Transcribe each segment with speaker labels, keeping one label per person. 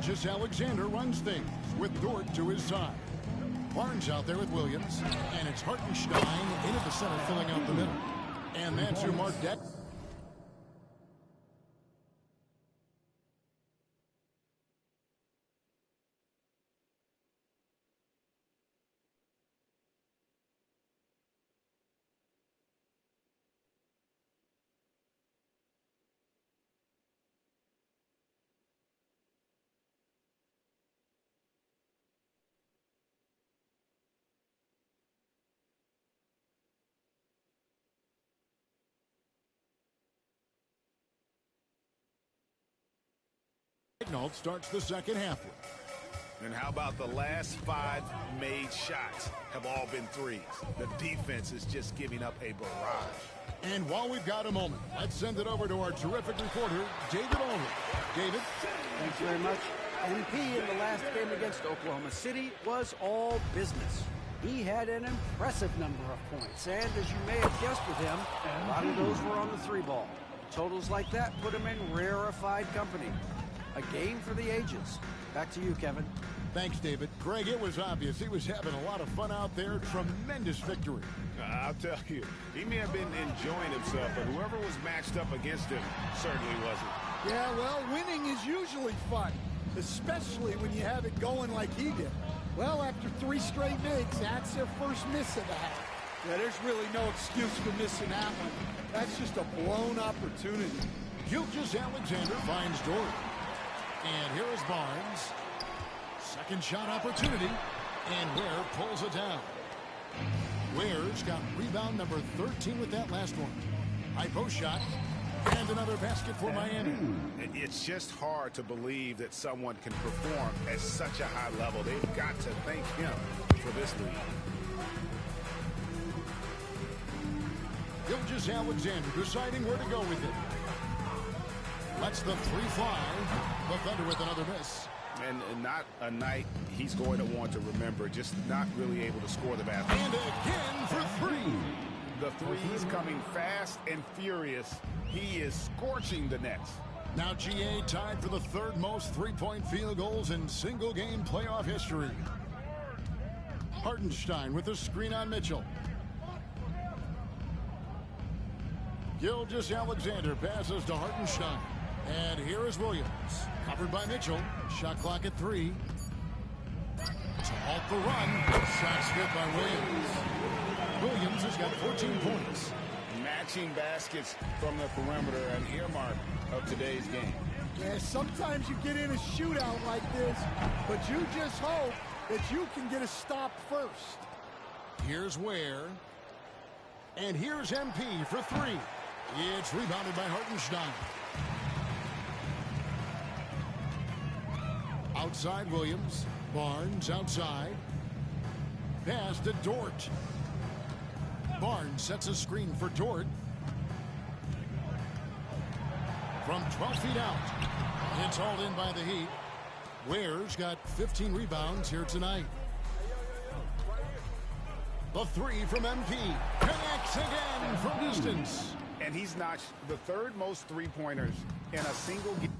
Speaker 1: Gilgeous-Alexander runs things with Dort to his side. Barnes out there with Williams, and it's Hartenstein into the center, filling out the middle. And that's who marked that. Starts the second half.
Speaker 2: And how about the last 5 made shots have all been threes? The defense is just giving up a barrage.
Speaker 1: And while we've got a moment, let's send it over to our terrific reporter, David Ulrich. David?
Speaker 3: Thanks very much. MP in the last game against Oklahoma City was all business. He had an impressive number of points, and as you may have guessed with him, a lot of those were on the 3-ball. Totals like that put him in rarefied company. A game for the ages. Back to you, Kevin.
Speaker 1: Thanks, David. Greg, it was obvious he was having a lot of fun out there. Tremendous victory.
Speaker 2: I'll tell you, he may have been enjoying himself, but whoever was matched up against him certainly wasn't.
Speaker 4: Yeah, well, winning is usually fun, especially when you have it going like he did. Well, after 3 straight makes, that's their first miss of the half. Yeah, there's really no excuse for missing that one. That's just a blown opportunity.
Speaker 1: Gilgeous-Alexander finds Dort. And here is Barnes. Second shot opportunity. And Ware pulls it down. Ware's got rebound number 13 with that last one. High post shot. And another basket for Miami.
Speaker 2: It's just hard to believe that someone can perform at such a high level. They've got to thank him for this lead.
Speaker 1: Gilgeous-Alexander deciding where to go with it. Lets the 3 fly. The Thunder with another miss.
Speaker 2: And not a night he's going to want to remember. Just not really able to score the basket.
Speaker 1: And again for 3.
Speaker 2: The threes coming fast and furious. He is scorching the nets.
Speaker 1: Now GA tied for the 3rd most three-point field goals in single-game playoff history. Hartenstein with the screen on Mitchell. Gilgeous-Alexander passes to Hartenstein. And here is Williams. Covered by Mitchell. Shot clock at 3. To halt the run. Shots good by Williams. Williams has got 14 points.
Speaker 2: Matching baskets from the perimeter, an earmark of today's game.
Speaker 4: Yeah, sometimes you get in a shootout like this, but you just hope that you can get a stop first.
Speaker 1: Here's Ware. And here's MP for 3. It's rebounded by Hartenstein. Outside Williams. Barnes outside. Pass to Dort. Barnes sets a screen for Dort. From 12 feet out. It's hauled in by the Heat. Ware's got 15 rebounds here tonight. The 3 from MP. Connects again from distance.
Speaker 2: And he's notched the 3rd most three-pointers in a single game.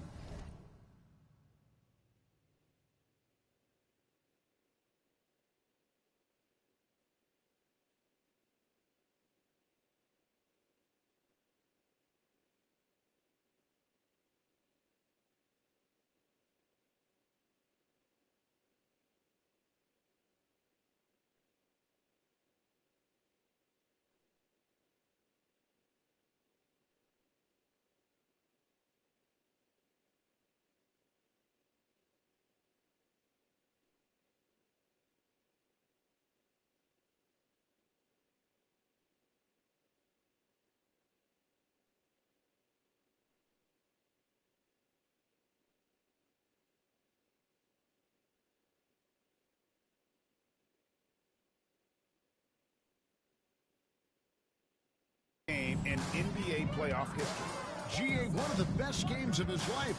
Speaker 2: In NBA playoff history.
Speaker 1: GA, one of the best games of his life,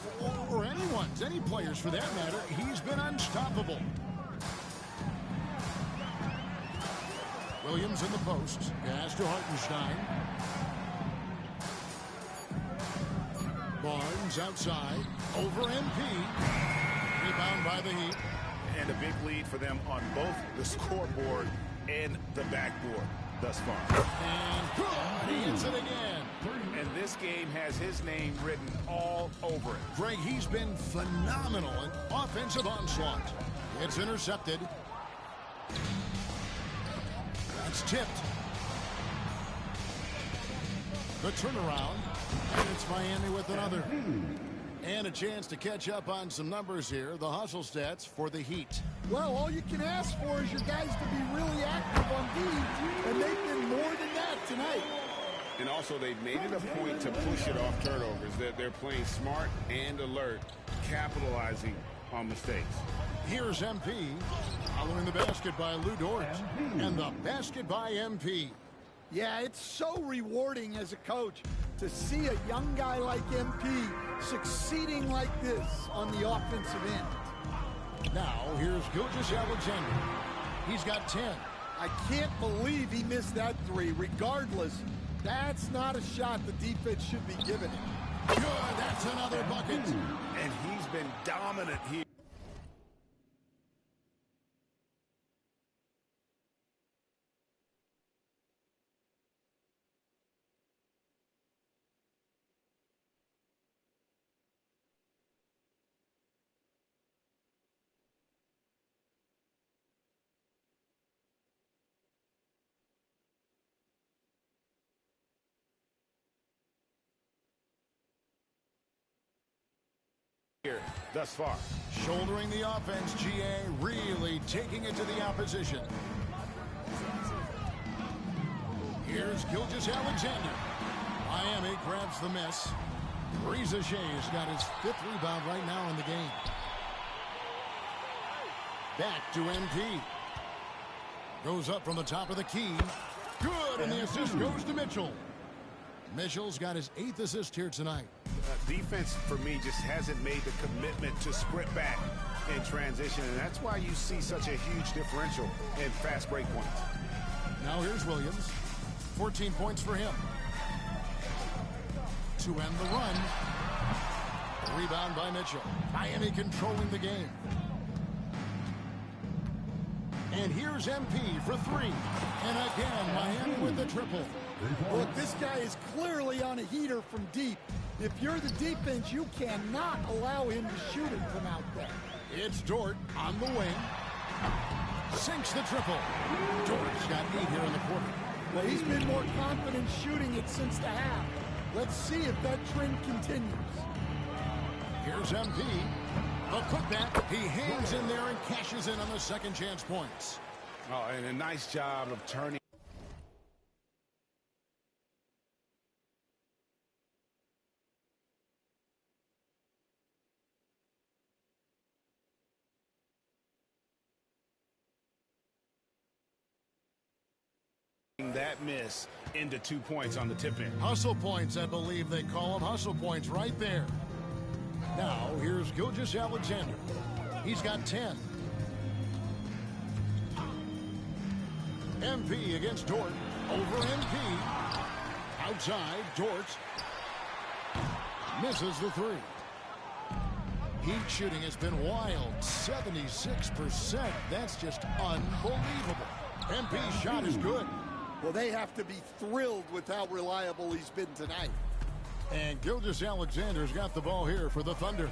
Speaker 1: or anyone's, any players for that matter. He's been unstoppable. Williams in the post. Pass to Hartenstein. Barnes outside. Over MP. rebound by the Heat.
Speaker 2: And a big lead for them on both the scoreboard and the backboard thus far.
Speaker 1: And good. He hits it again.
Speaker 2: And this game has his name written all over it.
Speaker 1: Greg, he's been phenomenal in offensive onslaught. It's intercepted. That's tipped. The turnaround. And it's Miami with another. And a chance to catch up on some numbers here. The hustle stats for the Heat.
Speaker 4: Well, all you can ask for is your guys to be really active on D, and they've been more than that tonight.
Speaker 5: And also, they've made it a point to push it off turnovers. They're playing smart and alert, capitalizing on mistakes.
Speaker 1: Here's MP, following the basket by Lou Dort, and the basket by MP.
Speaker 4: Yeah, it's so rewarding as a coach to see a young guy like MP succeeding like this on the offensive end.
Speaker 1: Now, here's Gilgeous-Alexander. He's got 10.
Speaker 4: I can't believe he missed that three. Regardless, that's not a shot the defense should be giving him.
Speaker 1: Good, that's another bucket.
Speaker 2: And he's been dominant here. Here thus far.
Speaker 1: Shouldering the offense, GA really taking it to the opposition. Here's Gilgeous-Alexander. Miami grabs the miss. Reza Shea's got his 5th rebound right now in the game. Back to MP. Goes up from the top of the key. Good, and the assist goes to Mitchell. Mitchell's got his 8th assist here tonight.
Speaker 2: Defense, for me, just hasn't made the commitment to sprint back in transition, and that's why you see such a huge differential in fast break points.
Speaker 1: Now here's Williams. 14 points for him. To end the run. Rebound by Mitchell. Miami controlling the game. And here's MP for 3. And again, Miami with the triple.
Speaker 4: Look, this guy is clearly on a heater from deep. If you're the defense, you cannot allow him to shoot it from out there.
Speaker 1: It's Dort on the wing. Sinks the triple. Dort's got 8 here in the quarter.
Speaker 4: Well, he's been more confident shooting it since the half. Let's see if that trend continues.
Speaker 1: Here's MP. The putback. He hangs in there and cashes in on the second chance points.
Speaker 2: Oh, and a nice job of turning that miss into 2 points on the tip-in.
Speaker 1: Hustle points, I believe they call them. Hustle points right there. Now, here's Gilgeous-Alexander. He's got 10. MP against Dort. Over MP. Outside, Dort. Misses the 3. Heat shooting has been wild. 76%. That's just unbelievable. MP's shot is good.
Speaker 4: Well, they have to be thrilled with how reliable he's been tonight.
Speaker 1: And Gilgeous-Alexander's got the ball here for the Thunder.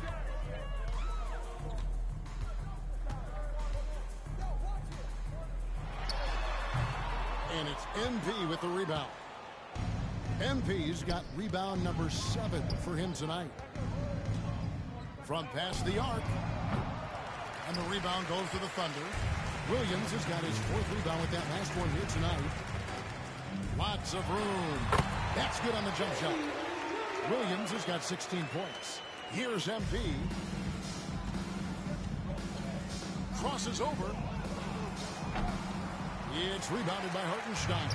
Speaker 1: And it's MP with the rebound. MP's got rebound number 7 for him tonight. From past the arc. And the rebound goes to the Thunder. Williams has got his 4th rebound with that last one here tonight. Lots of room. That's good on the jump shot. Williams has got 16 points. Here's MP. Crosses over. It's rebounded by Hartenstein.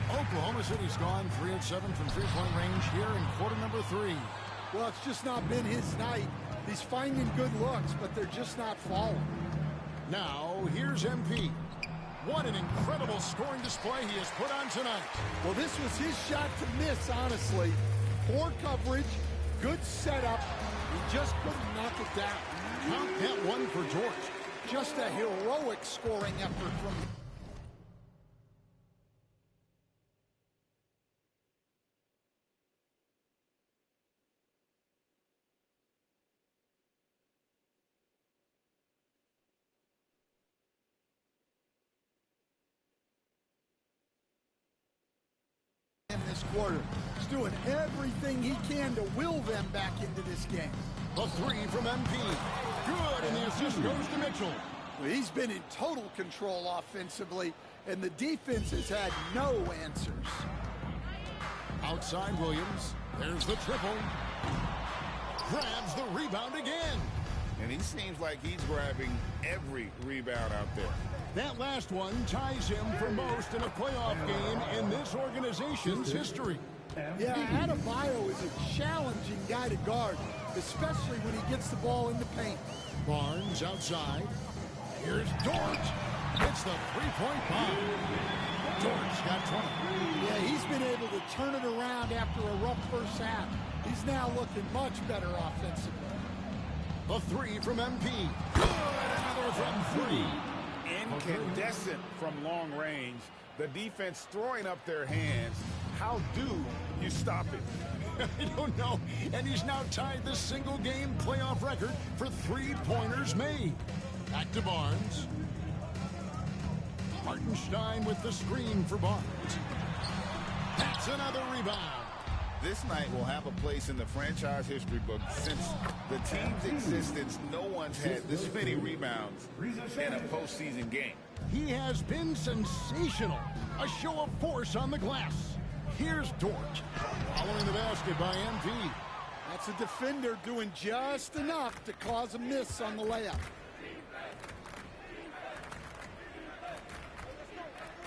Speaker 1: Oklahoma City's gone 3 of 7 from three-point range here in quarter number 3.
Speaker 4: Well, it's just not been his night. He's finding good looks, but they're just not falling.
Speaker 1: Now, here's MP. What an incredible scoring display he has put on tonight.
Speaker 4: Well, this was his shot to miss, honestly. Poor coverage, good setup. He just couldn't knock it down.
Speaker 1: count that one for George.
Speaker 4: Just a heroic scoring effort from this quarter. He's doing everything he can to will them back into this game.
Speaker 1: The three from MP. Good, and the assist goes to Mitchell.
Speaker 4: Well, he's been in total control offensively, and the defense has had no answers.
Speaker 1: Outside Williams. There's the triple. Grabs the rebound again.
Speaker 5: And he seems like he's grabbing every rebound out there.
Speaker 1: That last one ties him for most in a playoff game in this organization's history.
Speaker 4: Yeah, Adebayo is a challenging guy to guard, especially when he gets the ball in the paint.
Speaker 1: Barnes outside. Here's Dort. Hits the three-point bomb. Dort's got 20.
Speaker 4: Yeah, he's been able to turn it around after a rough first half. He's now looking much better offensively.
Speaker 1: The three from MP. Good, another from three.
Speaker 5: Incandescent from long range. The defense throwing up their hands. How do you stop it?
Speaker 1: I don't know. And he's now tied the single-game playoff record for three-pointers made. Back to Barnes. Hartenstein with the screen for Barnes. That's another rebound.
Speaker 5: This night will have a place in the franchise history book. Since the team's existence, no one's had this many rebounds in a postseason game.
Speaker 1: He has been sensational. A show of force on the glass. Here's Dort. Following the basket by MP.
Speaker 4: That's a defender doing just enough to cause a miss on the layup.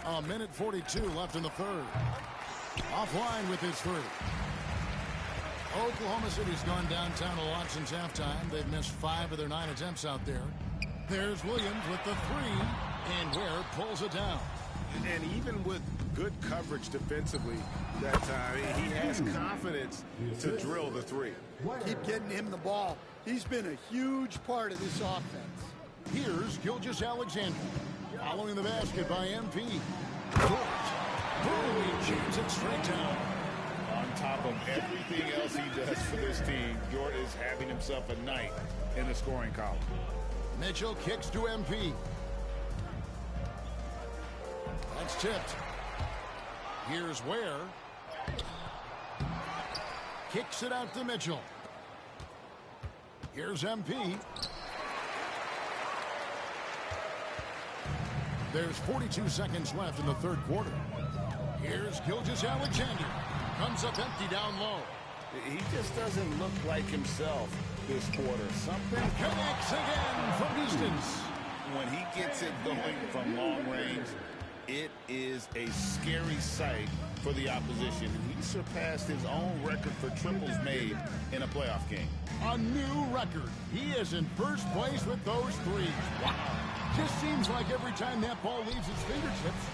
Speaker 1: A minute 42 left in the third. Offline with his three. Oklahoma City's gone downtown a lot since halftime. They've missed 5 of their 9 attempts out there. There's Williams with the three, and Ware pulls it down.
Speaker 5: And even with good coverage defensively that time, he has confidence to drill the three.
Speaker 4: Keep getting him the ball. He's been a huge part of this offense.
Speaker 1: Here's Gilgeous-Alexander. Following the basket by MP. Dort. Boom, he jams it straight down.
Speaker 5: On top of everything else he does for this team, Dort is having himself a night in the scoring column.
Speaker 1: Mitchell kicks to MP. That's tipped. Here's Ware. Kicks it out to Mitchell. Here's MP. There's 42 seconds left in the third quarter. Here's Gilgeous-Alexander. Comes up empty down low.
Speaker 5: He just doesn't look like himself this quarter. Something
Speaker 1: Connects again from distance.
Speaker 5: when he gets it going from long range, it is a scary sight for the opposition. He surpassed his own record for triples made in a playoff game.
Speaker 1: A new record. He is in first place with those threes. Wow. Just seems like every time that ball leaves his fingertips,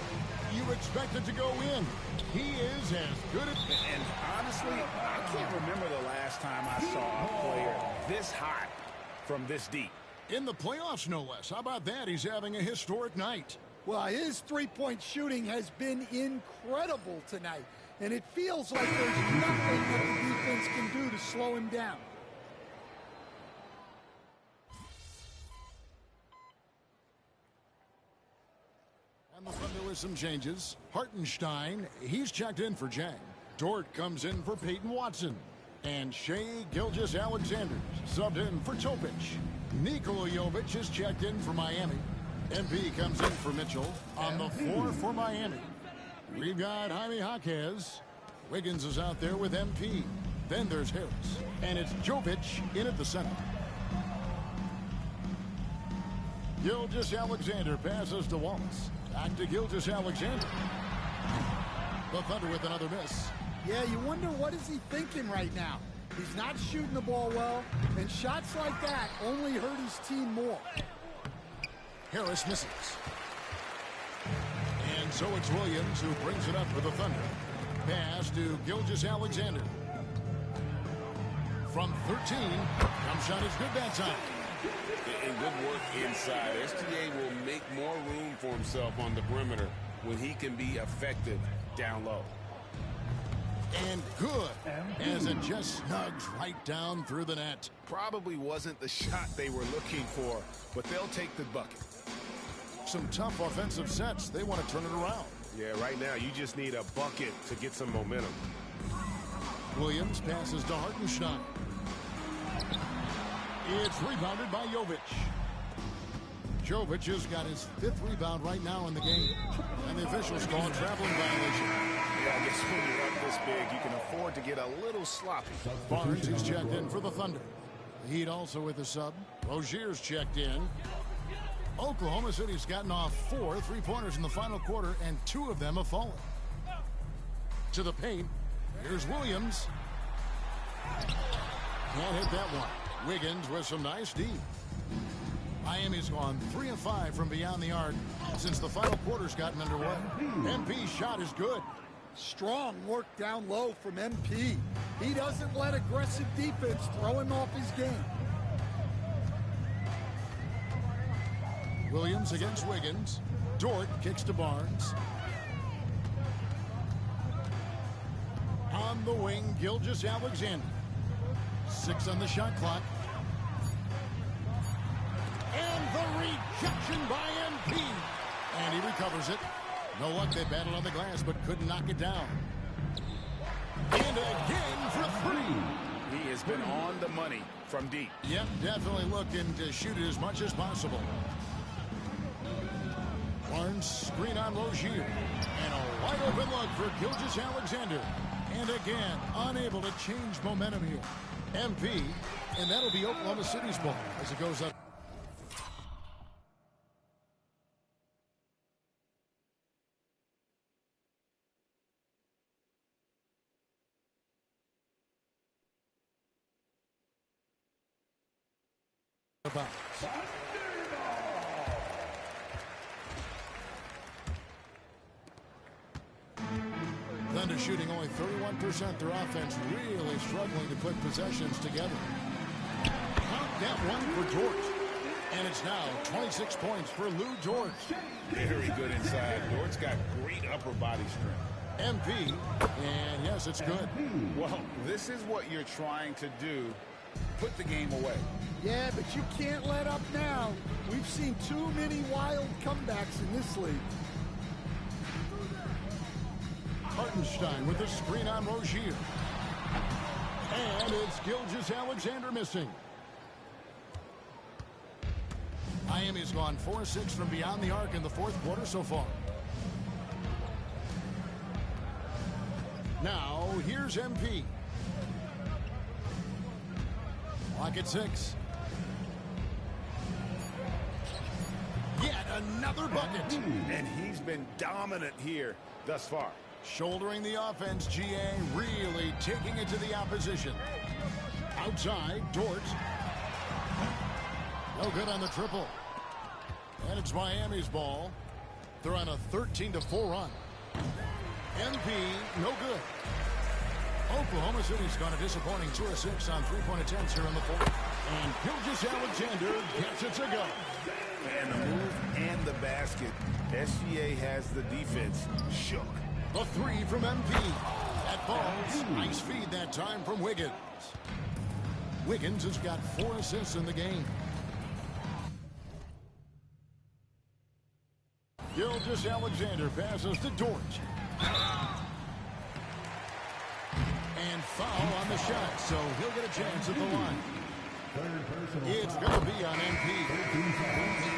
Speaker 1: you expect it to go in. He is as good as...
Speaker 5: And honestly, I can't remember the last time I saw a player this hot from this deep.
Speaker 1: In the playoffs, no less. How about that? He's having a historic night.
Speaker 4: Well, his three-point shooting has been incredible tonight, and it feels like there's nothing that the defense can do to slow him down.
Speaker 1: And the Thunder with some changes. Hartenstein, he's checked in for Jang. Dort comes in for Peyton Watson. And Shai Gilgeous-Alexander subbed in for Topic. Nikola Jovic is checked in for Miami. MP comes in for Mitchell on the floor for Miami. We've got Jaime Jaquez. Wiggins is out there with MP. Then there's Harris. And it's Jovic in at the center. Gilgeous-Alexander passes to Wallace. Back to Gilgeous-Alexander. The Thunder with another miss.
Speaker 4: Yeah, you wonder what is he thinking right now. He's not shooting the ball well, and shots like that only hurt his team more.
Speaker 1: Harris misses. And so it's Williams who brings it up for the Thunder. Pass to Gilgeous-Alexander. From 13, jump shot is good that time.
Speaker 5: And good work inside. SGA will make more room for himself on the perimeter when he can be effective down low.
Speaker 1: And good, as it just snugs right down through the net.
Speaker 2: Probably wasn't the shot they were looking for, but they'll take the bucket.
Speaker 1: Some tough offensive sets. They want to turn it around.
Speaker 2: Yeah, right now you just need a bucket to get some momentum.
Speaker 1: Williams passes to Hartenstein. It's rebounded by Jovic. Jovic has got his 5th rebound right now in the game. And the officials call a traveling violation.
Speaker 2: Yeah, I guess when you're up this big, you can afford to get a little sloppy.
Speaker 1: Barnes is checked in for the Thunder. The Heat also with a sub. Rozier's checked in. Oklahoma City's gotten off 4 3-pointers in the final quarter, and 2 of them have fallen. To the paint. Here's Williams. Can't hit that one. Wiggins with some nice D. Miami's gone 3 of 5 from beyond the arc since the final quarter's gotten underway. MP's shot is good.
Speaker 4: Strong work down low from MP. He doesn't let aggressive defense throw him off his game.
Speaker 1: Williams against Wiggins. Dort kicks to Barnes. On the wing, Gilgeous-Alexander. 6 on the shot clock. And the rejection by MP. And he recovers it. No luck, they battled on the glass, but couldn't knock it down. And again for 3.
Speaker 2: He has been on the money from deep.
Speaker 1: Yep, definitely looking to shoot it as much as possible. Barnes screen on Rozier. And a wide open look for Gilgeous-Alexander. And again, unable to change momentum here. MP, and that'll be Oklahoma City's ball as it goes up. Thunder shooting only 31%. Their offense really struggling to put possessions together. Count that one for Dort. And it's now 26 points for Lou Dort.
Speaker 5: Very good inside. Dort's got great upper body strength.
Speaker 1: MP, and yes, it's good.
Speaker 5: Well, this is what you're trying to do. Put the game away.
Speaker 4: Yeah, but you can't let up now. We've seen too many wild comebacks in this league.
Speaker 1: Hartenstein with the screen on Rozier. And it's Gilgeous-Alexander missing. Miami's gone 4-6 from beyond the arc in the 4th quarter so far. Now, here's MP. Clock at 6. Yet another bucket.
Speaker 2: And he's been dominant here thus far.
Speaker 1: Shouldering the offense, GA really taking it to the opposition. Outside, Dort. No good on the triple. And it's Miami's ball. They're on a 13-4 run. MP, no good. Oklahoma City's gone a disappointing 2 of 6 on 3-point attempts here in the 4th. And Gilgeous-Alexander gets it to go.
Speaker 2: And the move and the basket. SGA has the defense shook.
Speaker 1: The 3 from MP. That falls. Nice feed that time from Wiggins. Wiggins has got 4 assists in the game. Gilgeous-Alexander passes to Dort. And foul on the shot, so he'll get a chance at the line. It's going to be on MP.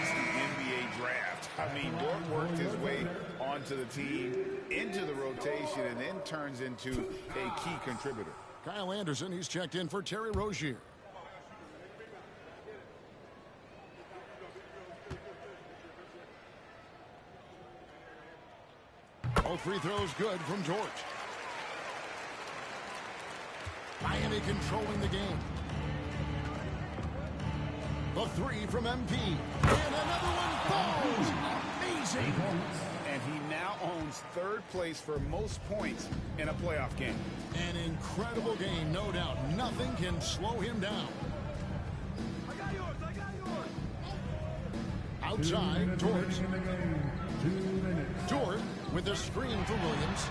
Speaker 5: It's the NBA draft. I mean, Dort worked his way onto the team, into the rotation, and then turns into a key contributor.
Speaker 1: Kyle Anderson, he's checked in for Terry Rozier. All free throws good from George. Miami controlling the game. The 3 from MP. And another one falls. Amazing.
Speaker 5: And he now owns 3rd place for most points in a playoff game.
Speaker 1: An incredible game, no doubt. Nothing can slow him down.
Speaker 6: I got yours.
Speaker 1: Outside, Dort with a screen for Williams.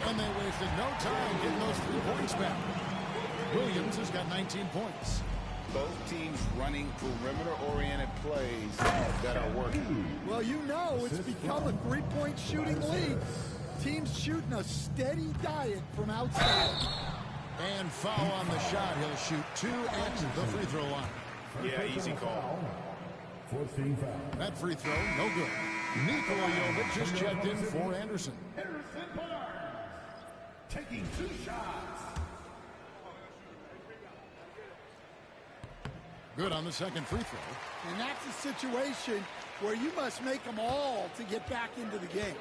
Speaker 1: And they wasted no time getting those 3 points back. Williams has got 19 points.
Speaker 5: Both teams running perimeter-oriented plays that are working.
Speaker 4: Well, you know it's become a three-point shooting league. Teams shooting a steady diet from outside.
Speaker 1: And foul on the shot. He'll shoot 2 at the free throw line.
Speaker 2: Yeah, easy call.
Speaker 1: That free throw, no good. Nikola Jovic just checked in for Anderson.
Speaker 6: Taking 2 shots.
Speaker 1: Good on the second free throw.
Speaker 4: And that's a situation where you must make them all to get back into the game.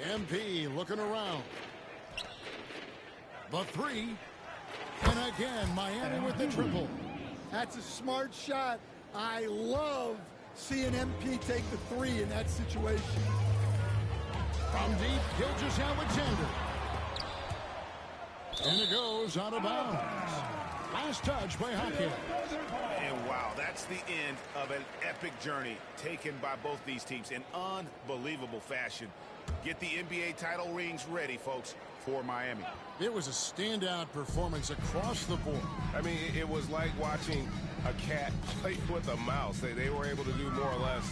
Speaker 1: MP looking around. The 3. And again, Miami with the triple.
Speaker 4: That's a smart shot. I love seeing MP take the 3 in that situation.
Speaker 1: From deep, Gilgeous-Alexander. And it goes out of bounds. Last touch by Hopkins.
Speaker 2: And wow, that's the end of an epic journey taken by both these teams in unbelievable fashion. Get the NBA title rings ready, folks, for Miami.
Speaker 1: It was a standout performance across the board.
Speaker 7: I mean, it was like watching a cat play with a mouse. They were able to do more or less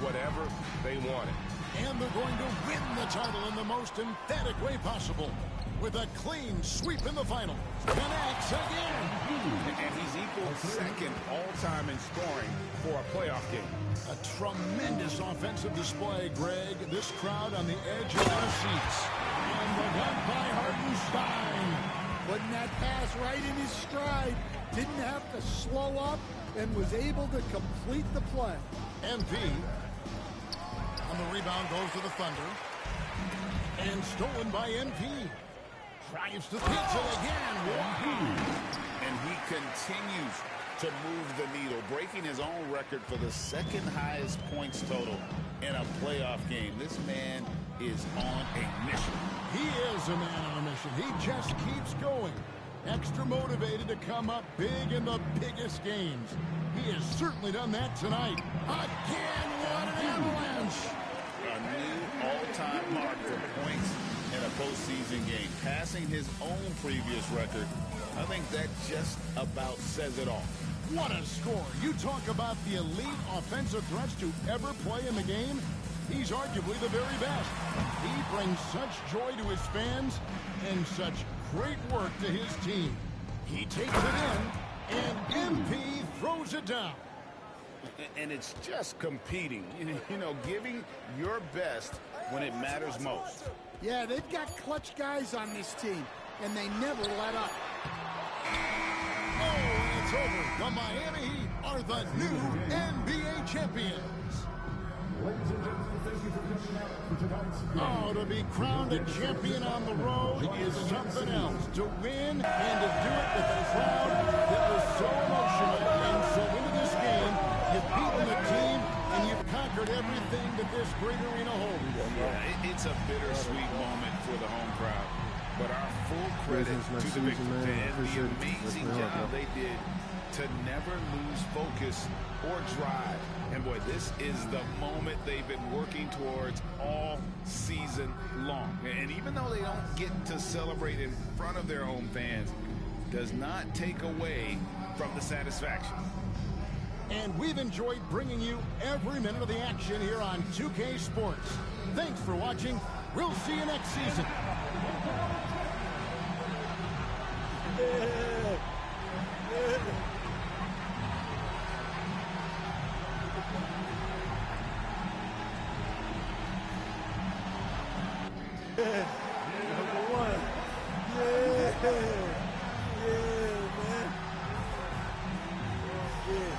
Speaker 7: whatever they wanted.
Speaker 1: And they're going to win the title in the most emphatic way possible with a clean sweep in the final. Connects again.
Speaker 2: And he's equal second all-time in scoring for a playoff game.
Speaker 1: A tremendous offensive display, Greg. This crowd on the edge of their seats. And the dunk by Hartenstein.
Speaker 4: Putting that pass right in his stride. Didn't have to slow up and was able to complete the play.
Speaker 1: MP on the rebound goes to the Thunder. And stolen by MP. Drives to Pizza again.
Speaker 5: And he continues to move the needle, breaking his own record for the second highest points total in a playoff game. This man is on a mission.
Speaker 1: He is a man on a mission. He just keeps going. Extra motivated to come up big in the biggest games. He has certainly done that tonight. Again, what an avalanche.
Speaker 5: A new all-time mark for points in a postseason game, passing his own previous record. I think that just about says it all.
Speaker 1: What a score. You talk about the elite offensive threats to ever play in the game. He's arguably the very best. He brings such joy to his fans and such great work to his team. He takes it in, and MP throws it down.
Speaker 5: And it's just competing, you know, giving your best when it matters most.
Speaker 4: Yeah, they've got clutch guys on this team, and they never let up.
Speaker 1: Oh, and it's over. The Miami Heat are the new NBA champions. Oh, to be crowned a champion on the road is something else. To win and to do it with a crowd that was so emotional and so into this game, you've beaten the team and you've conquered everything that this great arena holds.
Speaker 5: Yeah, it's a bittersweet moment for the home crowd. But our full credit to the victors and the amazing job they did to never lose focus or drive. And boy, this is the moment they've been working towards all season long. And even though they don't get to celebrate in front of their home fans, does not take away from the satisfaction.
Speaker 1: And we've enjoyed bringing you every minute of the action here on 2K Sports. Thanks for watching. We'll see you next season.
Speaker 4: Number one. Yeah, man. Yeah.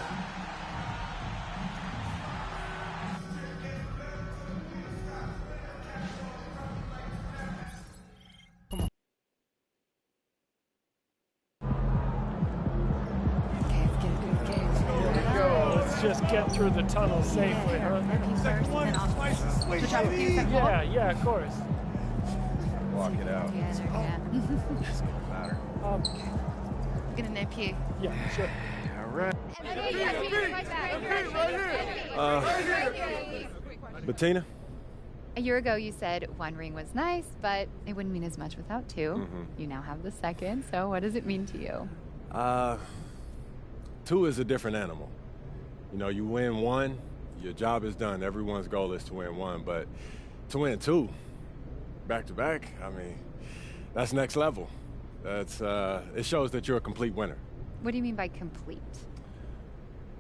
Speaker 8: Let's just get through the tunnel safely, huh? Yeah, of course.
Speaker 7: Walk it out.
Speaker 9: Yeah,
Speaker 7: It's gonna matter.
Speaker 9: Get in there, Pew.
Speaker 8: Yeah, sure.
Speaker 7: All
Speaker 9: right.
Speaker 10: Bettina?
Speaker 11: A year ago, you said one ring was nice, but it wouldn't mean as much without two. You now have the second, so what does it mean to you?
Speaker 10: Two is a different animal. You know, you win one, your job is done. Everyone's goal is to win one, but to win two, back-to-back, I mean, that's next level. That's, it shows that you're a complete winner.
Speaker 11: What do you mean by complete?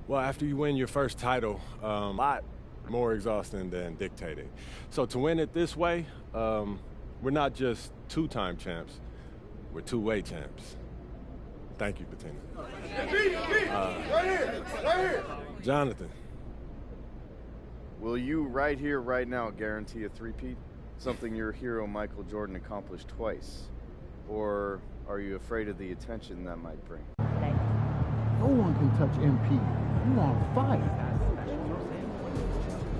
Speaker 10: Well, after you win your first title, a lot more exhausting than dictating. So to win it this way, we're not just two-time champs, we're two-way champs. Thank you, Bettina.
Speaker 9: Right here.
Speaker 10: Jonathan.
Speaker 12: Will you right here, right now, guarantee a three-peat? Something your hero Michael Jordan accomplished twice? Or are you afraid of the attention that might bring?
Speaker 13: No one can touch MP. You on fire.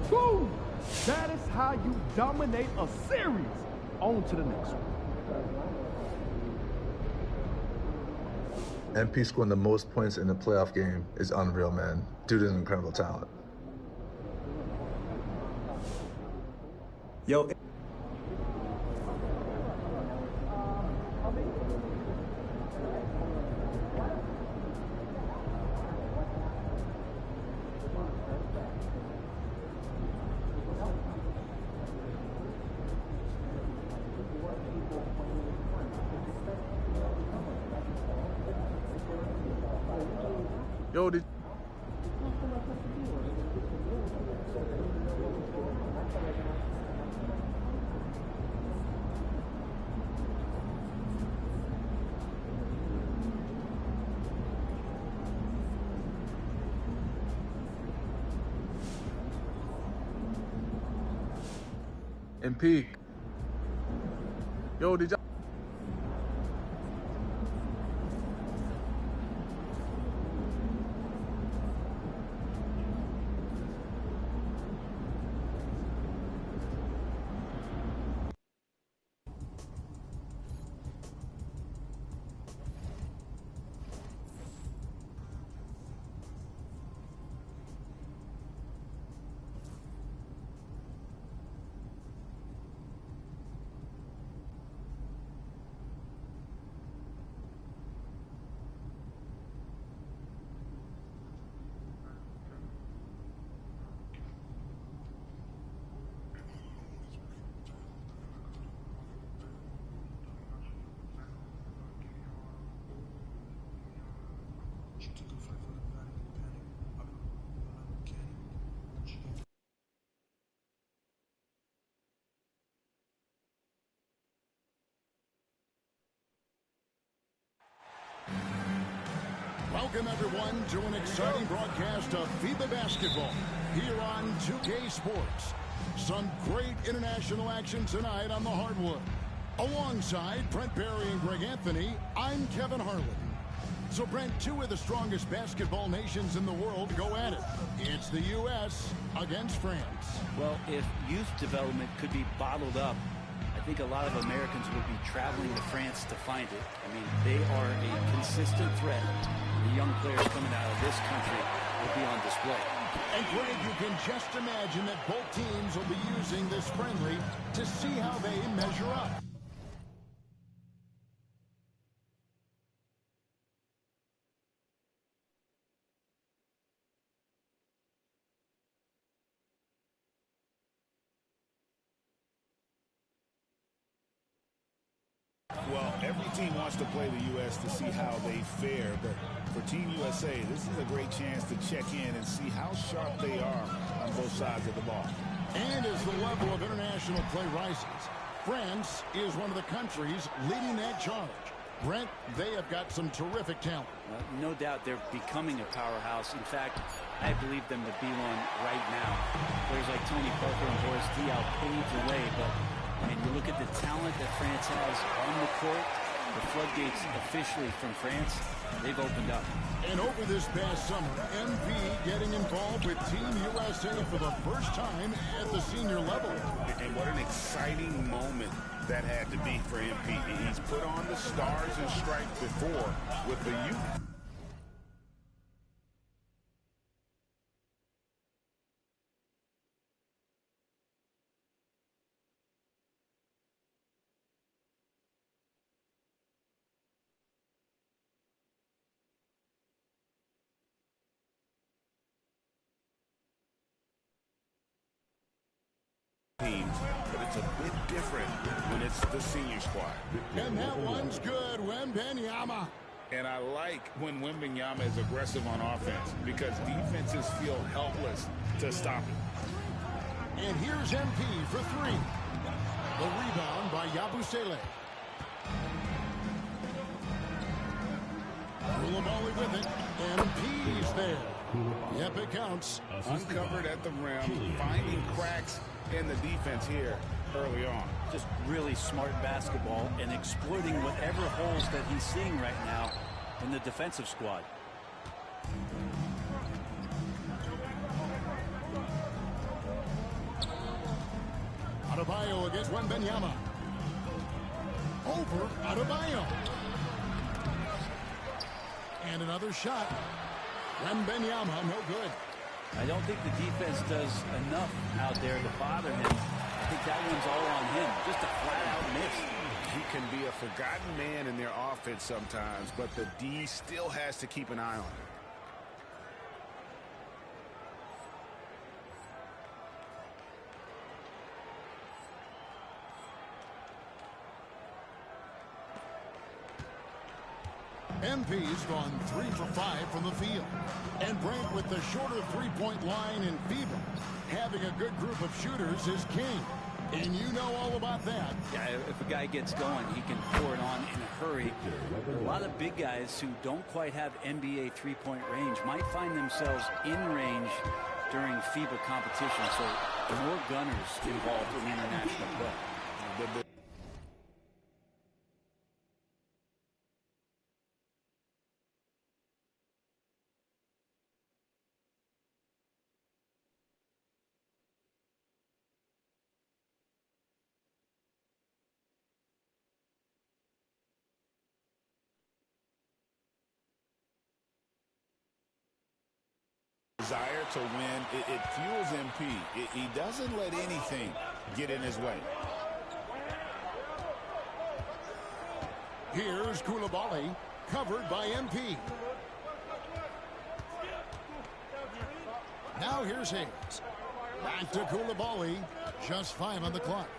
Speaker 13: Boom! That is how you dominate a series. On to the next one.
Speaker 14: MP scoring the most points in a playoff game is unreal, man. Dude is an incredible talent.
Speaker 15: Yo.
Speaker 14: Yo, did MP. Yo, did y'all
Speaker 1: Welcome, everyone, to an exciting broadcast of FIBA Basketball here on 2K Sports. Some great international action tonight on the hardwood. Alongside Brent Barry and Greg Anthony, I'm Kevin Harlan. So, Brent, two of the strongest basketball nations in the world go at it. It's the U.S. against France.
Speaker 16: Well, if youth development could be bottled up, I think a lot of Americans would be traveling to France to find it. I mean, they are a consistent threat. The young players coming out of this country will be on display.
Speaker 1: And Greg, you can just imagine that both teams will be using this friendly to see how they measure up.
Speaker 2: Well, every team wants to play the U.S. to see how they fare, but for Team USA, this is a great chance to check in and see how sharp they are on both sides of the ball.
Speaker 1: And as the level of international play rises, France is one of the countries leading that charge. Brent, they have got some terrific talent.
Speaker 16: No doubt they're becoming a powerhouse. In fact, I believe them to be one right now. Players like Tony Parker and Boris Diaw paved the way, but I mean, you look at the talent that France has on the court, the floodgates officially from France, they've opened up.
Speaker 1: And over this past summer, MP getting involved with Team USA for the first time at the senior level.
Speaker 2: And what an exciting moment that had to be for MP. He's put on the stars and stripes before with the youth. teams, but it's a bit different when it's the senior squad.
Speaker 1: And that one's good, Wembanyama.
Speaker 5: And I like when Wembanyama is aggressive on offense because defenses feel helpless to stop it.
Speaker 1: And here's MP for three. The rebound by Yabusele. Koulibaly with it. MP's there. Yep, it counts.
Speaker 5: Uncovered at the rim, finding cracks in the defense here early on.
Speaker 16: Just really smart basketball and exploiting whatever holes that he's seeing right now in the defensive squad.
Speaker 1: Adebayo against Wembanyama. Over Adebayo. And another shot. Wembanyama, no good.
Speaker 16: I don't think the defense does enough out there to bother him. I think that one's all on him. Just a flat-out miss.
Speaker 2: He can be a forgotten man in their offense sometimes, but the D still has to keep an eye on him.
Speaker 1: MP's gone 3 for 5 from the field. And Brent, with the shorter three-point line in FIBA, having a good group of shooters is king. And you know all about that.
Speaker 16: Yeah, if a guy gets going, he can pour it on in a hurry. A lot of big guys who don't quite have NBA three-point range might find themselves in range during FIBA competition. So more gunners involved in international play.
Speaker 2: Desire to win, it fuels MP. He doesn't let anything get in his way.
Speaker 1: Here's Koulibaly, covered by MP. Now here's Hayes. Back to Koulibaly, just 5 on the clock.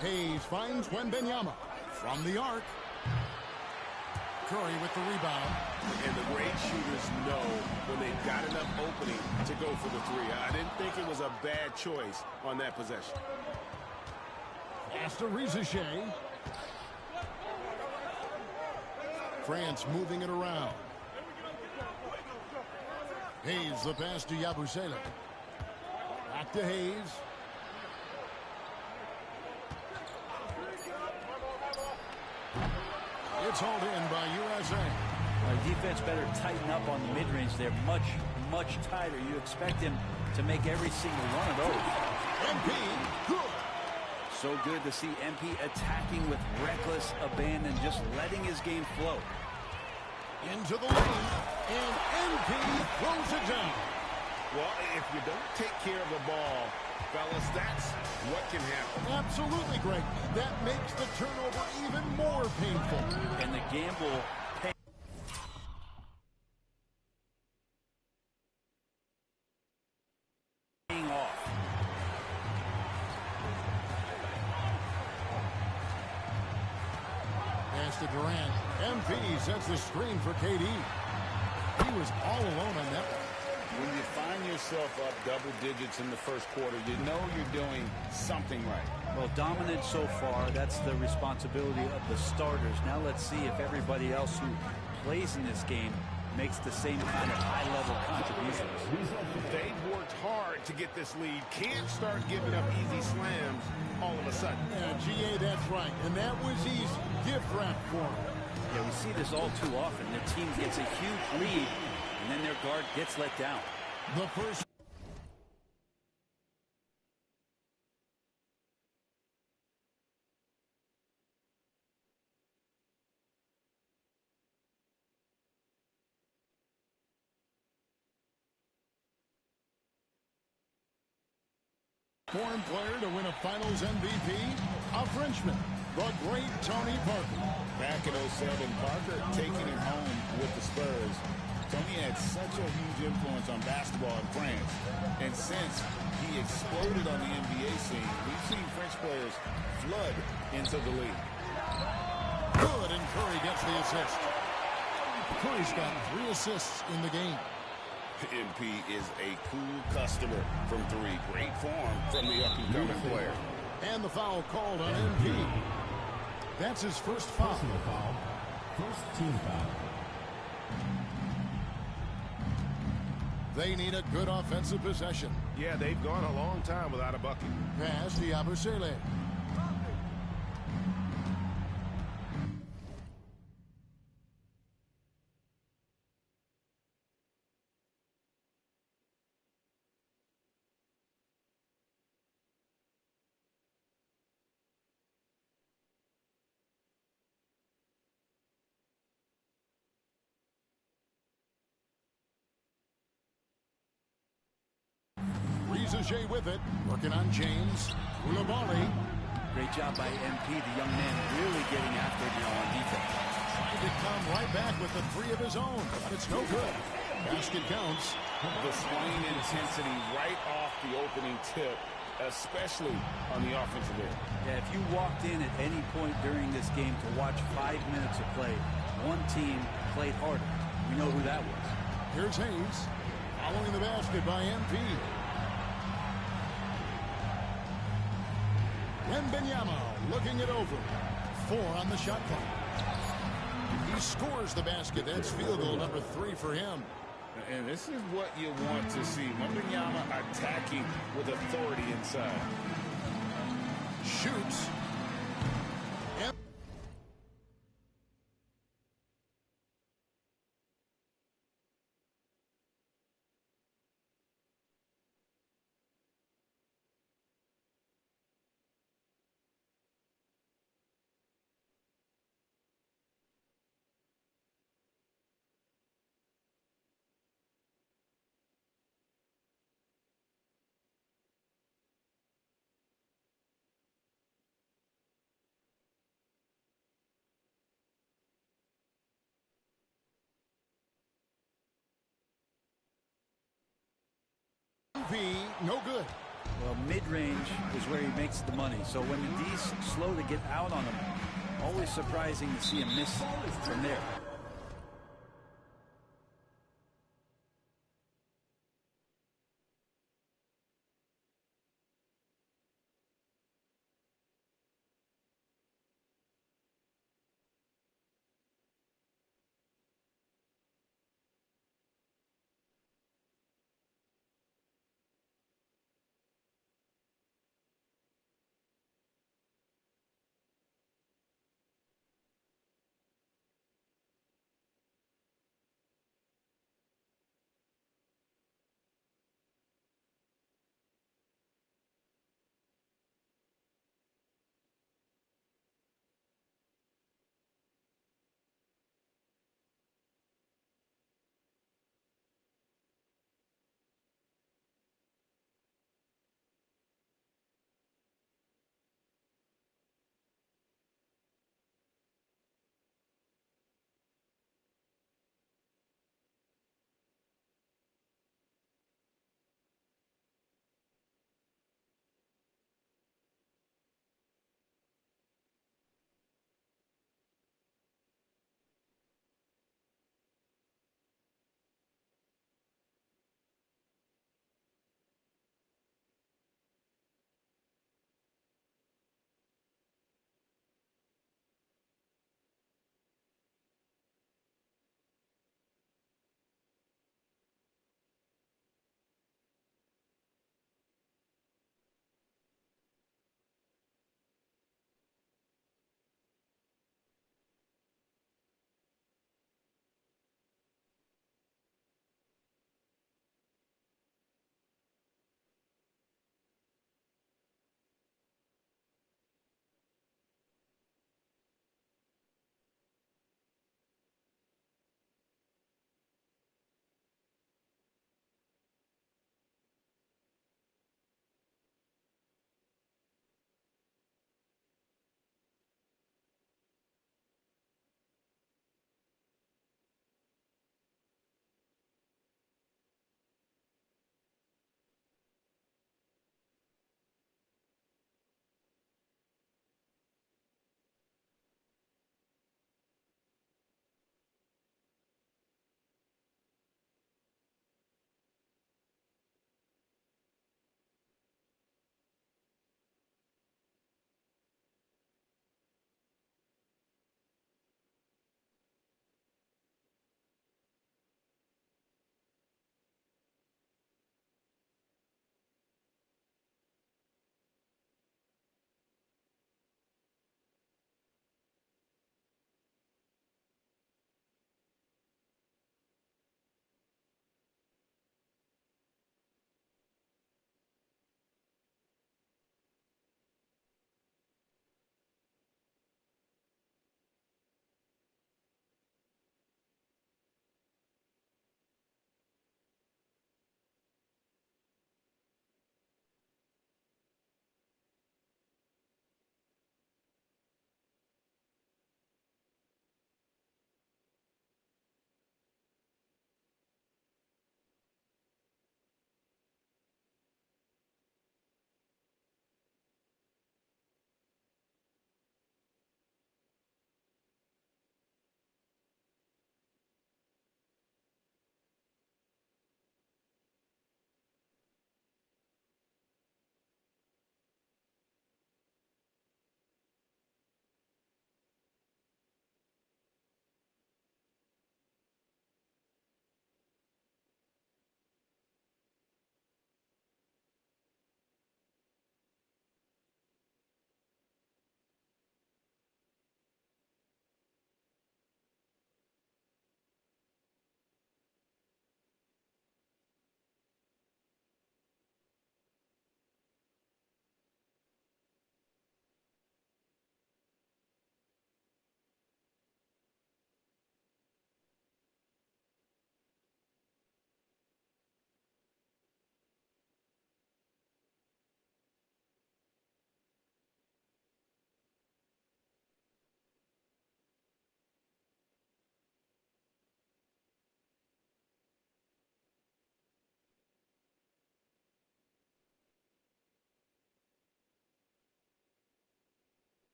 Speaker 1: Hayes finds Wembanyama from the arc. Curry with the rebound.
Speaker 2: And the great shooters know when they've got enough opening to go for the three. I didn't think it was a bad choice on that possession.
Speaker 1: Pass to Rizachet. France moving it around. Hayes, the pass to Yabusele. Back to Hayes. It's hauled in by USA.
Speaker 16: Defense better tighten up on the mid-range. They're much, much tighter. You expect him to make every single one of those.
Speaker 1: MP, good.
Speaker 16: So good to see MP attacking with reckless abandon, just letting his game flow.
Speaker 1: Into the lane, and MP throws it down.
Speaker 2: Well, if you don't take care of the ball, fellas, that's what can happen.
Speaker 1: Absolutely, Greg. That makes the turnover even more painful.
Speaker 16: And the gamble paying off.
Speaker 1: Pass to Durant. MP sets the screen for KD. He was all alone on that one.
Speaker 5: When you find yourself up double digits in the first quarter, you know you're doing something right.
Speaker 16: Well, dominant so far. That's the responsibility of the starters. Now let's see if everybody else who plays in this game makes the same kind of high-level contributions.
Speaker 2: They've worked hard to get this lead. Can't start giving up easy slams all of a sudden.
Speaker 1: Yeah, GA, that's right. And that was easy. Gift wrap for him.
Speaker 16: Yeah, we see this all too often. The team gets a huge lead, and then their guard gets let down.
Speaker 1: The first. Foreign player to win a Finals MVP, a Frenchman, the great Tony Parker.
Speaker 5: Back in 07, Parker taking it home with the Spurs. Tony had such a huge influence on basketball in France. And since he exploded on the NBA
Speaker 2: seen. We've seen French players flood into the league.
Speaker 1: Good, and Curry gets the assist. Curry's got 3 assists in the game.
Speaker 2: MP is a cool customer from 3. Great form from the up-and-coming player.
Speaker 1: And the foul called on MP. That's his first foul.
Speaker 6: First team foul.
Speaker 1: They need a good offensive possession.
Speaker 2: Yeah, they've gone a long time without a bucket.
Speaker 1: Pass to Yabusele. Jay with it, working on James. Lamari.
Speaker 16: Great job by MP, the young man really getting after it now on defense.
Speaker 1: Trying to come right back with the 3 of his own, but it's no good. Basket counts.
Speaker 2: The swing intensity right off the opening tip, especially on the offensive end.
Speaker 16: Yeah, if you walked in at any point during this game to watch 5 minutes of play, one team played harder. We know who that was.
Speaker 1: Here's Hayes, following the basket by MP. Wembanyama looking it over. 4 on the shot clock. He scores the basket. That's field goal number 3 for him.
Speaker 2: And this is what you want to see. Wembanyama attacking with authority inside.
Speaker 1: Shoots. No good.
Speaker 16: Well, mid-range is where he makes the money. So when the D's slow to get out on him, always surprising to see him miss from there.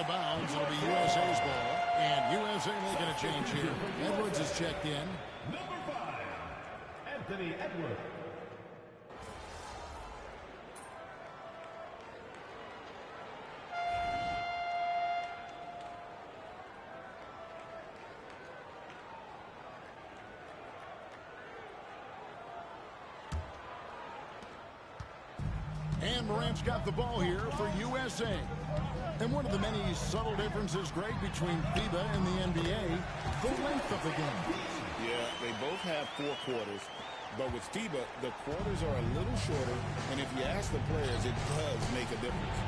Speaker 1: out of bounds. It'll be USA's ball. And USA making a change here. Edwards is checked in.
Speaker 6: Number 5, Anthony Edwards.
Speaker 1: And Morant's got the ball here for USA. And one of the many subtle differences, Greg, between FIBA and the NBA, the length of the game.
Speaker 5: Yeah, they both have 4 quarters. But with FIBA, the quarters are a little shorter. And if you ask the players, it does make a difference.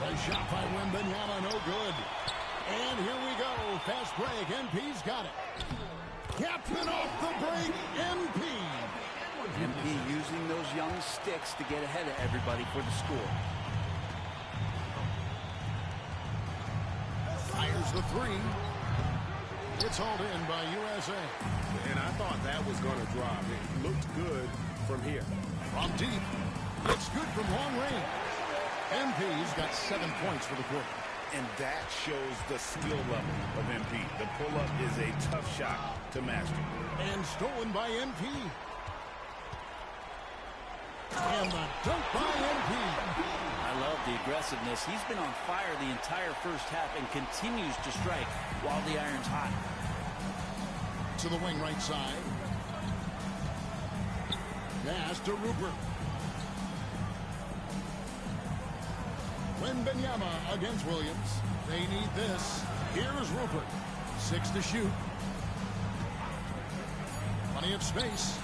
Speaker 1: Nice shot by Wembanyama, no good. And here we go. Fast break. MP's got it. Captain off the break, MP.
Speaker 16: MP using those young sticks to get ahead of everybody for the score.
Speaker 1: Fires the 3. It's hauled in by USA.
Speaker 7: And I thought that was going to drop. It looked good from here.
Speaker 1: From deep. It's good from long range. MP's got 7 points for the quarter.
Speaker 2: And that shows the skill level of MP. The pull-up is a tough shot to master.
Speaker 1: And stolen by MP. And the dunk by MP.
Speaker 16: I love the aggressiveness. He's been on fire the entire first half and continues to strike while the iron's hot.
Speaker 1: To the wing right side. Pass to Rupert. Wembanyama against Williams. They need this. Here's Rupert. 6 to shoot. Plenty of space.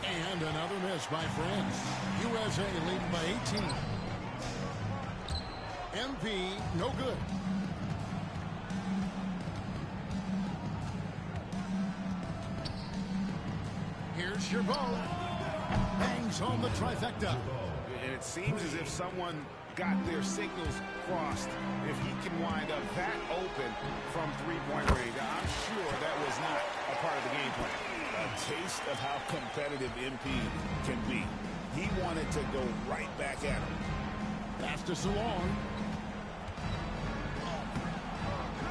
Speaker 1: And another miss by France. USA leading by 18. MP, no good. Here's Chabot. Bangs home the trifecta.
Speaker 2: And it seems as if someone got their signals crossed. If he can wind up that open from three-point range, I'm sure that was not a part of the game plan. A taste of how competitive MP can be. He wanted to go right back at him.
Speaker 1: Pass to Salon.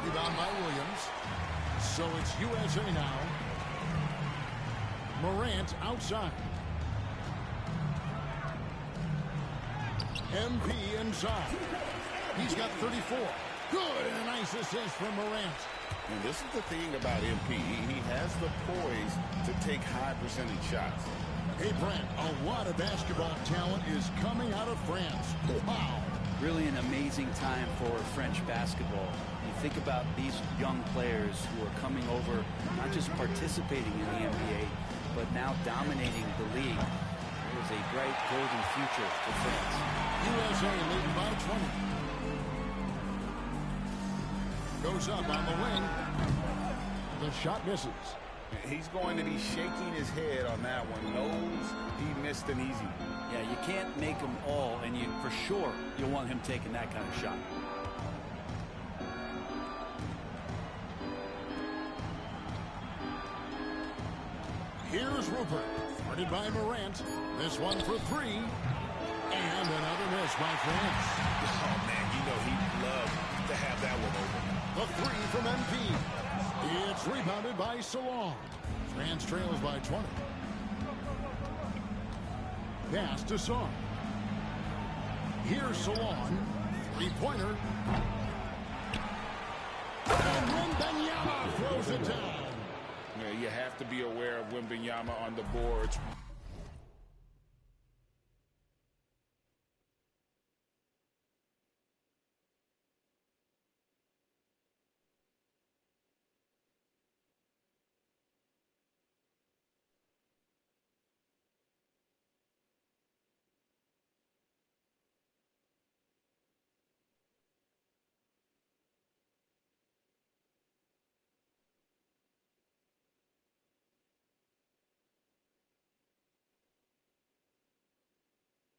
Speaker 1: Rebound by Williams. So it's USA now. Morant outside. MP inside. He's got 34. Good, and a nice assist from Morant.
Speaker 2: And this is the thing about MP. He has the poise to take high percentage shots.
Speaker 1: Hey, Brent, a lot of basketball talent is coming out of France. Wow.
Speaker 16: Really an amazing time for French basketball. You think about these young players who are coming over, not just participating in the NBA, but now dominating the league. There is a bright golden future for France.
Speaker 1: USA leading by 20. Goes up on the wing. The shot misses.
Speaker 2: He's going to be shaking his head on that one. Knows he missed an easy.
Speaker 16: Yeah, you can't make them all, and you for sure you'll want him taking that kind of shot.
Speaker 1: Here's Rupert. Guarded by Morant. This one for 3. And another miss by France.
Speaker 2: Oh, man, you know he'd love to have that one open.
Speaker 1: The 3 from MP. It's rebounded by Salon. France trails by 20. Pass to Song. Here's Salon. 3-pointer. And Wembanyama throws it down.
Speaker 5: Yeah, you have to be aware of Wembanyama on the boards.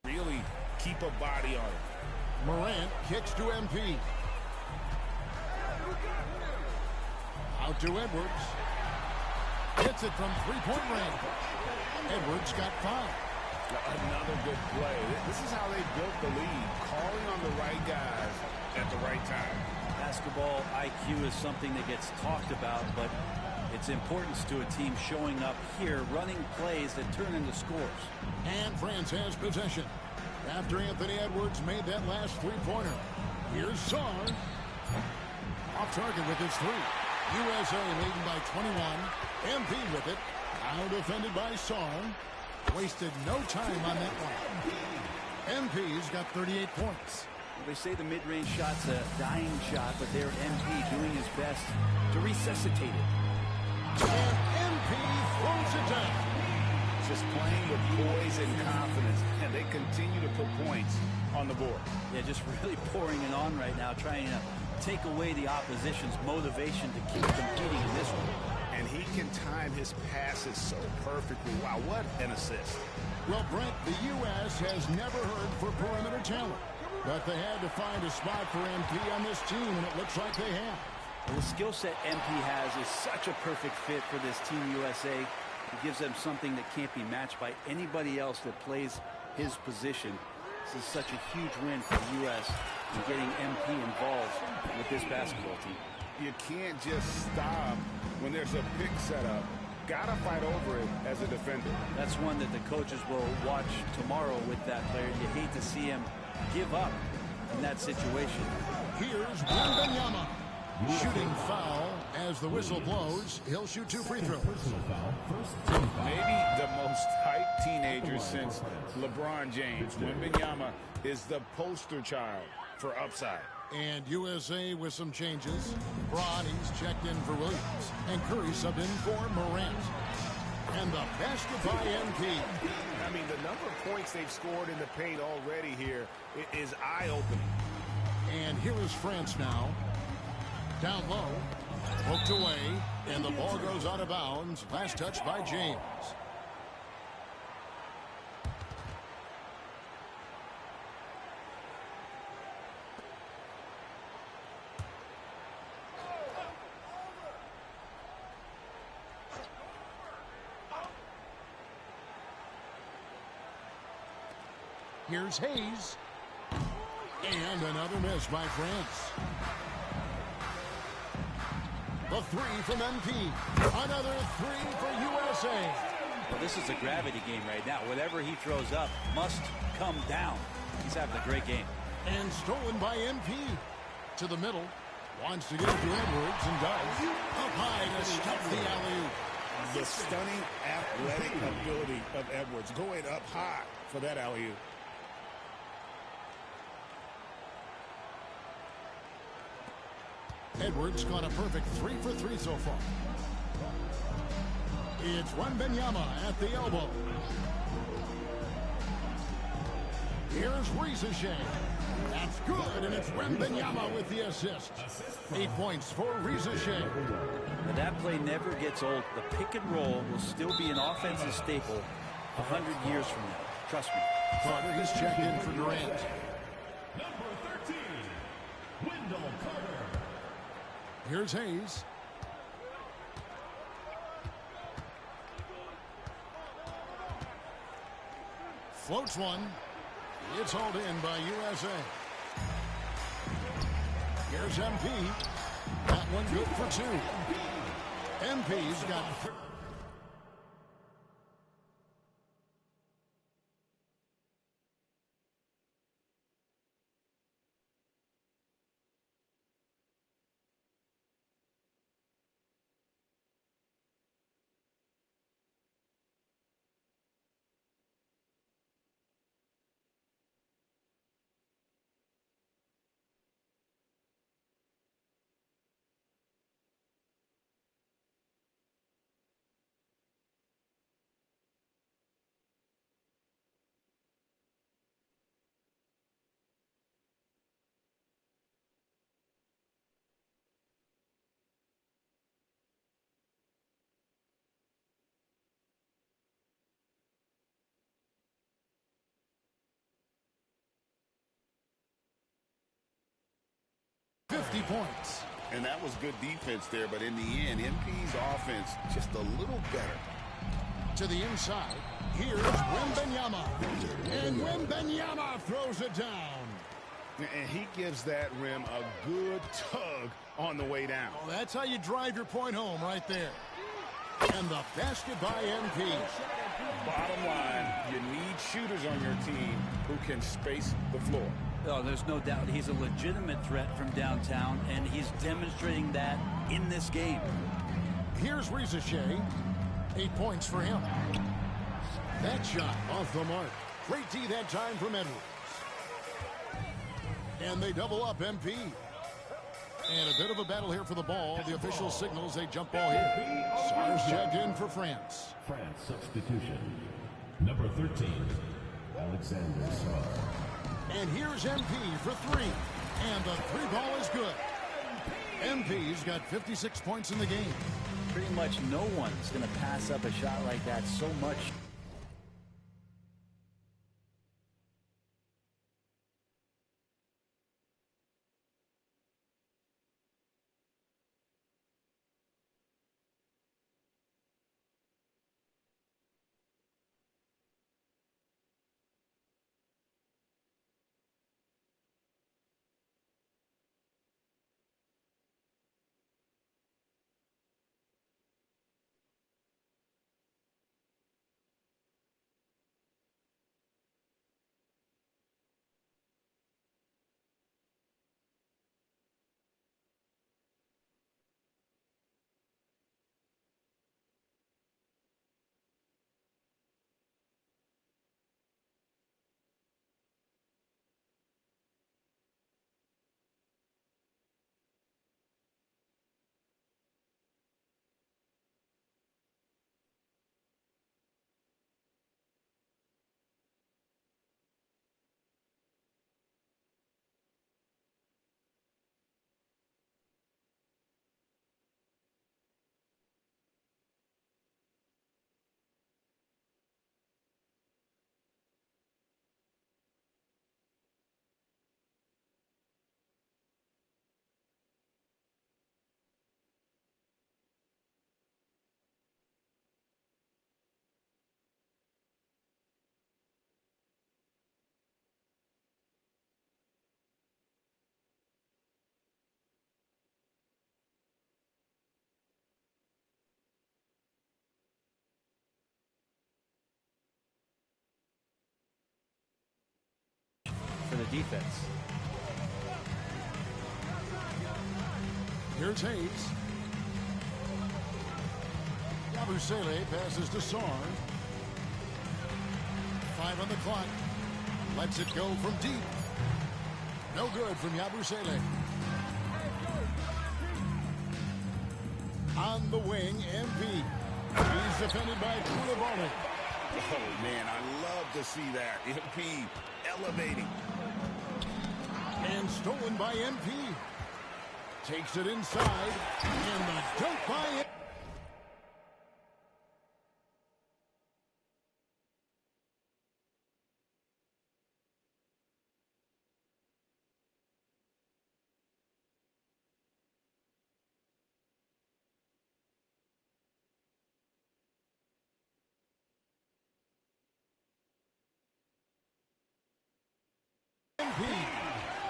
Speaker 2: Really keep a body on it.
Speaker 1: Morant kicks to MP. Out to Edwards. Hits it from 3-point range. Edwards got 5.
Speaker 2: Another good play. This is how they built the lead, calling on the right guys at the right time.
Speaker 16: Basketball IQ is something that gets talked about, but its importance to a team showing up here, running plays that turn into scores.
Speaker 1: And France has possession after Anthony Edwards made that last three-pointer. Here's Sarr. Off target with his three. USA leading by 21. MP with it. Now defended by Sarr. Wasted no time on that one. MP's got 38 points.
Speaker 16: They say the mid-range shot's a dying shot, but their MP doing his best to resuscitate it.
Speaker 1: And MP throws it down.
Speaker 2: Just playing with poise and confidence, and they continue to put points on the board.
Speaker 16: Yeah, just really pouring it on right now, trying to take away the opposition's motivation to keep competing in this one.
Speaker 2: And he can time his passes so perfectly. Wow, what an assist.
Speaker 1: Well, Brent, the U.S. has never heard for perimeter talent, but they had to find a spot for MP on this team, and it looks like they have.
Speaker 16: Well, the skill set MP has is such a perfect fit for this Team USA. It gives them something that can't be matched by anybody else that plays his position. This is such a huge win for the U.S. in getting MP involved with this basketball team.
Speaker 2: You can't just stop when there's a pick set up. Gotta fight over it as a defender.
Speaker 16: That's one that the coaches will watch tomorrow with that player. You hate to see him give up in that situation.
Speaker 1: Here's Wembanyama. Shooting foul as the whistle blows. He'll shoot 2 free throws.
Speaker 2: Maybe the most hyped teenager since LeBron James. Wembanyama is the poster child for upside.
Speaker 1: And USA with some changes. Braun, he's checked in for Williams. And Curry subbed in for Morant. And the basket by MP.
Speaker 2: I mean, the number of points they've scored in the paint already here is eye-opening.
Speaker 1: And here is France now. Down low. Poked away. And the ball goes out of bounds. Last touch by James. Here's Hayes. And another miss by France. The three from MP. Another three for USA.
Speaker 16: Well, this is a gravity game right now. Whatever he throws up must come down. He's having a great game.
Speaker 1: And stolen by MP. To the middle. Wants to get it to Edwards and does. Up high to stop the alley-oop.
Speaker 2: The stunning athletic ability of Edwards going up high for that alley-oop.
Speaker 1: Edwards got a perfect 3 for 3 so far. It's Wembanyama at the elbow. Here's Rizachet. That's good, and it's Wembanyama with the assist. 8 points for Rizachet.
Speaker 16: But that play never gets old. The pick and roll will still be an offensive staple 100 years from now. Trust me.
Speaker 1: Carter has checked in for Durant.
Speaker 6: Number 13, Wendell Carter.
Speaker 1: Here's Hayes. Floats one. It's hauled in by USA. Here's MP. That one good for 2. MP's got... points.
Speaker 2: And that was good defense there, but in the end, MP's offense just a little better.
Speaker 1: To the inside, here's Wembanyama. Wembanyama. And Wembanyama throws it down.
Speaker 2: And he gives that rim a good tug on the way down.
Speaker 1: Oh, that's how you drive your point home right there. And the basket by MP.
Speaker 2: Bottom line, you need shooters on your team who can space the floor.
Speaker 16: Oh, there's no doubt he's a legitimate threat from downtown, and he's demonstrating that in this game.
Speaker 1: Here's Rizachet. 8 points for him. That shot off the mark. Great D that time from Edwards. And they double up MP. And a bit of a battle here for the ball. The official signals a jump ball here. Sarr's checked in for France.
Speaker 6: France substitution. Number 13, Alexander Sarr.
Speaker 1: And here's MP for 3. And the 3 ball is good. MP's got 56 points in the game.
Speaker 16: Pretty much no one's going to pass up a shot like that so much. For the defense.
Speaker 1: Here's Hayes. Yabusele passes to Sarr. 5 on the clock. Lets it go from deep. No good from Yabusele. On the wing, MP. He's defended by Koulibaly.
Speaker 2: Oh, man, I love to see that. MP elevating.
Speaker 1: And stolen by MP. Takes it inside. And the dunk by MP.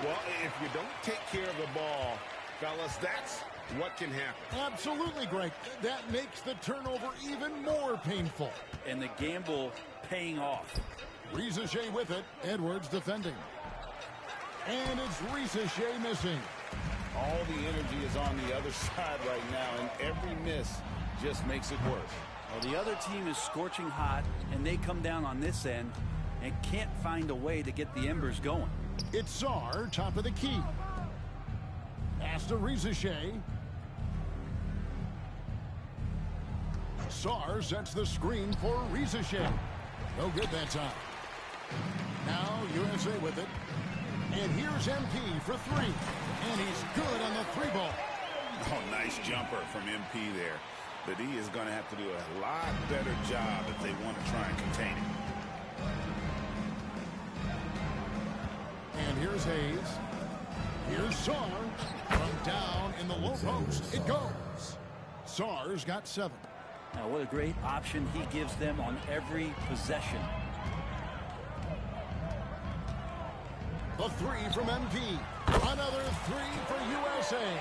Speaker 2: Well, if you don't take care of the ball, fellas, that's what can happen.
Speaker 1: Absolutely, Greg. That makes the turnover even more painful.
Speaker 16: And the gamble paying off.
Speaker 1: Rizachet with it. Edwards defending. And it's Rizachet missing.
Speaker 2: All the energy is on the other side right now, and every miss just makes it worse.
Speaker 16: Well, the other team is scorching hot, and they come down on this end and can't find a way to get the embers going.
Speaker 1: It's Sarr, top of the key. Pass to Rizachet. Sarr sets the screen for Rizachet. No good that time. Now USA with it. And here's MP for 3. And he's good on the 3 ball.
Speaker 2: Oh, nice jumper from MP there. But he is going to have to do a lot better job if they want to try and contain him.
Speaker 1: And here's Hayes. Here's Sarr. From down in the low post. It goes. Sarr's got 7.
Speaker 16: Now, what a great option he gives them on every possession.
Speaker 1: A three from MP. Another three for USA.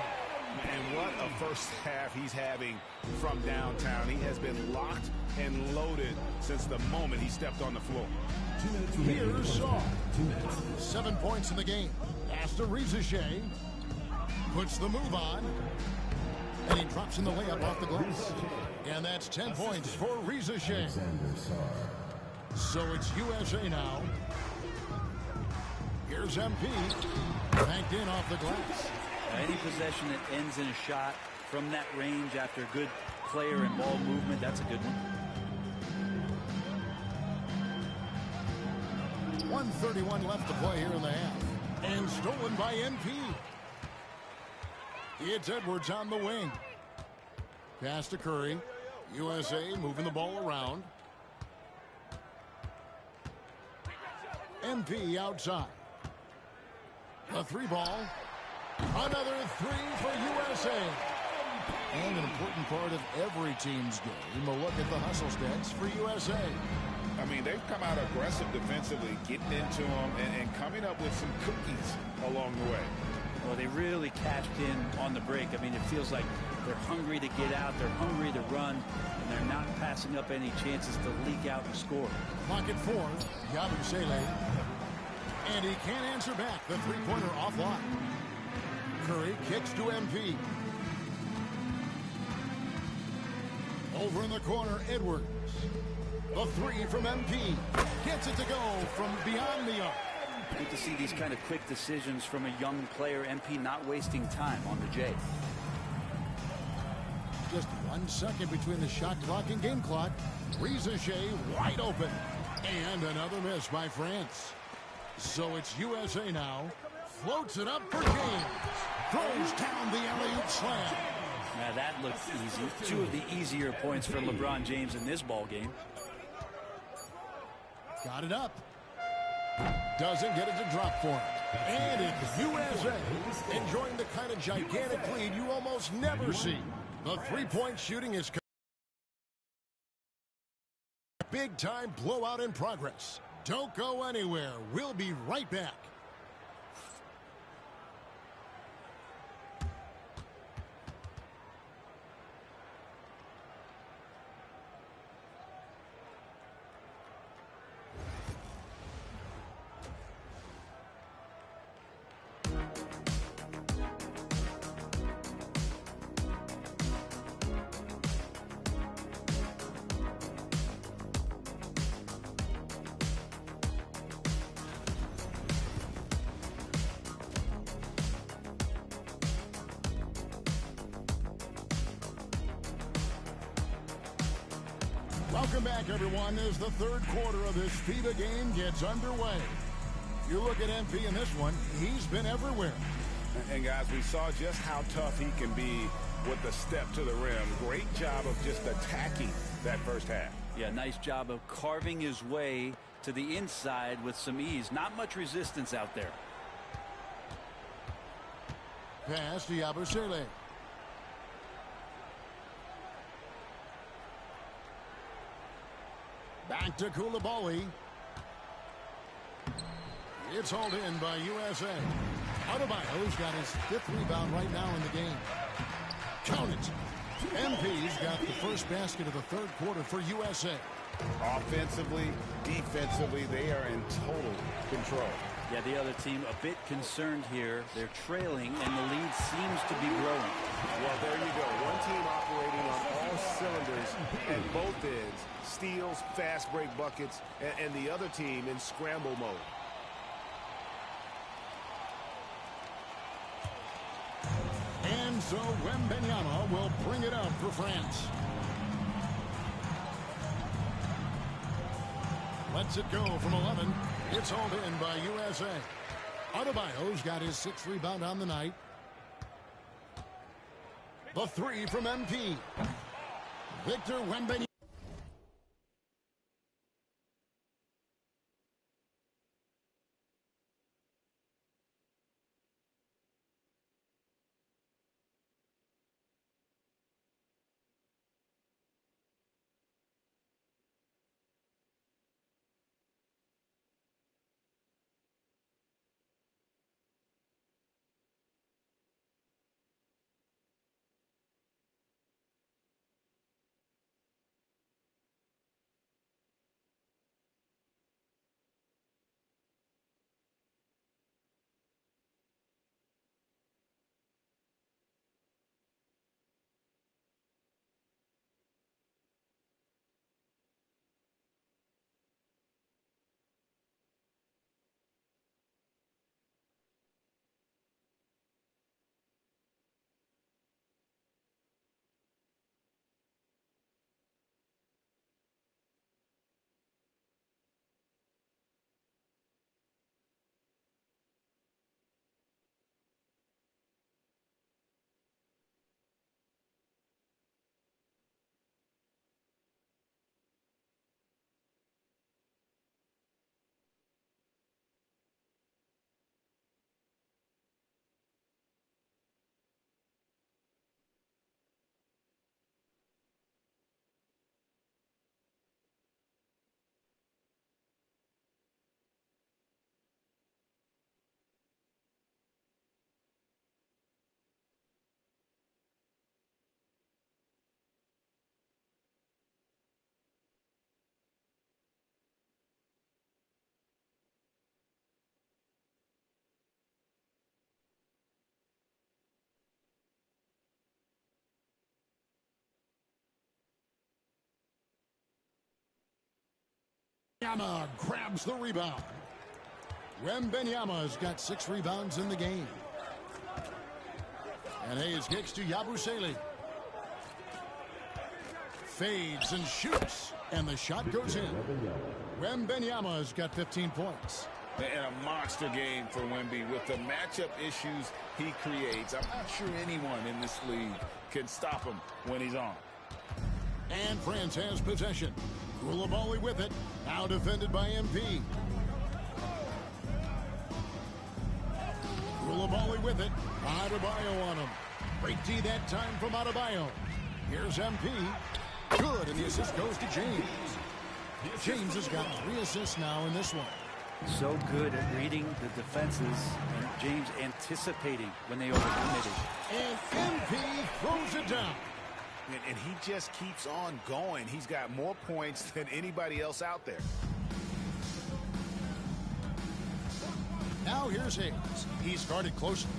Speaker 2: And what a first half he's having from downtown. He has been locked and loaded since the moment he stepped on the floor.
Speaker 1: Here's Shaw. 7 points in the game. Pass to Rizachet. Puts the move on. And he drops in the layup off the glass. And that's 10 points for Rizachet. So it's USA now. Here's MP. Banked in off the glass.
Speaker 16: Any possession that ends in a shot from that range after good player and ball movement, that's a good one.
Speaker 1: 1:31 left to play here in the half. And stolen by MP. It's Edwards on the wing. Pass to Curry. USA moving the ball around. MP outside. A three ball. Another three for USA. And an important part of every team's game, a look at the hustle stats for USA.
Speaker 2: I mean, they've come out aggressive defensively, getting into them and coming up with some cookies along the way.
Speaker 16: Well, they really cashed in on the break. I mean, it feels like they're hungry to get out, they're hungry to run, and they're not passing up any chances to leak out and score.
Speaker 1: Clock at 4, Yoooooo. And he can't answer back. The three-pointer offline. Curry kicks to MP. Over in the corner, Edwards. The three from MP. Gets it to go from beyond the arc.
Speaker 16: Good to see these kind of quick decisions from a young player. MP not wasting time on the J.
Speaker 1: Just 1 second between the shot clock and game clock. Rizachet wide open. And another miss by France. So it's USA now. Floats it up for James. Throws down the alley-oop slam.
Speaker 16: Now that looked easy. 2 of the easier points for LeBron James in this ball game.
Speaker 1: Got it up. Doesn't get it to drop for him. And it's USA enjoying the kind of gigantic lead you almost never see. The three-point shooting is big-time blowout in progress. Don't go anywhere. We'll be right back. Welcome back, everyone, as the third quarter of this FIBA game gets underway. You look at MP in this one, he's been everywhere.
Speaker 2: And guys, we saw just how tough he can be with the step to the rim. Great job of just attacking that first half.
Speaker 16: Yeah, nice job of carving his way to the inside with some ease. Not much resistance out there.
Speaker 1: Pass to Yoooooo. Back to Koulibaly. It's hauled in by USA. Adebayo's got his 5th rebound right now in the game. Count it. MP's got the first basket of the third quarter for USA.
Speaker 2: Offensively, defensively, they are in total control.
Speaker 16: Yeah, the other team a bit concerned here. They're trailing, and the lead seems to be growing.
Speaker 7: Well, there you go. One team operating on all cylinders at both ends. Steals, fast break buckets, and the other team in scramble mode.
Speaker 1: And so Wembanyama will bring it up for France. Lets it go from 11. It's hauled in by USA. Adebayo's got his 6th rebound on the night. The three from MP. Victor Wembanyama. Wembanyama grabs the rebound. Wembanyama's got 6 rebounds in the game. And Hayes kicks to Yabusele. Fades and shoots. And the shot goes in. Wembanyama's got 15 points.
Speaker 5: And a monster game for Wemby with the matchup issues he creates. I'm not sure anyone in this league can stop him when he's on.
Speaker 1: And France has possession. Koulibaly with it. Now defended by MP. Koulibaly with it. Adebayo on him. Great D that time from Adebayo. Here's MP. Good, and the assist goes to James. James has got 3 assists now in this one.
Speaker 16: So good at reading the defenses, and James anticipating when they overcommitted.
Speaker 1: And MP throws it down.
Speaker 2: And he just keeps on going. He's got more points than anybody else out there.
Speaker 1: Now here's Hayes. He started closely.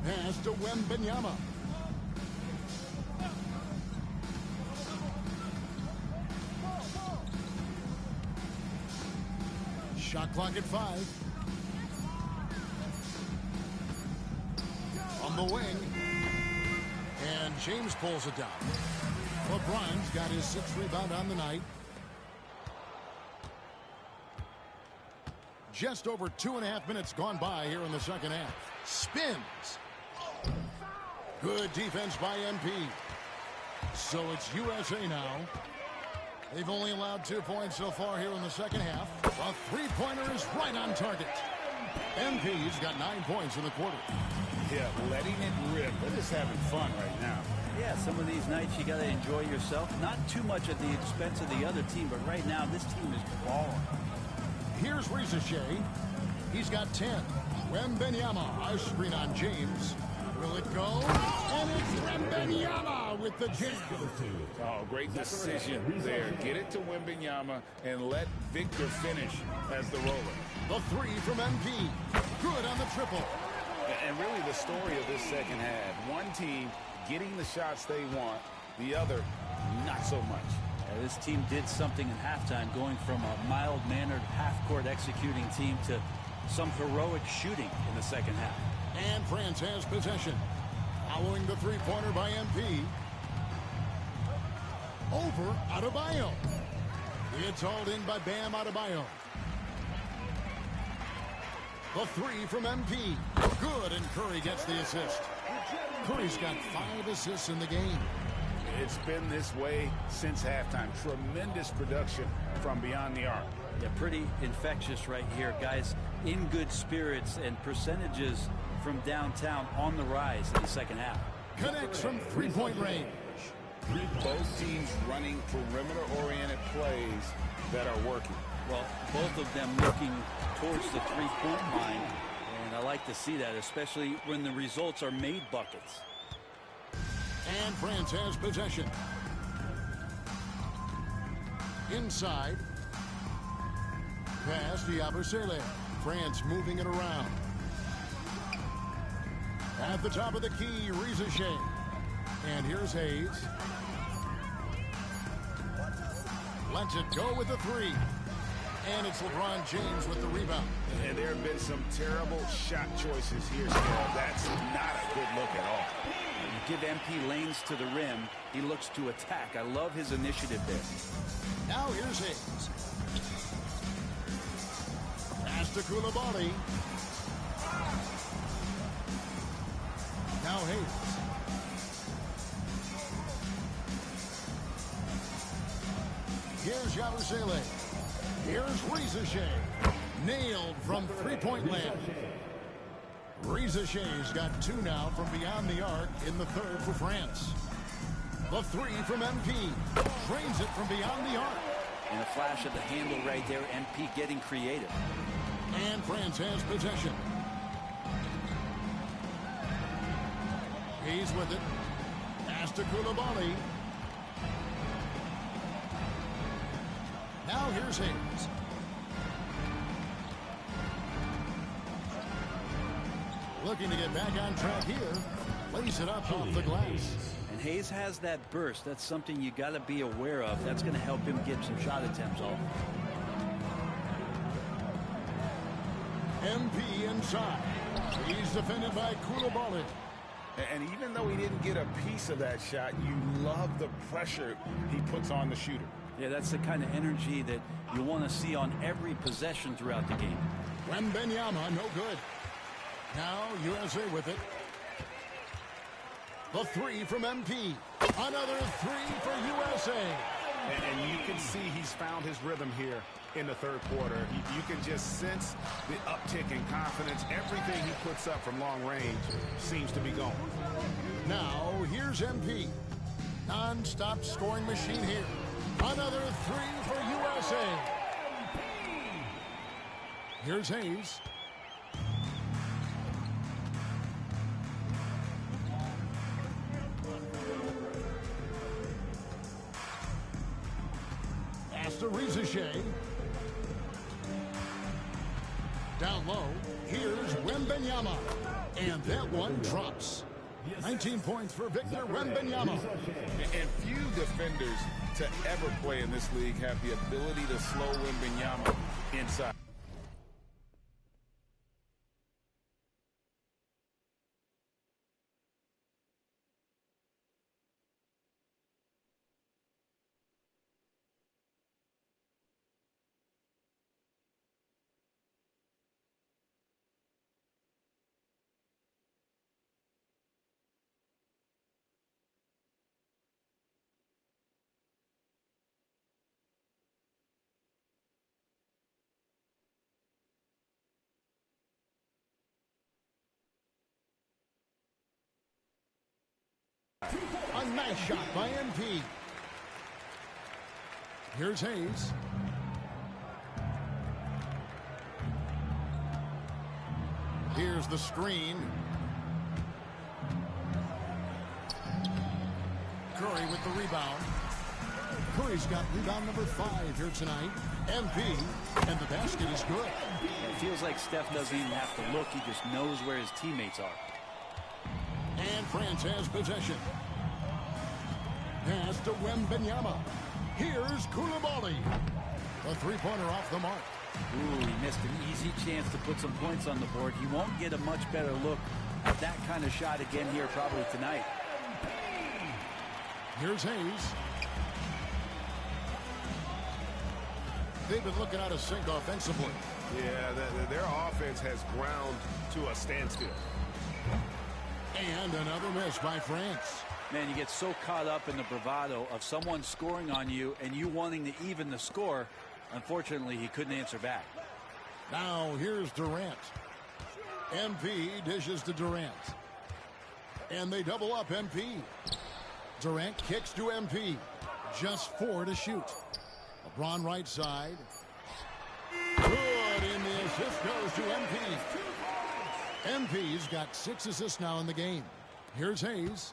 Speaker 1: Pass to Wembanyama. Shot clock at 5. On the wing. And James pulls it down. LeBron's got his 6th rebound on the night. Just over 2.5 minutes gone by here in the second half. Spins. Good defense by MP. So it's USA now. They've only allowed 2 points so far here in the second half. A three-pointer is right on target. MP's got 9 points in the quarter.
Speaker 5: Yeah, letting it rip. They're just having fun right now.
Speaker 16: Yeah, some of these nights you got to enjoy yourself. Not too much at the expense of the other team, but right now this team is balling.
Speaker 1: Here's Rizachet. He's got 10. Wembanyama, a screen on James. Will it go? And it's Wembanyama with the jam.
Speaker 5: Oh, great decision there. Get it to Wembanyama and let Victor finish as the roller.
Speaker 1: The 3 from MP. Good on the triple.
Speaker 5: And really the story of this second half. One team getting the shots they want, the other not so much.
Speaker 16: Yeah, this team did something in halftime, going from a mild-mannered half-court executing team to some heroic shooting in the second half.
Speaker 1: And France has possession. Following the three-pointer by MP. Over Adebayo. It's hauled in by Bam Adebayo. The 3 from MP. Good, and Curry gets the assist. Curry's got 5 assists in the game.
Speaker 5: It's been this way since halftime. Tremendous production from beyond the arc.
Speaker 16: Yeah, pretty infectious right here, guys. In good spirits, and percentages from downtown on the rise in the second half.
Speaker 1: Connects from three-point range.
Speaker 5: Both teams running perimeter-oriented plays that are working.
Speaker 16: Well, both of them looking towards the three-point line, and I like to see that, especially when the results are made buckets.
Speaker 1: And France has possession. Inside. Pass to Yabusele. France moving it around. At the top of the key, Rizachet. And here's Hayes. Lets it go with the 3. And it's LeBron James with the rebound.
Speaker 2: And there have been some terrible shot choices here, Scott. That's not a good look at all.
Speaker 16: You give MP lanes to the rim, he looks to attack. I love his initiative there.
Speaker 1: Now here's Hayes. Pass to Koulibaly. Now Hayes. Here's Yabusele. Here's Rizachet. Nailed from three-point land. Rizachet's got 2 now from beyond the arc in the third for France. The 3 from MP. Drains it from beyond the arc.
Speaker 16: And a flash of the handle right there, MP getting creative.
Speaker 1: And France has possession. He's with it. Pass to Koulibaly. Now here's Hayes. Looking to get back on track here. Lays it up off the glass.
Speaker 16: And Hayes has that burst. That's something you got to be aware of. That's going to help him get some shot attempts off.
Speaker 1: MP inside. He's defended by Koulibaly.
Speaker 2: And even though he didn't get a piece of that shot, you love the pressure he puts on the shooter.
Speaker 16: Yeah, that's the kind of energy that you want to see on every possession throughout the game.
Speaker 1: Wembanyama, no good. Now USA with it. The three from MP. Another three for USA.
Speaker 2: And you can see he's found his rhythm here in the third quarter. You can just sense the uptick in confidence. Everything he puts up from long range seems to be going.
Speaker 1: Now, here's MP. Non-stop scoring machine here. Another three for USA. Here's Hayes. Pass to Rizichet. Down low, here's Wembanyama. And that one drops. 19 points for Victor Wembanyama.
Speaker 2: And few defenders to ever play in this league have the ability to slow Wembanyama inside.
Speaker 1: A nice shot by MP. Here's Hayes. Here's the screen. Curry with the rebound. Curry's got rebound number 5 here tonight. MP, and the basket is good.
Speaker 16: It feels like Steph doesn't even have to look. He just knows where his teammates are.
Speaker 1: And France has possession. Pass to Wembanyama. Here's Koulibaly. A three-pointer off the mark.
Speaker 16: Ooh, he missed an easy chance to put some points on the board. He won't get a much better look at that kind of shot again here probably tonight.
Speaker 1: Here's Hayes. They've been looking out of sync offensively.
Speaker 2: Yeah, their offense has ground to a standstill.
Speaker 1: And another miss by France.
Speaker 16: Man, you get so caught up in the bravado of someone scoring on you and you wanting to even the score. Unfortunately, he couldn't answer back.
Speaker 1: Now here's Durant. MP dishes to Durant. And they double up MP. Durant kicks to MP. Just 4 to shoot. LeBron right side. Good, and the assist goes to MP. MP's got 6 assists now in the game. Here's Hayes.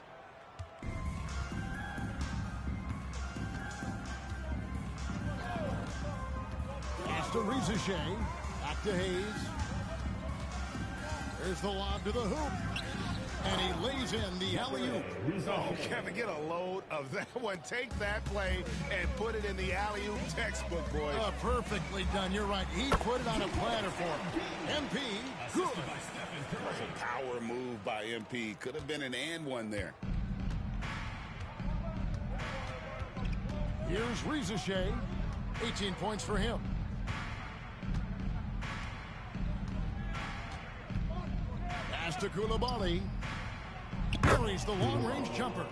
Speaker 1: Pass to Rizichet. Back to Hayes. There's the lob to the hoop. And he lays in the alley-oop.
Speaker 2: Oh, Kevin, get a load of that one. Take that play and put it in the alley-oop textbook, boys.
Speaker 1: Perfectly done. You're right. He put it on a platter for him. MP, good.
Speaker 2: That's a power move by MP. Could have been an and one there.
Speaker 1: Here's Rizichet. 18 points for him. Pass to Koulibaly. Carries the long-range jumper.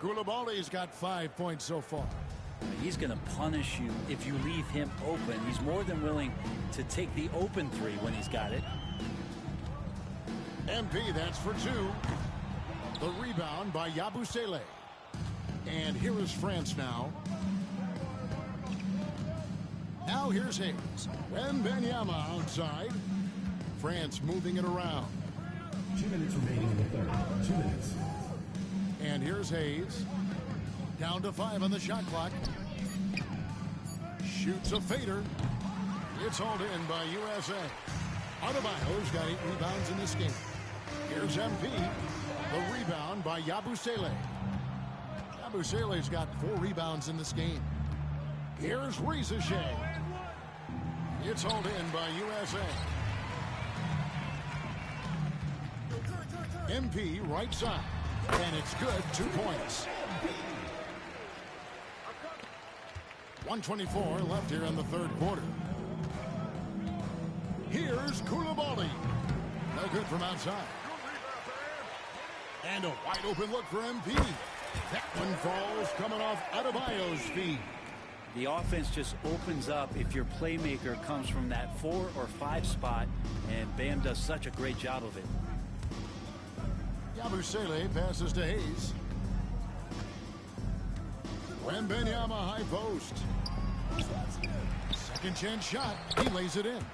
Speaker 1: Koulibaly's got 5 points so far.
Speaker 16: He's going to punish you if you leave him open. He's more than willing to take the open 3 when he's got it.
Speaker 1: MP, that's for 2. The rebound by Yabusele. And here is France now. Now here's Hayes. Wembanyama outside. France moving it around.
Speaker 6: 2 minutes remaining in the third. 2 minutes.
Speaker 1: And here's Hayes. Down to 5 on the shot clock. Shoots a fader. It's hauled in by USA. Adebayo's got 8 rebounds in this game. Here's MP. The rebound by Yabusele. Yabusele's got 4 rebounds in this game. Here's Rizichet. It's hauled in by USA. MP right side. And it's good, 2 points. 1:24 left here in the third quarter. Here's Koulibaly. No good from outside. And a wide open look for MP. That one falls coming off Adebayo's feet.
Speaker 16: The offense just opens up if your playmaker comes from that 4 or 5 spot, and Bam does such a great job of it.
Speaker 1: Yabusele passes to Hayes. Wembanyama high post. Second chance shot. He lays it in.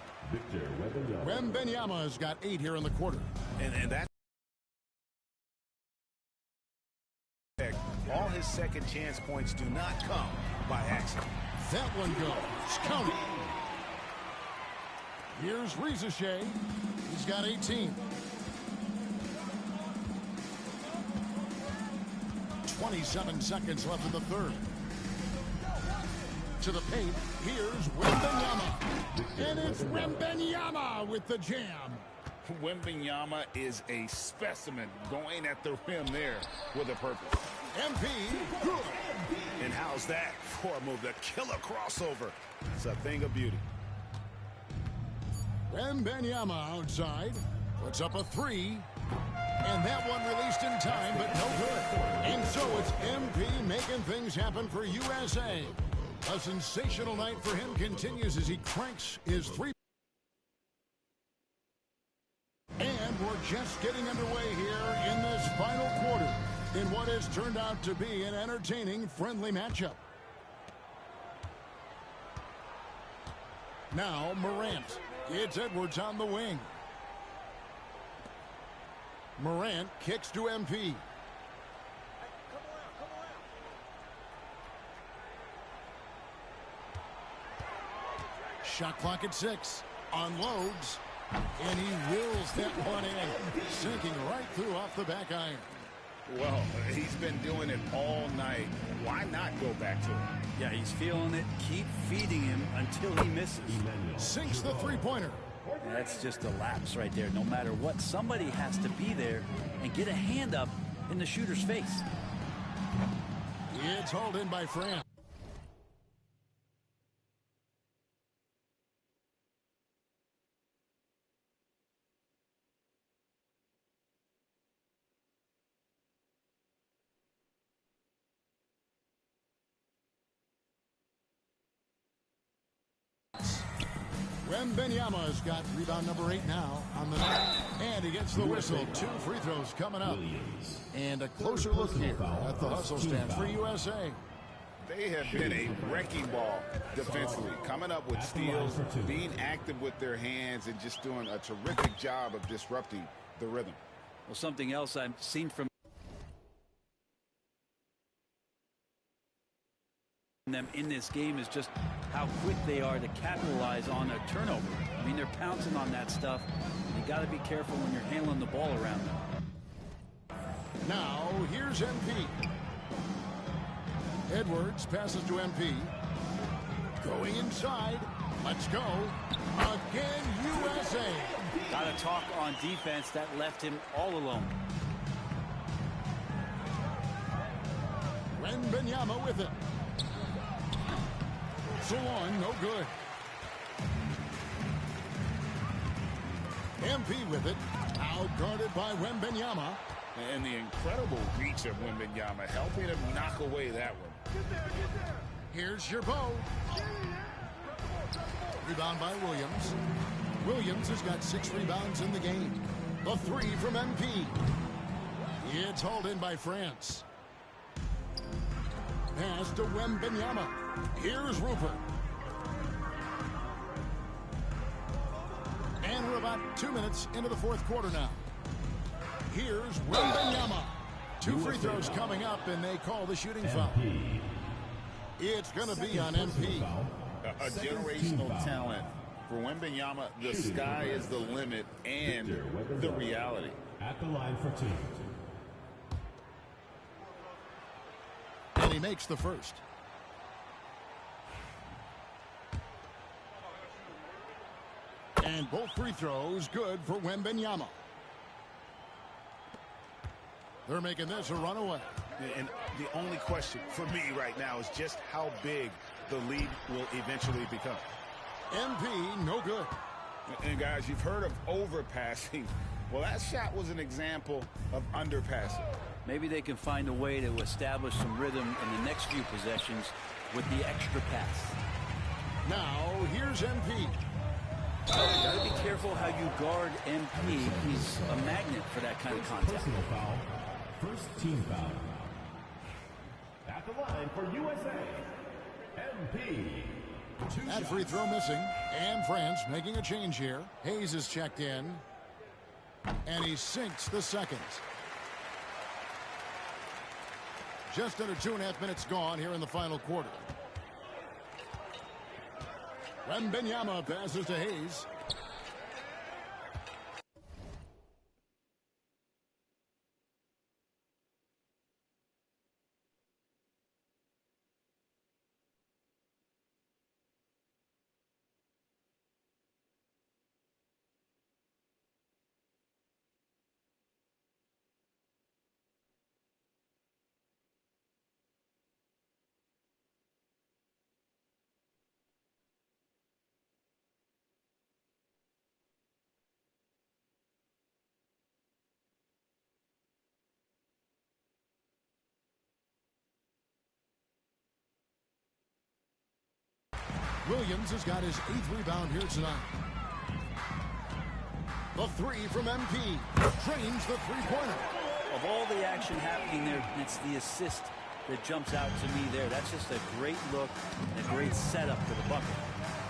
Speaker 1: Wembanyama's got 8 here in the quarter.
Speaker 2: And that all his second chance points do not come by accident.
Speaker 1: That one goes. Count it. Here's Rizachet. He's got 18. 27 seconds left in the third. To the paint. Here's Wembanyama. And it's Wembanyama with the jam.
Speaker 2: Wembanyama is a specimen going at the rim there with a purpose.
Speaker 1: MP, good.
Speaker 2: And how's that for a move? The killer crossover. It's a thing of beauty.
Speaker 1: Wembanyama outside. Puts up a 3. And that one released in time, but no good. And so it's MP making things happen for USA. A sensational night for him continues as he cranks his 3. And we're just getting underway here in this final quarter in what has turned out to be an entertaining, friendly matchup. Now Morant. It's Edwards on the wing. Morant kicks to MP. Shot clock at 6. Unloads. And he wills that one in. Sinking right through off the back iron.
Speaker 2: Well, he's been doing it all night. Why not go back to it?
Speaker 16: Yeah, he's feeling it. Keep feeding him until he misses.
Speaker 1: Sinks the three-pointer.
Speaker 16: That's just a lapse right there. No matter what, somebody has to be there and get a hand up in the shooter's face.
Speaker 1: It's hauled in by France. Wembanyama's got rebound number 8 now on the night. And he gets the whistle. 2 free throws coming up. And a closer look here at the hustle stand for USA.
Speaker 2: They have been a wrecking ball defensively, coming up with steals, being active with their hands, and just doing a terrific job of disrupting the rhythm.
Speaker 16: Well, something else I've seen from them in this game is just how quick they are to capitalize on a turnover. I mean, they're pouncing on that stuff. You got to be careful when you're handling the ball around them.
Speaker 1: Now, here's MP. Edwards passes to MP. Going inside. Let's go. Again, USA.
Speaker 16: Got to talk on defense. That left him all alone.
Speaker 1: Wembanyama with it. So on, no good. MP with it. Out guarded by Wembanyama.
Speaker 2: And the incredible reach of Wembanyama, helping him knock away that one.
Speaker 1: Here's Yoooooo. Rebound by Williams. Williams has got 6 rebounds in the game. The 3 from MP. It's hauled in by France. Pass to Wembanyama. Here's Rupert. And we're about 2 minutes into the fourth quarter now. Here's Wembanyama. 2 free throws coming up, and they call the shooting foul. It's going to be on MP.
Speaker 2: A generational talent. For Wembanyama, the sky is the limit and the reality.
Speaker 6: At the line for 2.
Speaker 1: And he makes the first. And both free throws good for Wembanyama. They're making this a runaway.
Speaker 2: And the only question for me right now is just how big the lead will eventually become.
Speaker 1: MP, no good.
Speaker 2: And guys, you've heard of overpassing. Well, that shot was an example of underpassing.
Speaker 16: Maybe they can find a way to establish some rhythm in the next few possessions with the extra pass.
Speaker 1: Now, here's MP.
Speaker 16: Got to be careful how you guard MP. He's a magnet for that kind of contact.
Speaker 6: Personal foul. First team foul. At the line for USA, MP.
Speaker 1: That free throw missing. And France making a change here. Hayes is checked in. And he sinks the second. Just under 2.5 minutes gone here in the final quarter. Wembanyama passes to Hayes. Williams has got his 8th rebound here tonight. The three from MP. Drains the three-pointer.
Speaker 16: Of all the action happening there, it's the assist that jumps out to me there. That's just a great look and a great setup for the bucket.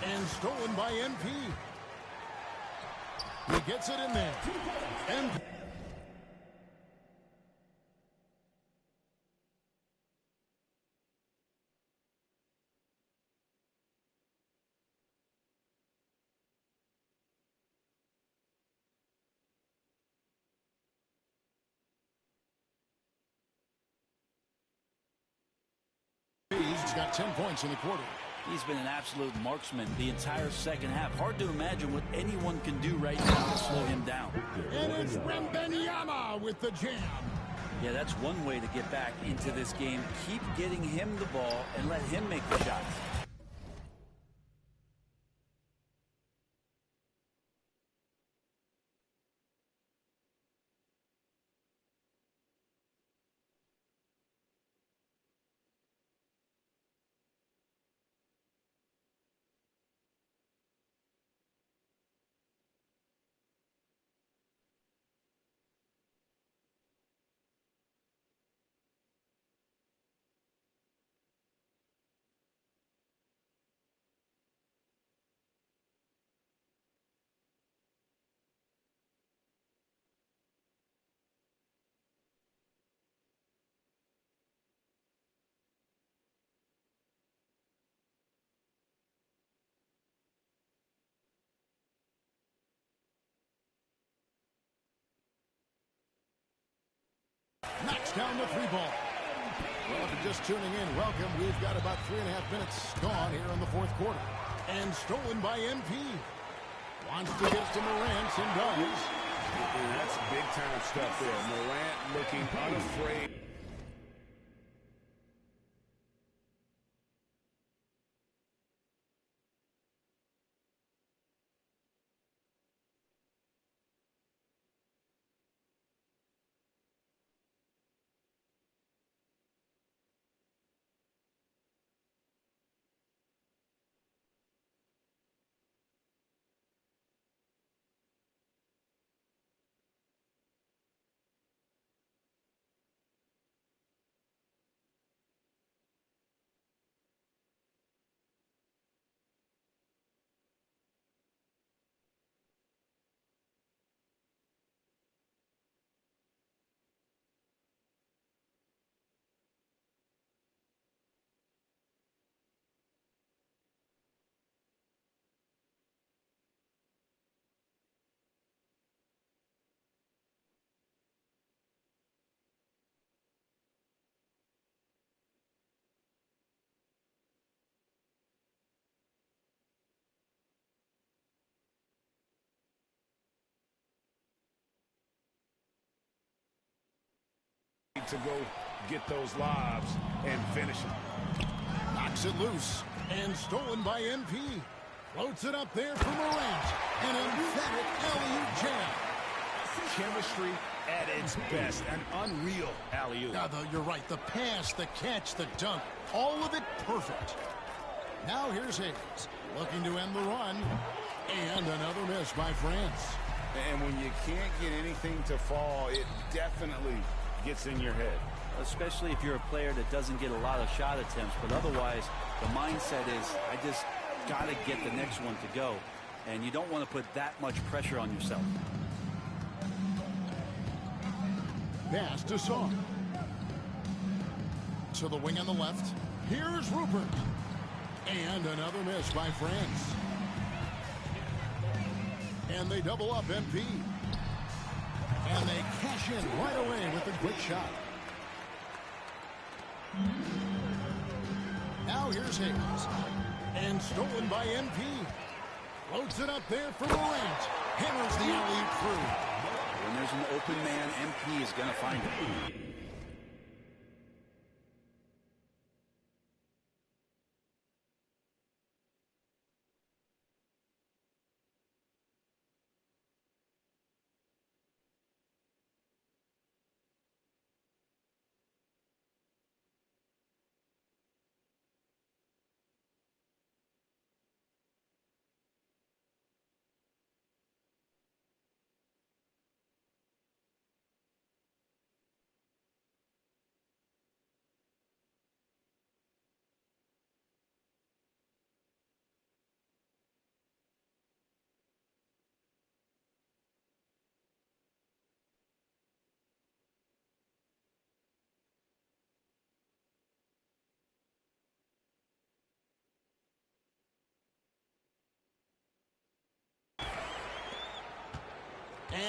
Speaker 1: And stolen by MP. He gets it in there. MP. He's got 10 points in the quarter.
Speaker 16: He's been an absolute marksman the entire second half. Hard to imagine what anyone can do right now to slow him down.
Speaker 1: And it's Wembanyama with the jam.
Speaker 16: Yeah, that's one way to get back into this game. Keep getting him the ball and let him make the shots.
Speaker 1: Knocks down the three ball. Well, if you're just tuning in, welcome. We've got about 3.5 minutes gone here in the fourth quarter. And stolen by MP. Wants to get to Morant and does.
Speaker 2: And that's big-time stuff there. Morant looking unafraid. to go get those lobs and finish them.
Speaker 1: Knocks it loose and stolen by MP. Floats it up there for Morant. An emphatic alley-oop jam.
Speaker 2: Chemistry at its best. An unreal alley-oop.
Speaker 1: Yeah, you're right. The pass, the catch, the dunk, all of it perfect. Now here's Hayes, looking to end the run. And another miss by France.
Speaker 2: And when you can't get anything to fall, it definitely gets in your head.
Speaker 16: Especially if you're a player that doesn't get a lot of shot attempts. But otherwise, the mindset is, I just got to get the next one to go. And you don't want to put that much pressure on yourself.
Speaker 1: Pass to Song. To the wing on the left. Here's Rupert. And another miss by France. And they double up MP. And they cash in right away with a quick shot. Now here's Hayes. And stolen by MP. Floats it up there for Morant. Hammers the alley-oop through.
Speaker 16: When there's an open man, MP is going to find it.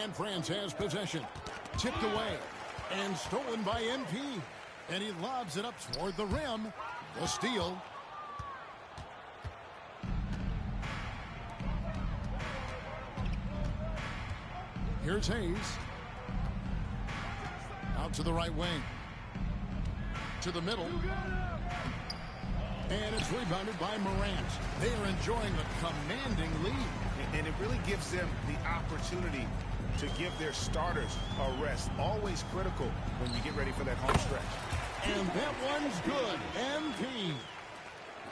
Speaker 1: And France has possession. Tipped away. And stolen by MP. And he lobs it up toward the rim. The steal. Here's Hayes. Out to the right wing. To the middle. And it's rebounded by Morant. They are enjoying a commanding lead.
Speaker 2: And it really gives them the opportunity to give their starters a rest. Always critical when you get ready for that home stretch.
Speaker 1: And that one's good. MP.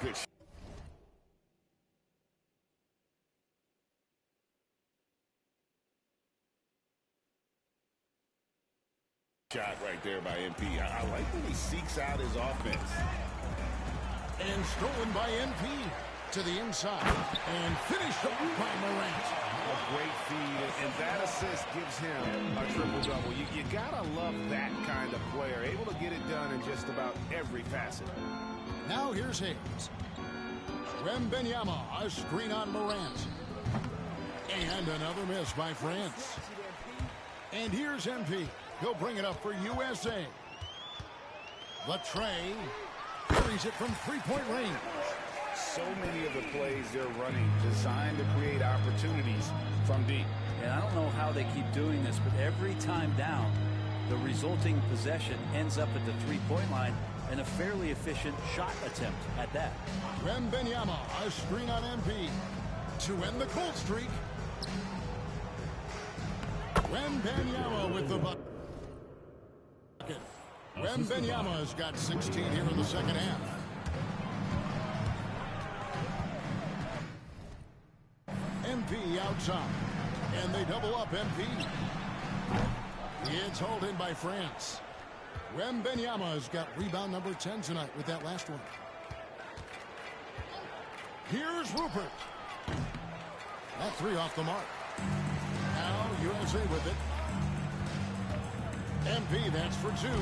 Speaker 2: Good. Shot right there by MP. I like when he seeks out his offense.
Speaker 1: And stolen by MP to the inside. And finished up by Morant.
Speaker 2: A great feed, and that assist gives him a triple-double. You gotta love that kind of player, able to get it done in just about every facet.
Speaker 1: Now here's Hayes. Wembenyama, a screen on Morant. And another miss by France. And here's MP. He'll bring it up for USA. Latrey carries it from three-point range.
Speaker 2: So many of the plays they're running designed to create opportunities from deep.
Speaker 16: And I don't know how they keep doing this, but every time down, the resulting possession ends up at the three-point line and a fairly efficient shot attempt at that.
Speaker 1: Wembenyama, a screen on MP to end the cold streak. Wembenyama with the bucket. Wembenyama's got 16 here in the second half. MP outside. And they double up MP. It's hauled in by France. Wembenyama's got rebound number 10 tonight with that last one. Here's Rupert. That three off the mark. Now USA with it. MP, that's for two.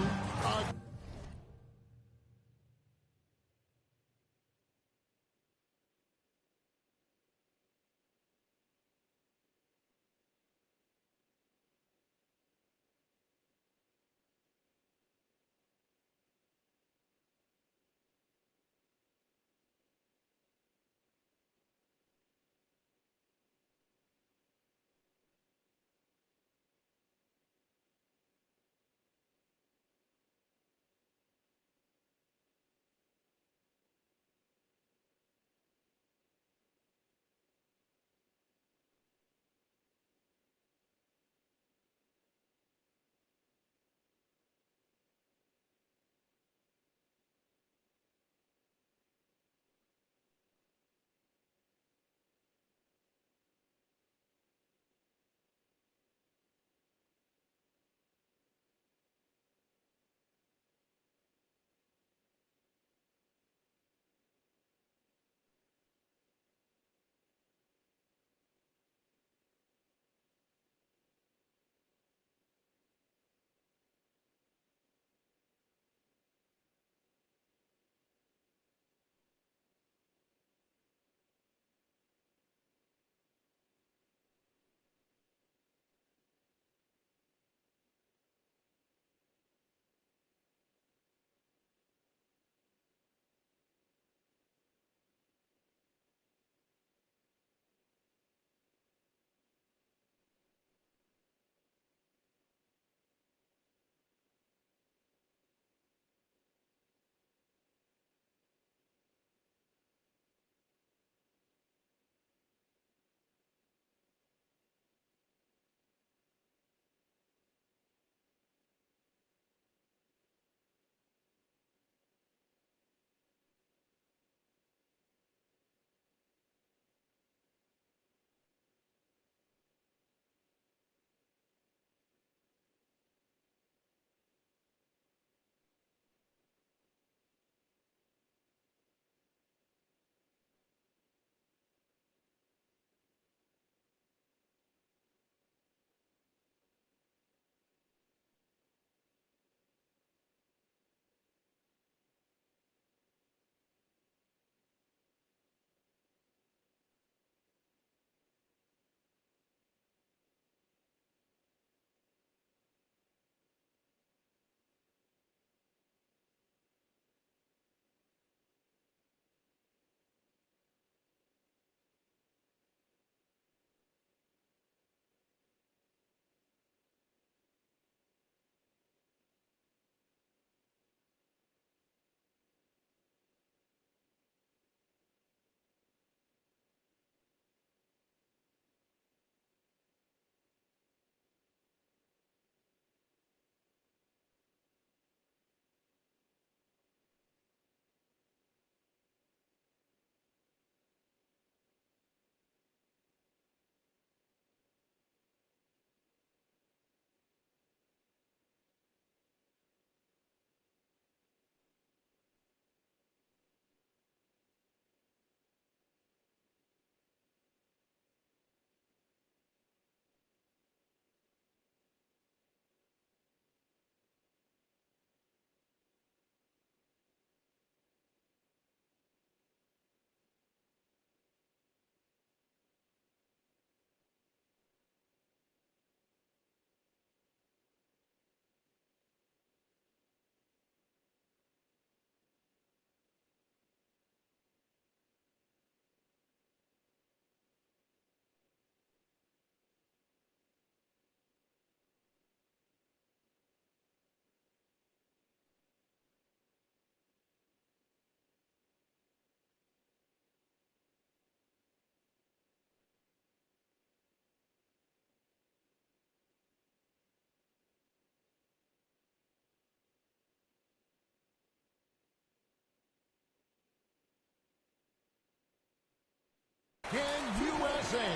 Speaker 1: and USA.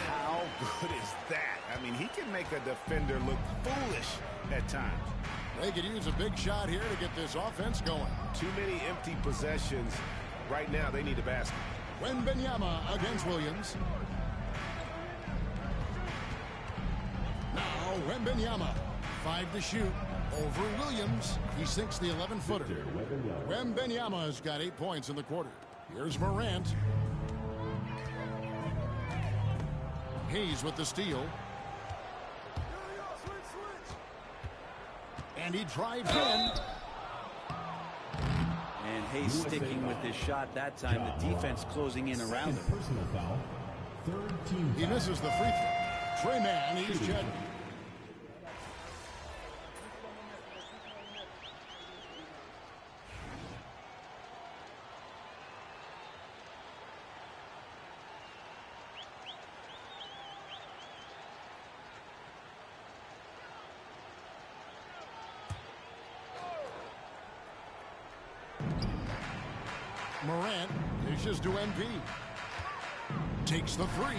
Speaker 2: How good is that? I mean, he can make a defender look foolish at times.
Speaker 1: They could use a big shot here to get this offense going.
Speaker 2: Too many empty possessions. Right now, they need a basket.
Speaker 1: Wembanyama against Williams. Now Wembanyama. 5 to shoot. Over Williams. He sinks the 11-footer. Wembanyama's got 8 points in the quarter. Here's Morant. Hayes with the steal. And he drives in.
Speaker 16: And Hayes sticking with his shot that time. The defense closing in around him.
Speaker 1: He misses the free throw. Trey Mann, he's checked. Morant dishes to MP. Takes the three.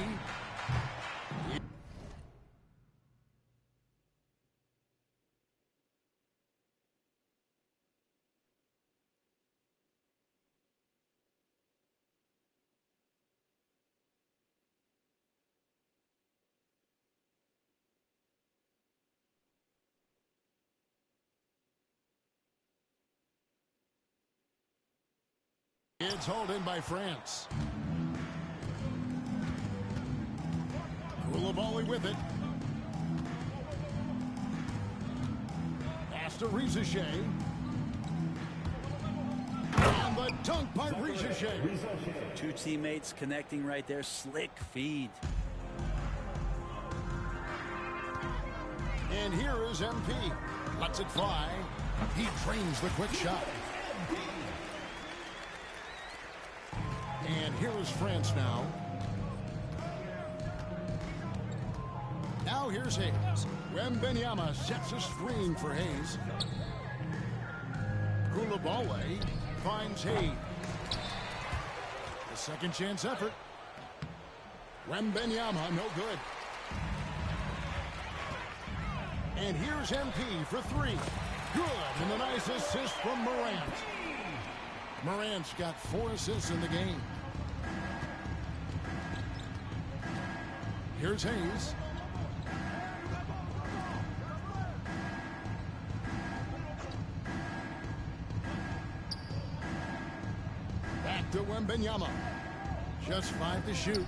Speaker 1: It's hauled in by France. Koulibaly with it. Pass to Rizachet. And the dunk by Rizachet.
Speaker 16: Two teammates connecting right there. Slick feed.
Speaker 1: And here is MP. Lets it fly. He trains the quick shot. And here is France now. Now here's Hayes. Wembanyama sets a screen for Hayes. Koulibaly finds Hayes. The second chance effort. Wembanyama, no good. And here's MP for three. Good, and a nice assist from Morant. Morant's got 4 assists in the game. Here's Hayes. Back to Wembanyama. Just 5 to shoot.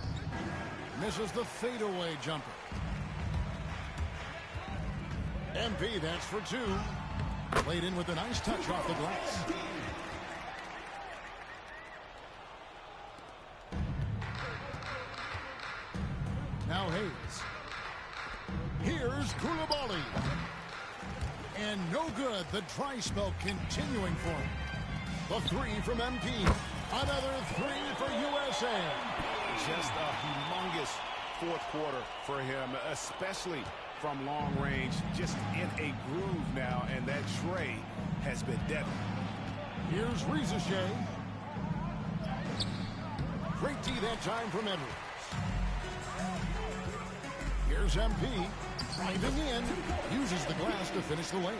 Speaker 1: Misses the fadeaway jumper. MP, that's for 2. Played in with a nice touch off the glass. Now Hayes. Here's Koulibaly. And no good. The dry spell continuing for him. The 3 from MP. Another 3 for USA.
Speaker 2: Just a humongous fourth quarter for him, especially from long range. Just in a groove now, and that tray has been deadly.
Speaker 1: Here's Rizachet. Great D that time from Edwards. Here's MP, driving in, uses the glass to finish the layup.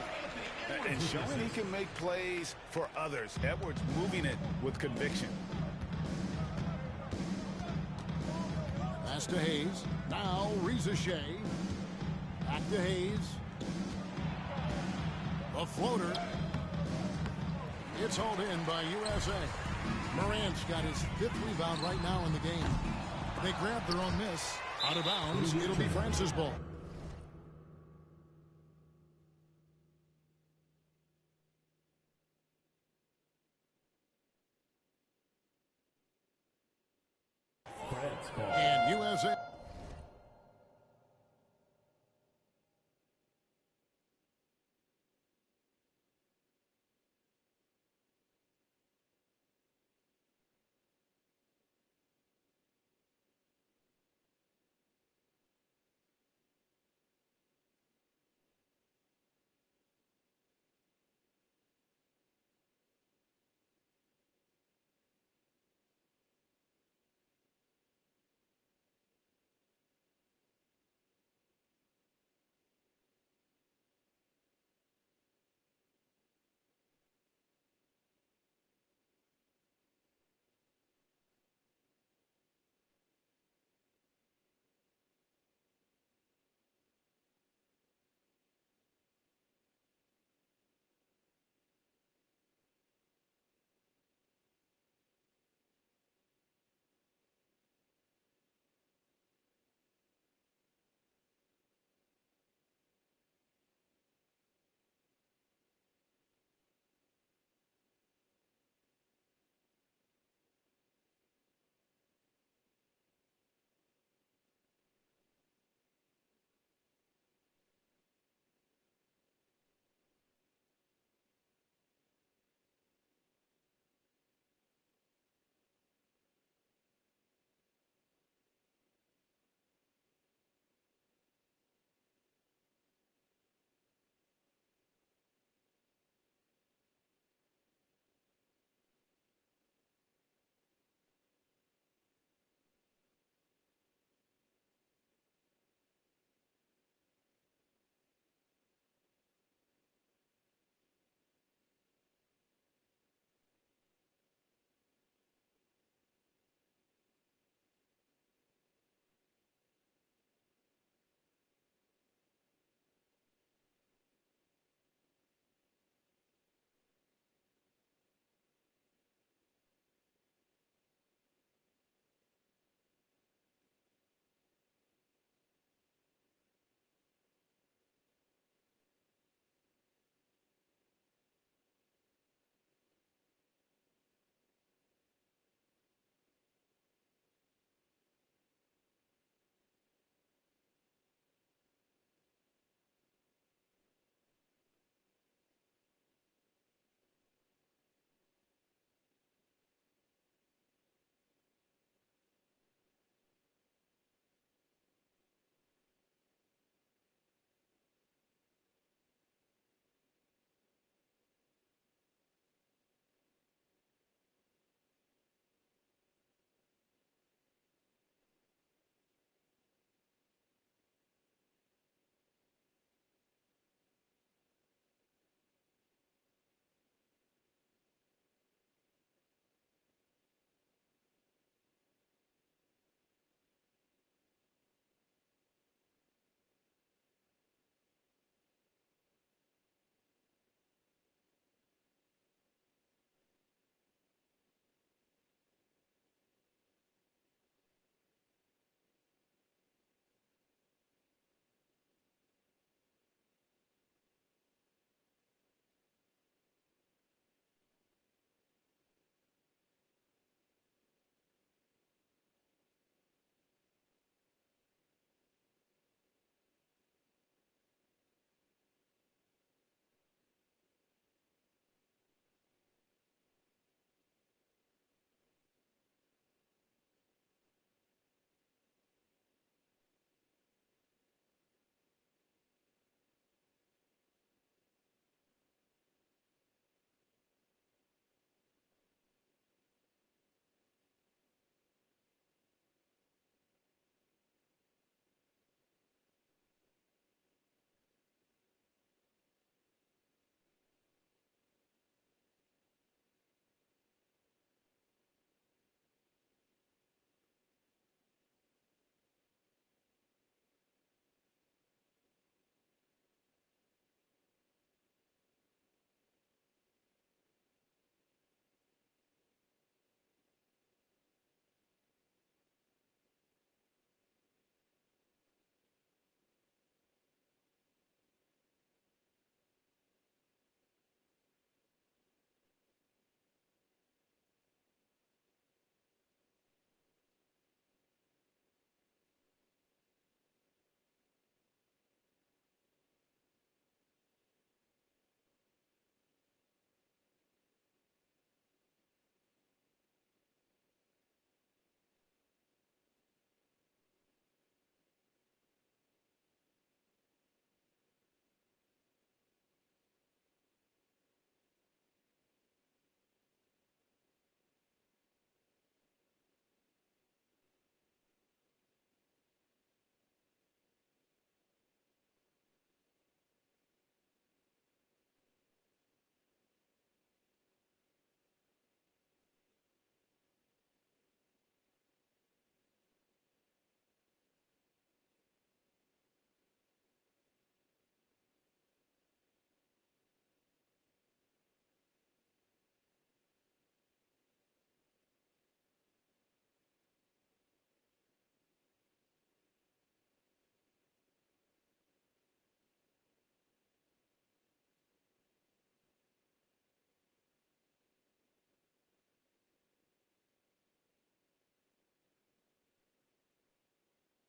Speaker 2: And showing he can make plays for others. Edwards moving it with conviction.
Speaker 1: Pass to Hayes. Now Rizachet. Back to Hayes. The floater. It's hauled in by USA. Morant's got his 5th rebound right now in the game. They grab their own miss. Out of bounds, it'll be France's ball. And USA.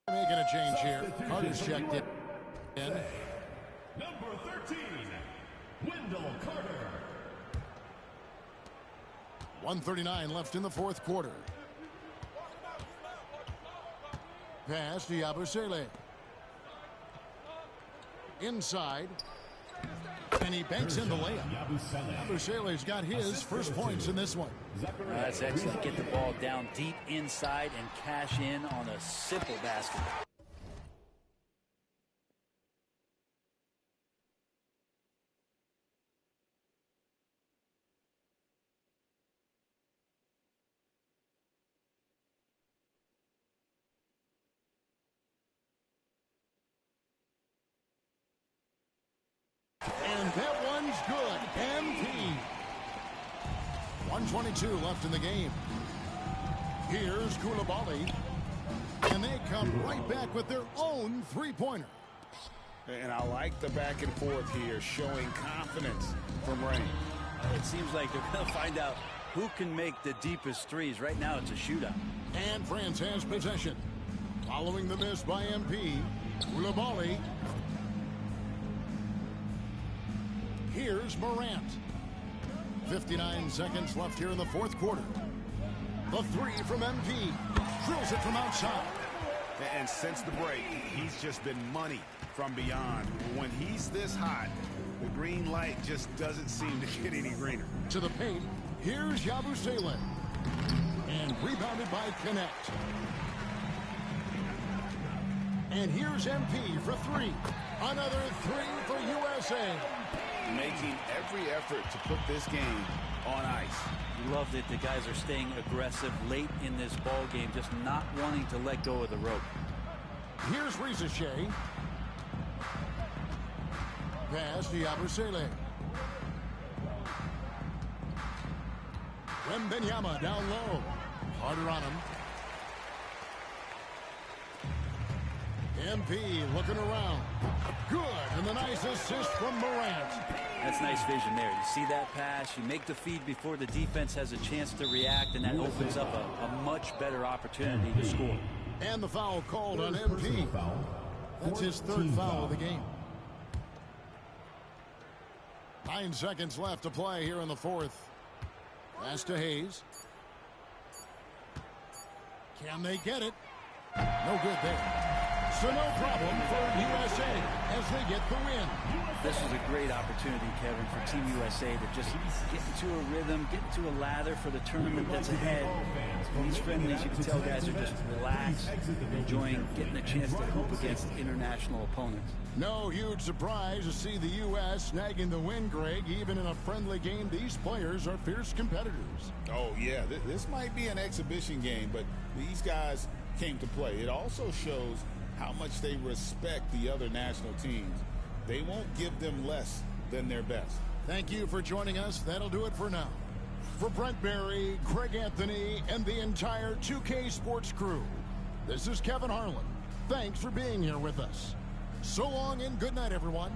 Speaker 1: Making a change here. Carter's checked in.
Speaker 6: Number 13, Wendell Carter.
Speaker 1: 1:39 left in the fourth quarter. Pass to Yabusele. Inside. And he banks in the layup. Yabusele's got his first points in this one.
Speaker 16: That's excellent. Get the ball down deep inside and cash in on a simple basket.
Speaker 1: And that one's good. MP. 1:22 left in the game. Here's Koulibaly. And they come right back with their own three-pointer.
Speaker 2: And I like the back and forth here, showing confidence from Rain.
Speaker 16: It seems like they're going to find out who can make the deepest threes. Right now, it's a shootout.
Speaker 1: And France has possession. Following the miss by MP, Koulibaly. Here's Morant. 59 seconds left here in the fourth quarter. The three from MP. Drills it from outside.
Speaker 2: And since the break, he's just been money from beyond. When he's this hot, the green light just doesn't seem to get any greener.
Speaker 1: To the paint, here's Yabusele. And rebounded by Connect. And here's MP for three. Another three for USA.
Speaker 2: Making every effort to put this game on ice.
Speaker 16: Love that the guys are staying aggressive late in this ball game, just not wanting to let go of the rope.
Speaker 1: Here's Rizichet. Pass to Yabusele. Wembenyama down low. Harder on him. MP looking around. Good, and the nice assist from Morant.
Speaker 16: That's nice vision there. You see that pass, you make the feed before the defense has a chance to react, and that opens up a much better opportunity to score.
Speaker 1: And the foul called on MP. That's his third foul of the game. 9 seconds left to play here in the fourth. Pass to Hayes. Can they get it? No good there. So no problem for USA as they get the win.
Speaker 16: This is a great opportunity, Kevin, for Team USA to just get into a rhythm, get into a lather for the tournament that's ahead. These friendlies, you can tell guys are just relaxed, enjoying getting a chance to hoop against international opponents.
Speaker 1: No huge surprise to see the U.S. snagging the win, Greg. Even in a friendly game, these players are fierce competitors.
Speaker 2: Oh, yeah. This might be an exhibition game, but these guys came to play. It also shows how much they respect the other national teams. They won't give them less than their best.
Speaker 1: Thank you for joining us. That'll do it for now. For Brent Barry, Craig Anthony, and the entire 2K Sports crew, this is Kevin Harlan. Thanks for being here with us. So long and good night, everyone.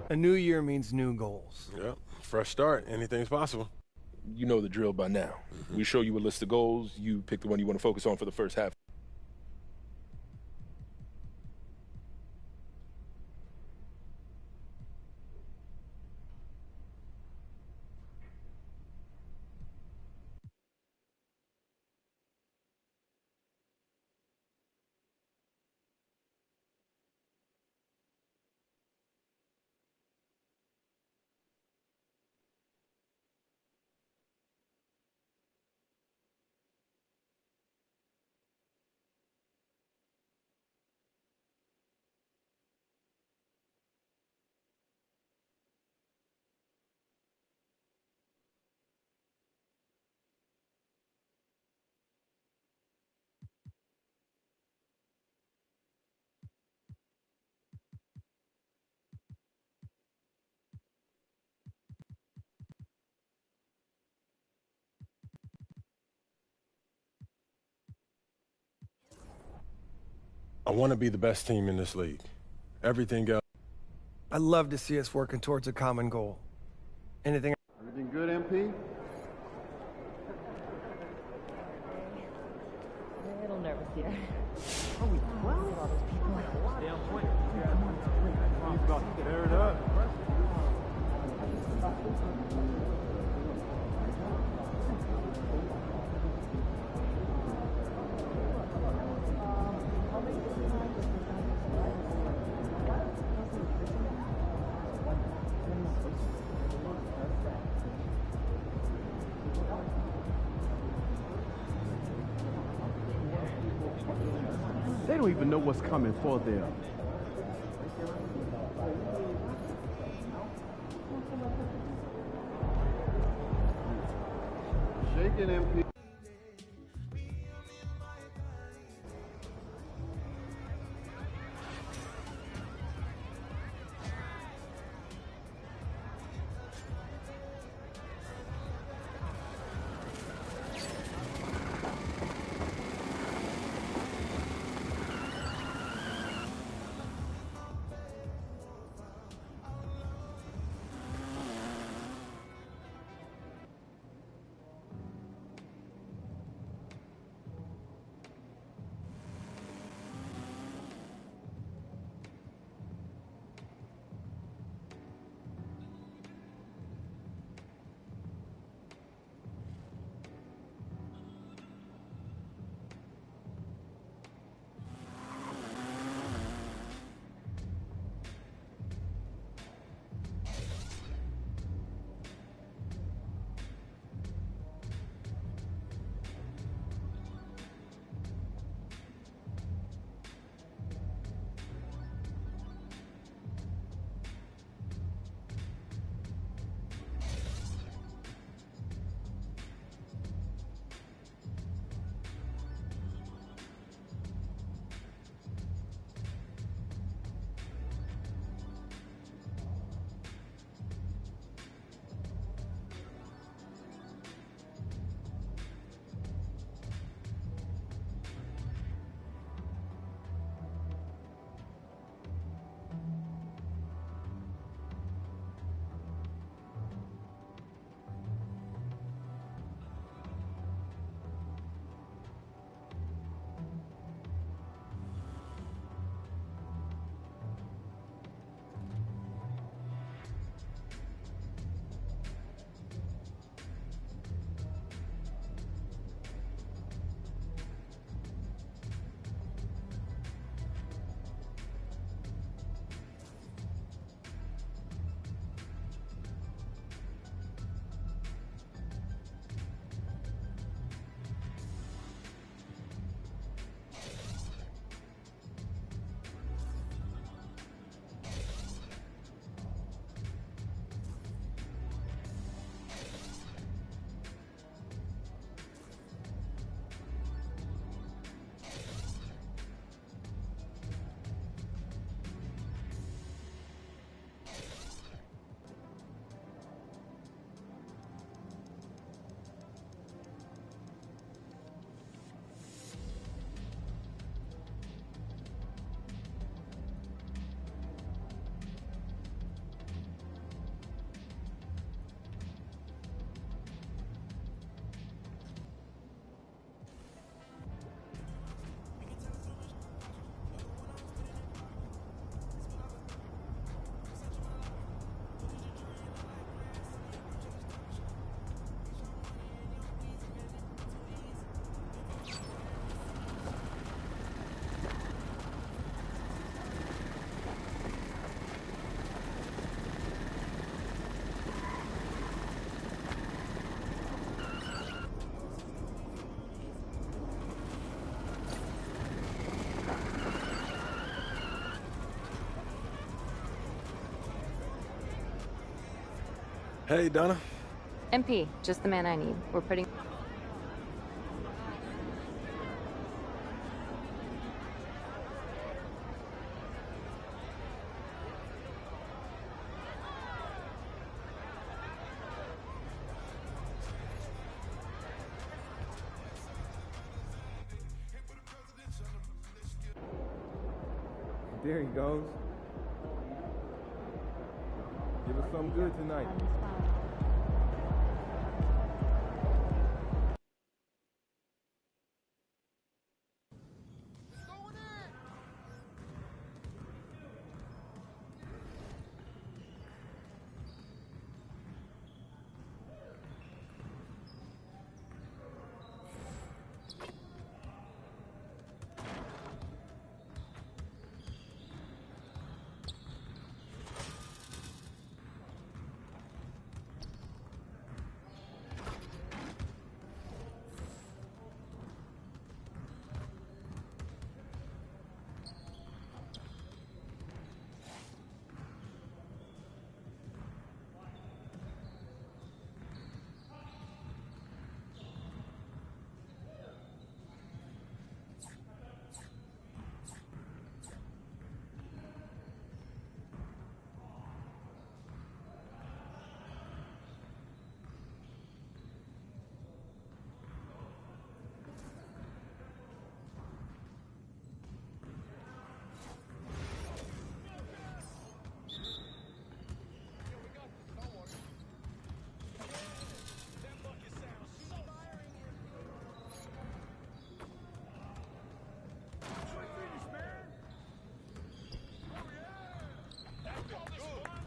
Speaker 15: A new year means new goals.
Speaker 10: Yep, fresh start. Anything's possible.
Speaker 17: You know the drill by now. We show you a list of goals. You pick the one you want to focus on for the first half.
Speaker 10: I want to be the best team in this league. Everything else.
Speaker 15: I love to see us working towards a common goal. Anything?
Speaker 9: Everything good, MP?
Speaker 18: A little nervous here.
Speaker 9: Oh, we 12? All those people. Stay on point. He's about to tear it up.
Speaker 13: They don't even know what's coming for them.
Speaker 9: Shaking, MP.
Speaker 10: Hey, Donna.
Speaker 18: MP, just the man I need. We're putting...
Speaker 19: There he goes. Give us something good tonight.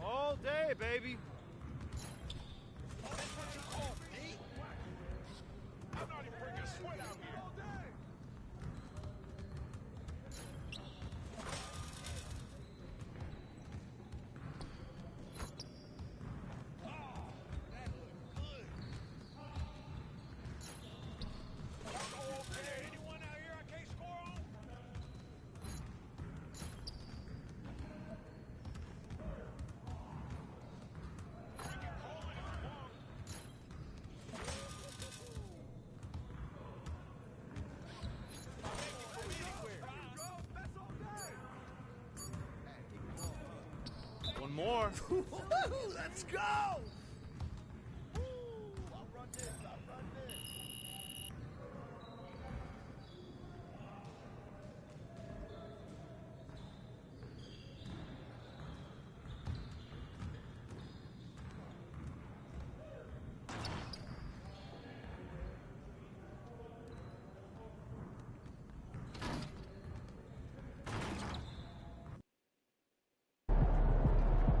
Speaker 20: All day, baby. I'm not even bringing sweat out here. All day. One more.
Speaker 4: Let's go! I'll run this.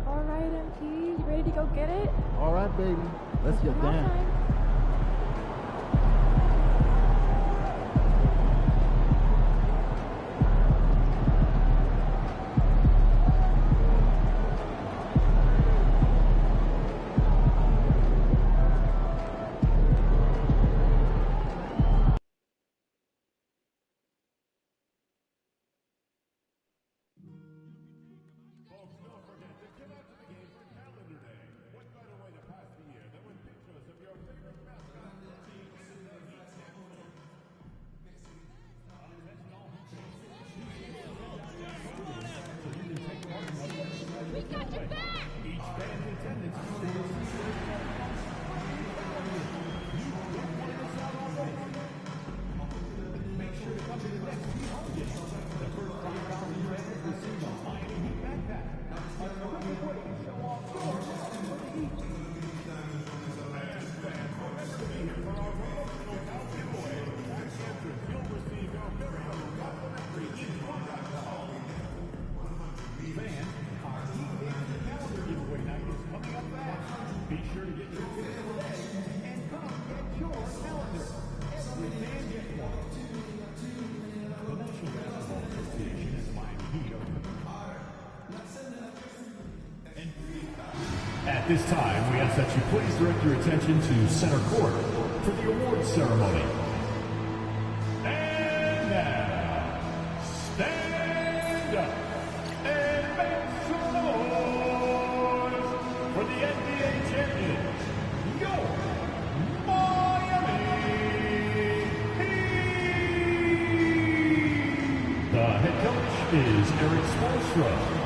Speaker 21: All right, MP, you ready to go get it?
Speaker 22: All right, baby. Let's get down.
Speaker 6: At this time, we ask that you please direct your attention to center court for the awards ceremony. And now, stand up and make some noise for the NBA champions, is Eric Spoelstra.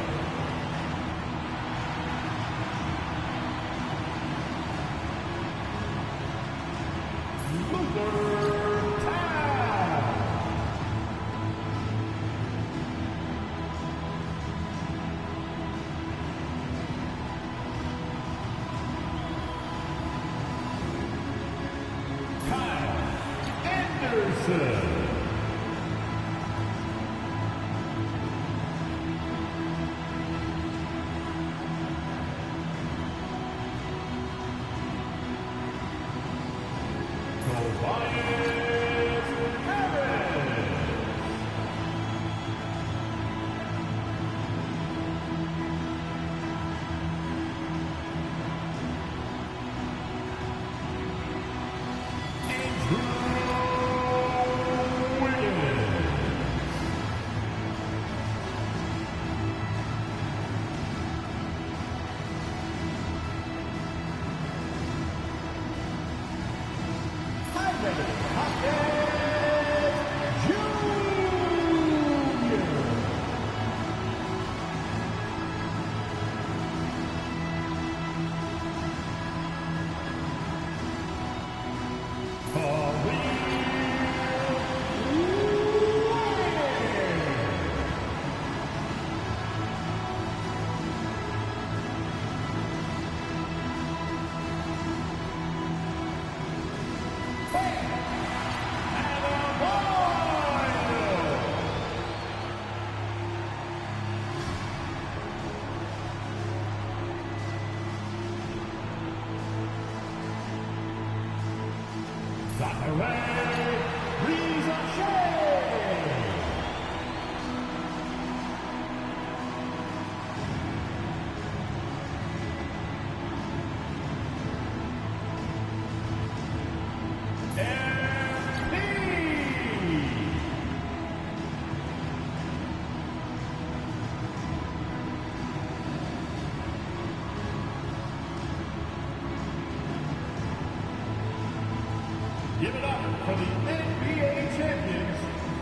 Speaker 6: Give it up for the NBA champions,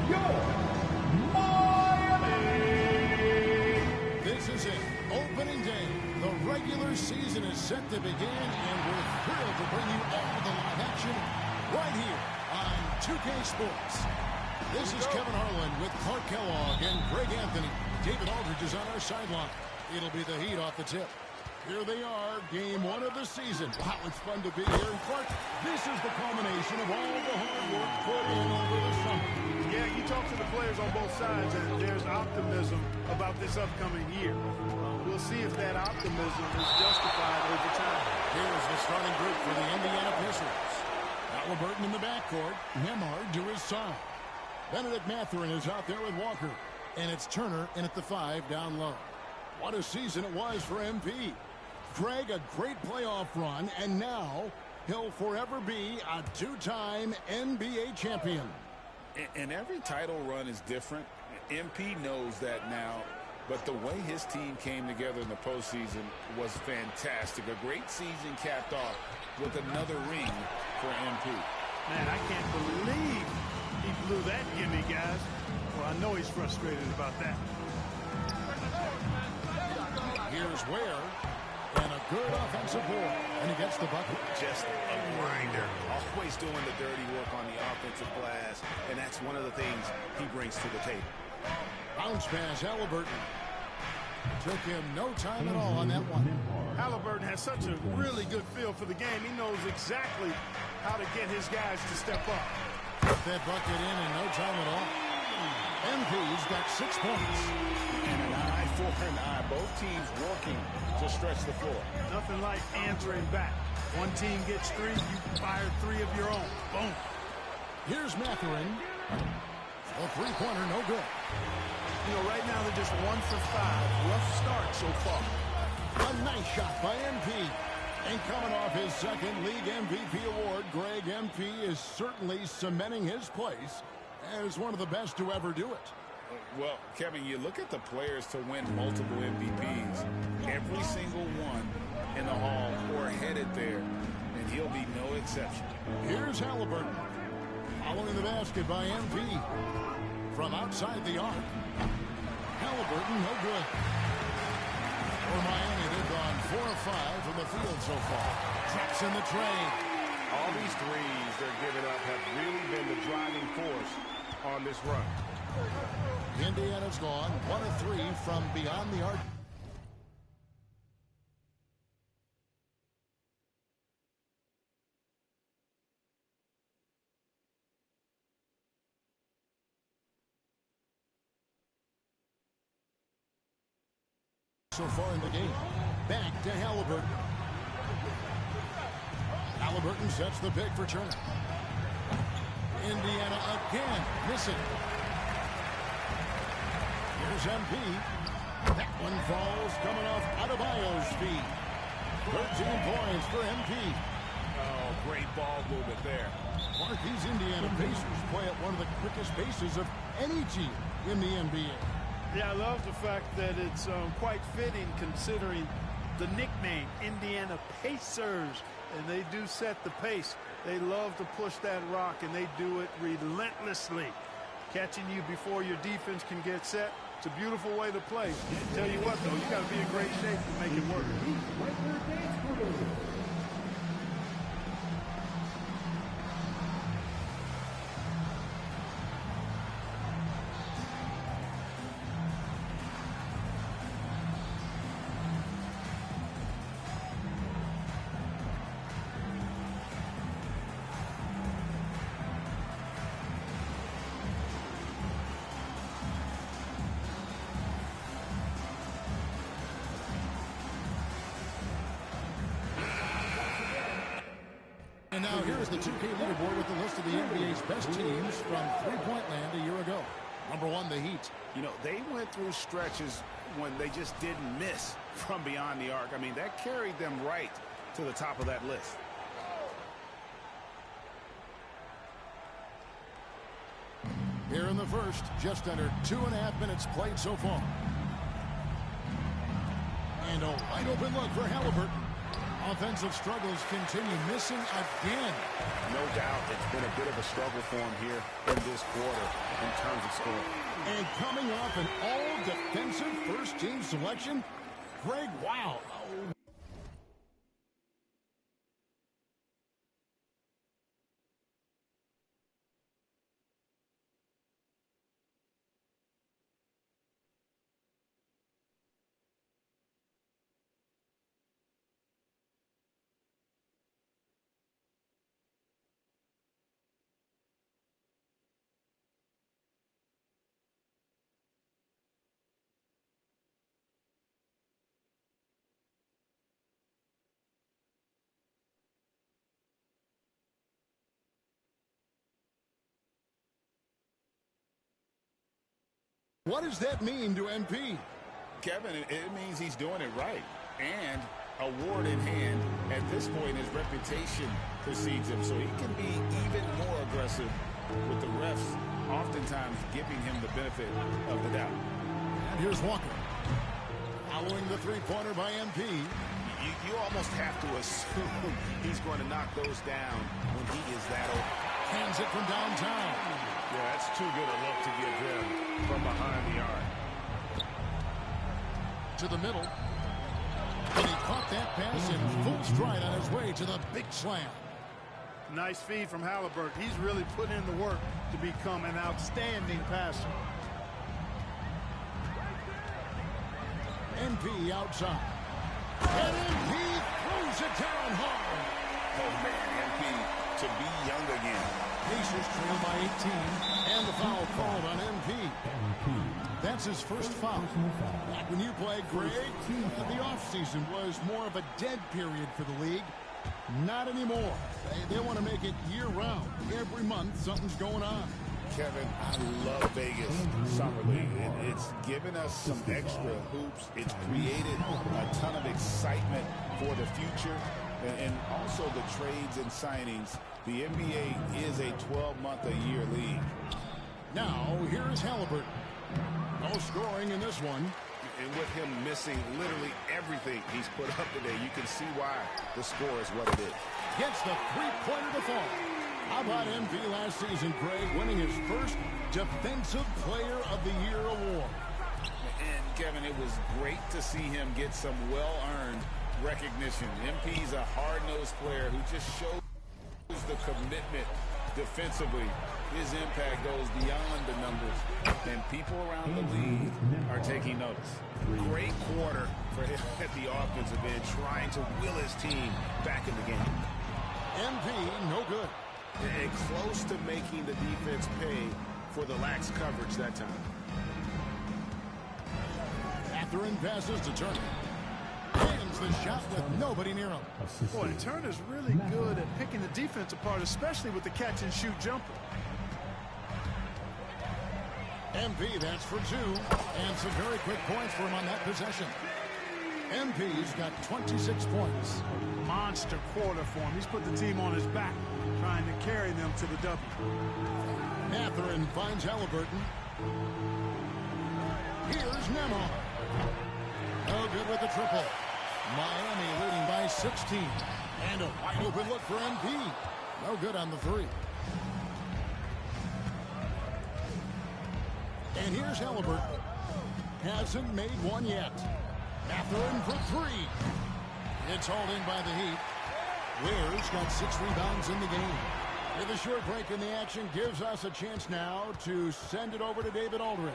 Speaker 6: your Miami!
Speaker 1: This is it. Opening day. The regular season is set to begin, and we're thrilled to bring you all the live action right here on 2K Sports. This is Kevin Harlan with Clark Kellogg and Greg Anthony. David Aldridge is on our sideline. It'll be the Heat off the tip. Here they are, game one of the season. Wow, it's fun to be here. And Clark, this is the culmination of all the hard work put in over the summer.
Speaker 2: Yeah, you talk to the players on both sides, and there's optimism about this upcoming year. We'll see if that optimism is justified over time.
Speaker 1: Here's the starting group for the Indiana Pacers. Halliburton in the backcourt, Nembhard to his side. Benedict Mathurin is out there with Walker, and it's Turner in at the 5 down low. What a season it was for MP. Greg, a great playoff run, and now he'll forever be a two-time NBA champion.
Speaker 5: And every title run is different. MP knows that now, but the way his team came together in the postseason was fantastic. A great season capped off with another ring for MP.
Speaker 2: Man, I can't believe he blew that gimme, guys. Well, I know he's frustrated about that.
Speaker 1: Here's Ware, and a good offensive board, and he gets the bucket.
Speaker 2: Just a grinder, always doing the dirty work on the offensive glass, and that's one of the things he brings to the table.
Speaker 1: Bounce pass, Halliburton. Took him no time at all on that one.
Speaker 2: Halliburton has such a really good feel for the game. He knows exactly how to get his guys to step up.
Speaker 1: Put that bucket in no time at all. MP's got 6 points.
Speaker 5: And an eye for an eye. Both teams working to stretch the floor.
Speaker 2: Nothing like answering back. One team gets 3, you fire 3 of your own. Boom.
Speaker 1: Here's Mathurin. A three-pointer, no good.
Speaker 2: You know, right now they're just 1 for 5. Rough start so far.
Speaker 1: A nice shot by MP. And coming off his second league MVP award, Greg MP is certainly cementing his place as one of the best to ever do it.
Speaker 5: Well, Kevin, you look at the players to win multiple MVPs. Every single one in the hall or headed there, and he'll be no exception.
Speaker 1: Here's Halliburton. Following the basket by MP. From outside the arc. Halliburton, no good. For Miami, they've gone 4 of 5 from the field so far. Drops in the tray.
Speaker 2: All these threes they're giving up have really been the driving force on this run.
Speaker 1: Indiana's gone 1 of 3 from beyond the arc. So far in the game. Back to Halliburton. Halliburton sets the pick for Turner. Indiana again missing. Here's MP. That one falls coming off Adebayo's feet. 13 points for MP.
Speaker 2: Oh, great ball movement there.
Speaker 1: Mark, these Indiana Pacers play at one of the quickest paces of any team in the NBA.
Speaker 3: Yeah, I love the fact that it's quite fitting considering the nickname, Indiana Pacers. And they do set the pace. They love to push that rock, and they do it relentlessly. Catching you before your defense can get set. It's a beautiful way to play. Tell you what, though, you got to be in great shape to make it work.
Speaker 1: And now here's the 2K leaderboard with the list of the NBA's best teams from three-point land a year ago. Number 1, the Heat.
Speaker 2: You know, they went through stretches when they just didn't miss from beyond the arc. I mean, that carried them right to the top of that list.
Speaker 1: Here in the first, just under 2.5 minutes played so far. And a wide open look for Halliburton. Offensive struggles continue, missing again.
Speaker 2: No doubt it's been a bit of a struggle for him here in this quarter in terms of scoring.
Speaker 1: And coming off an all-defensive first-team selection, Greg, wow. What does that mean to MP?
Speaker 2: Kevin, it means he's doing it right. And award in hand, at this point, his reputation precedes him. So he can be even more aggressive with the refs, oftentimes giving him the benefit of the doubt.
Speaker 1: And here's Walker. Following the three-pointer by MP.
Speaker 2: You almost have to assume he's going to knock those down when he is that open.
Speaker 1: Hands it from downtown.
Speaker 2: Yeah, that's too good a look to give him from behind the arc.
Speaker 1: To the middle. And he caught that pass in full stride on his way to the big slam.
Speaker 3: Nice feed from Halliburton. He's really put in the work to become an outstanding passer.
Speaker 1: MP outside. And MP throws it down hard.
Speaker 2: Oh, man, MP to be young again.
Speaker 1: Pacers trail by 18, and the foul called on MP. That's his first foul. Back when you played, Greg, the offseason was more of a dead period for the league. Not anymore. They want to make it year-round. Every month, something's going on.
Speaker 2: Kevin, I love Vegas Summer League. It's given us some extra hoops. It's created a ton of excitement for the future. And also the trades and signings. The NBA is a 12-month-a-year league.
Speaker 1: Now, here is Halliburton. No scoring in this one.
Speaker 2: And with him missing literally everything he's put up today, you can see why the score is what it is.
Speaker 1: Gets the three-pointer to fall. How about MP last season, Greg, winning his first Defensive Player of the Year award?
Speaker 2: And, Kevin, it was great to see him get some well-earned recognition. MP's a hard-nosed player who just shows the commitment defensively. His impact goes beyond the numbers, and people around the league are taking notice. Great quarter for him at the offensive end, trying to will his team back in the game.
Speaker 1: MP, no good.
Speaker 7: And close to making the defense pay for the lax coverage that time.
Speaker 1: Catherine passes to Turner. Hands the shot with nobody near him.
Speaker 3: Boy, Turner's really good at picking the defense apart, especially with the catch-and-shoot jumper.
Speaker 1: MP, that's for 2. And some very quick points for him on that possession. MP's got 26 points.
Speaker 3: Monster quarter for him. He's put the team on his back, trying to carry them to the W.
Speaker 1: Catherine finds Halliburton. Here's Nemo. No good with the triple. Miami leading by 16. And a wide open look for MP. No good on the 3. And here's Halliburton. Hasn't made one yet. Catherine for 3. It's hauled in by the Heat. Ware's got 6 rebounds in the game. With a short break in the action gives us a chance now to send it over to David Aldridge.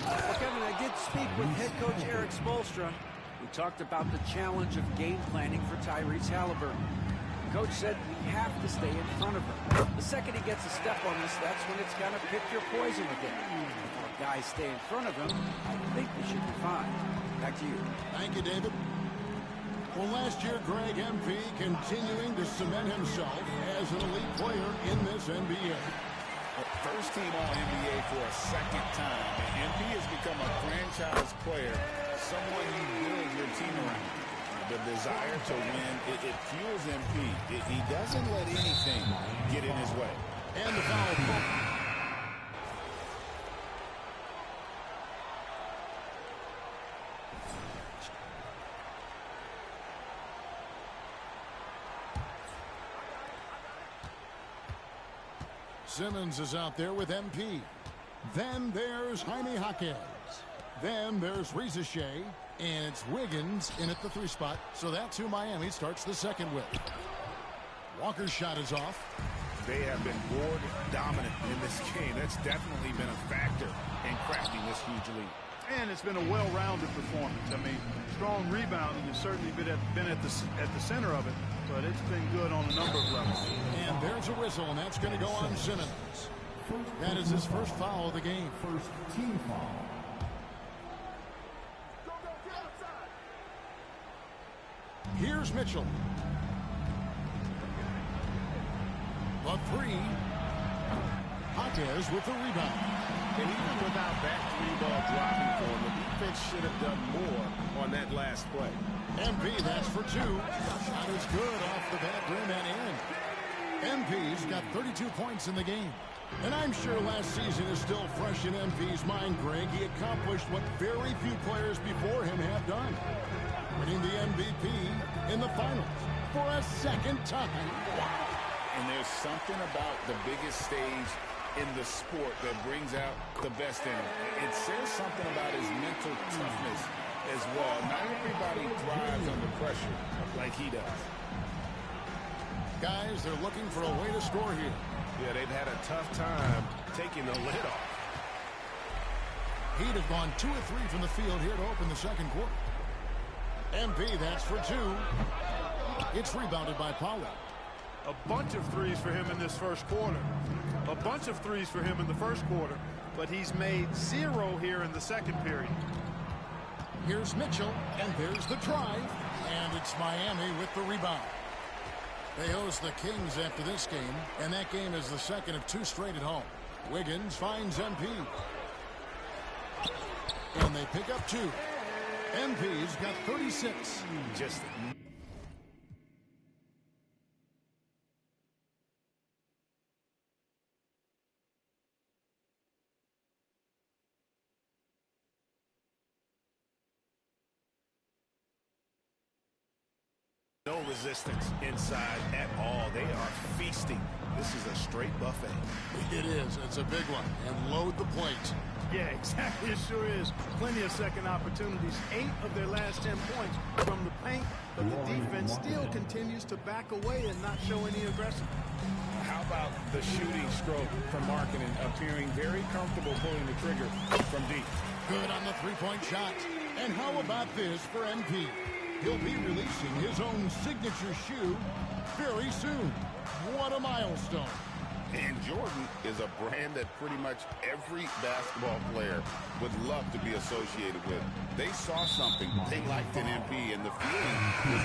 Speaker 8: Well, Kevin, I did speak with head coach Eric Spoelstra. We talked about the challenge of game planning for Tyrese Halliburton. Coach said we have to stay in front of him. The second he gets a step on this, that's when it's got to pick your poison with him. If our guys stay in front of him, I think we should be fine. Back to you.
Speaker 1: Thank you, David. Well, last year, Greg MP continuing to cement himself as an elite player in this NBA.
Speaker 2: First team All-NBA for a second time. And MP has become a franchise player, someone you build your team around. The desire to win, it fuels MP. He doesn't let anything get in his way.
Speaker 1: And the foul. Simmons is out there with MP. Then there's Jaime Jaquez. Then there's Rizashea. And it's Wiggins in at the 3 spot. So that's who Miami starts the second with. Walker's shot is off.
Speaker 7: They have been board dominant in this game. That's definitely been a factor in crafting this huge lead.
Speaker 3: And it's been a well-rounded performance. I mean, strong rebounding has certainly been at the center of it, but it's been good on a number of levels.
Speaker 1: And there's a whistle, and that's going to go on Simmons. That is his first foul of the game.
Speaker 6: First team foul.
Speaker 1: Here's Mitchell. The 3. Jaquez with the rebound.
Speaker 7: And even without that 3-ball dropping for him, the defense should have done more on that last play.
Speaker 1: MP, that's for 2. Shot is good off the back rim and in. MP's got 32 points in the game. And I'm sure last season is still fresh in MP's mind, Greg. He accomplished what very few players before him have done. Winning the MVP in the finals for a second time.
Speaker 2: And there's something about the biggest stage in the sport that brings out the best in him. It says something about his mental toughness as well. Not everybody thrives under pressure like he does.
Speaker 1: Guys, they're looking for a way to score here.
Speaker 7: Yeah, they've had a tough time taking the lid off.
Speaker 1: He'd have gone 2 or 3 from the field here to open the second quarter. MP, that's for 2. It's rebounded by Powell.
Speaker 3: A bunch of threes for him in this first quarter. A bunch of threes for him in the first quarter, but he's made 0 here in the second period.
Speaker 1: Here's Mitchell, and there's the drive, and it's Miami with the rebound. They host the Kings after this game, and that game is the second of 2 straight at home. Wiggins finds MP. And they pick up 2. MP's got 36.
Speaker 7: Just no resistance inside at all. They are feasting. This is a straight buffet.
Speaker 1: It is. It's a big one. And load the plate.
Speaker 3: Yeah, exactly. It sure is. Plenty of second opportunities. 8 of their last 10 points from the paint, but the defense still continues to back away and not show any aggression.
Speaker 2: How about the shooting stroke from Markkanen, appearing very comfortable pulling the trigger from deep?
Speaker 1: Good on the three-point shot. And how about this for MP? He'll be releasing his own signature shoe very soon. What a milestone.
Speaker 5: And Jordan is a brand that pretty much every basketball player would love to be associated with. They saw something they liked in MP, and the feeling was...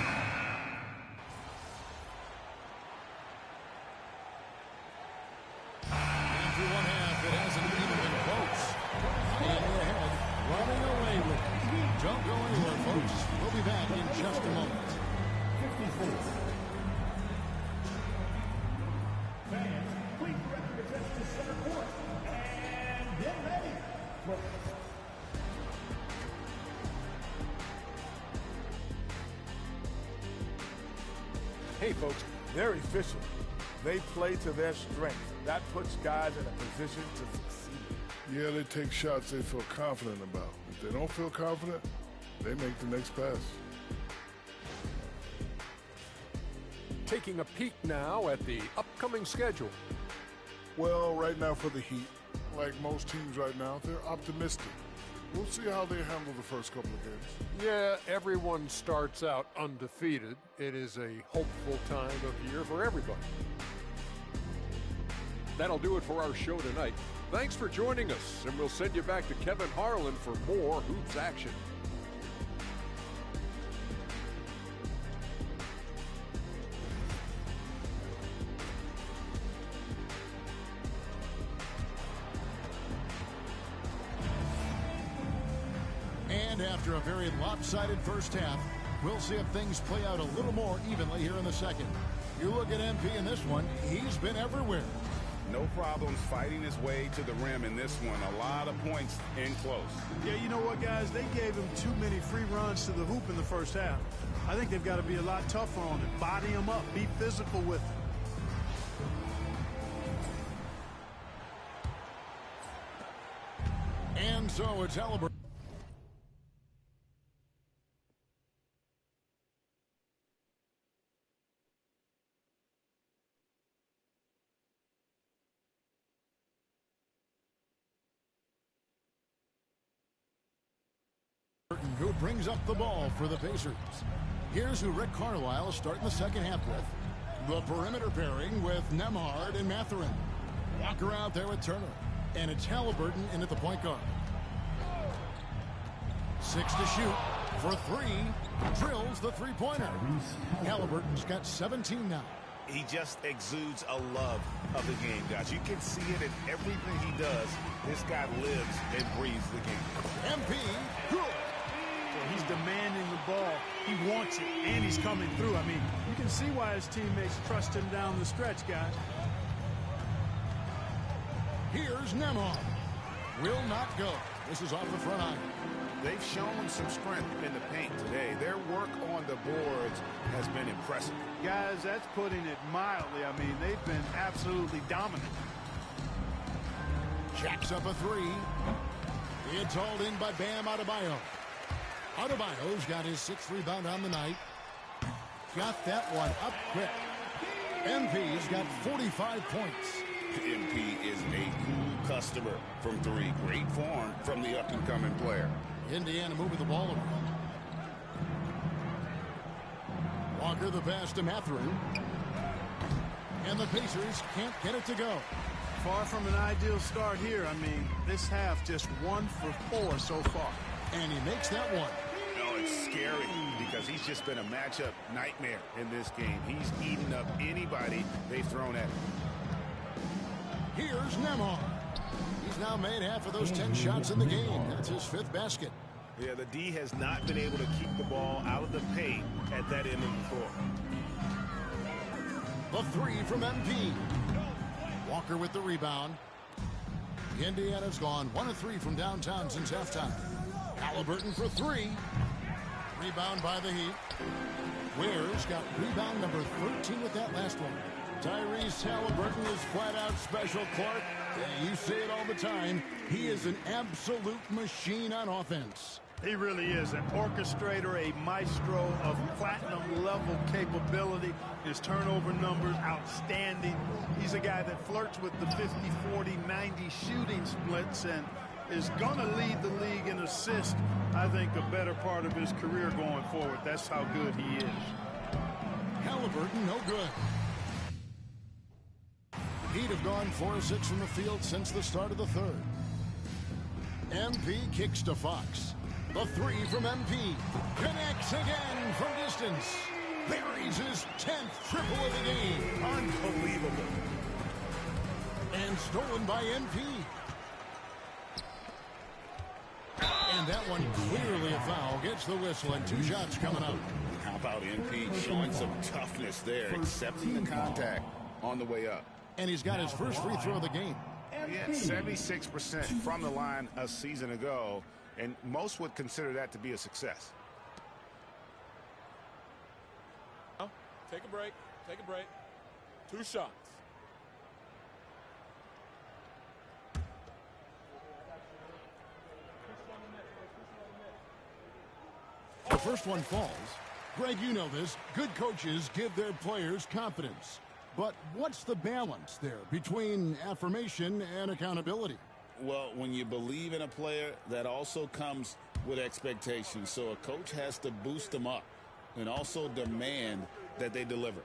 Speaker 1: After one half, it hasn't even been close. Miami ahead, running away with it. Don't go anywhere, folks. We'll be back in just a moment.
Speaker 6: 54. Fans, please direct your attention to center court. And get ready.
Speaker 11: Hey, folks, they're efficient. They play to their strength. That puts guys in a position to succeed.
Speaker 12: Yeah, they take shots they feel confident about. If they don't feel confident, they make the next pass.
Speaker 23: Taking a peek now at the upcoming schedule.
Speaker 12: Well, right now for the Heat, like most teams right now, they're optimistic. We'll see how they handle the first couple of games.
Speaker 23: Yeah, everyone starts out undefeated. It is a hopeful time of year for everybody. That'll do it for our show tonight. Thanks for joining us, and we'll send you back to Kevin Harlan for more Hoops action.
Speaker 1: And after a very lopsided first half, we'll see if things play out a little more evenly here in the second. You look at MP in this one, he's been everywhere.
Speaker 2: No problems fighting his way to the rim in this one. A lot of points in close.
Speaker 3: Yeah, you know what, guys? They gave him too many free runs to the hoop in the first half. I think they've got to be a lot tougher on him. Body him up. Be physical with him.
Speaker 1: And so it's Halliburton. Who brings up the ball for the Pacers. Here's who Rick Carlisle is starting the second half with. The perimeter pairing with Nembhard and Mathurin. Walker out there with Turner. And it's Halliburton in at the point guard. 6 to shoot for 3. Drills the three-pointer. Halliburton's got 17 now.
Speaker 2: He just exudes a love of the game, guys. You can see it in everything he does. This guy lives and breathes the game.
Speaker 1: MP, good.
Speaker 3: He's demanding the ball. He wants it, and he's coming through. I mean, you can see why his teammates trust him down the stretch, guys.
Speaker 1: Here's Nembhard. Will not go. This is off the front iron.
Speaker 2: They've shown some strength in the paint today. Their work on the boards has been impressive.
Speaker 3: Guys, that's putting it mildly. I mean, they've been absolutely dominant.
Speaker 1: Jacks up a 3. It's hauled in by Bam Adebayo. Adebayo's got his 6th rebound on the night. Got that one up quick. MP's got 45 points.
Speaker 5: MP is a cool customer from 3. Great form from the up-and-coming player.
Speaker 1: Indiana moving the ball around. Walker the pass to Mathurin. And the Pacers can't get it to go.
Speaker 3: Far from an ideal start here. I mean, this half just 1 for 4 so far.
Speaker 1: And he makes that one.
Speaker 2: No, it's scary because he's just been a matchup nightmare in this game. He's eaten up anybody they've thrown at him.
Speaker 1: Here's Nembhard. He's now made half of those 10 shots in the game. That's his 5th basket.
Speaker 7: Yeah, the D has not been able to keep the ball out of the paint at that end of the floor.
Speaker 1: The 3 from MP. Walker with the rebound. Indiana's gone 1 of 3 from downtown since halftime. Halliburton for 3. Rebound by the Heat. Ware's got rebound number 13 with that last one. Tyrese Halliburton is flat out special, Clark. You say it all the time. He is an absolute machine on offense.
Speaker 3: He really is an orchestrator, a maestro of platinum-level capability. His turnover numbers outstanding. He's a guy that flirts with the 50, 40, 90 shooting splits and is going to lead the league in assists, I think, a better part of his career going forward. That's how good he is.
Speaker 1: Halliburton, no good. He'd have gone 4 of 6 from the field since the start of the third. MP kicks to Fox. The 3 from MP. Connects again from distance. Buries his 10th triple of the game.
Speaker 2: Unbelievable.
Speaker 1: And stolen by MP. And that one clearly a foul. Gets the whistle and 2 shots coming up.
Speaker 2: How about MP showing some toughness there, accepting the contact on the way up.
Speaker 1: And he's got his first free throw of the game.
Speaker 2: Yeah, 76% from the line a season ago, and most would consider that to be a success.
Speaker 19: Take a break. Take a break. 2 shots.
Speaker 1: The first one falls. Greg, you know this. Good coaches give their players confidence. But what's the balance there between affirmation and accountability?
Speaker 2: Well, when you believe in a player, that also comes with expectations. So a coach has to boost them up and also demand that they deliver.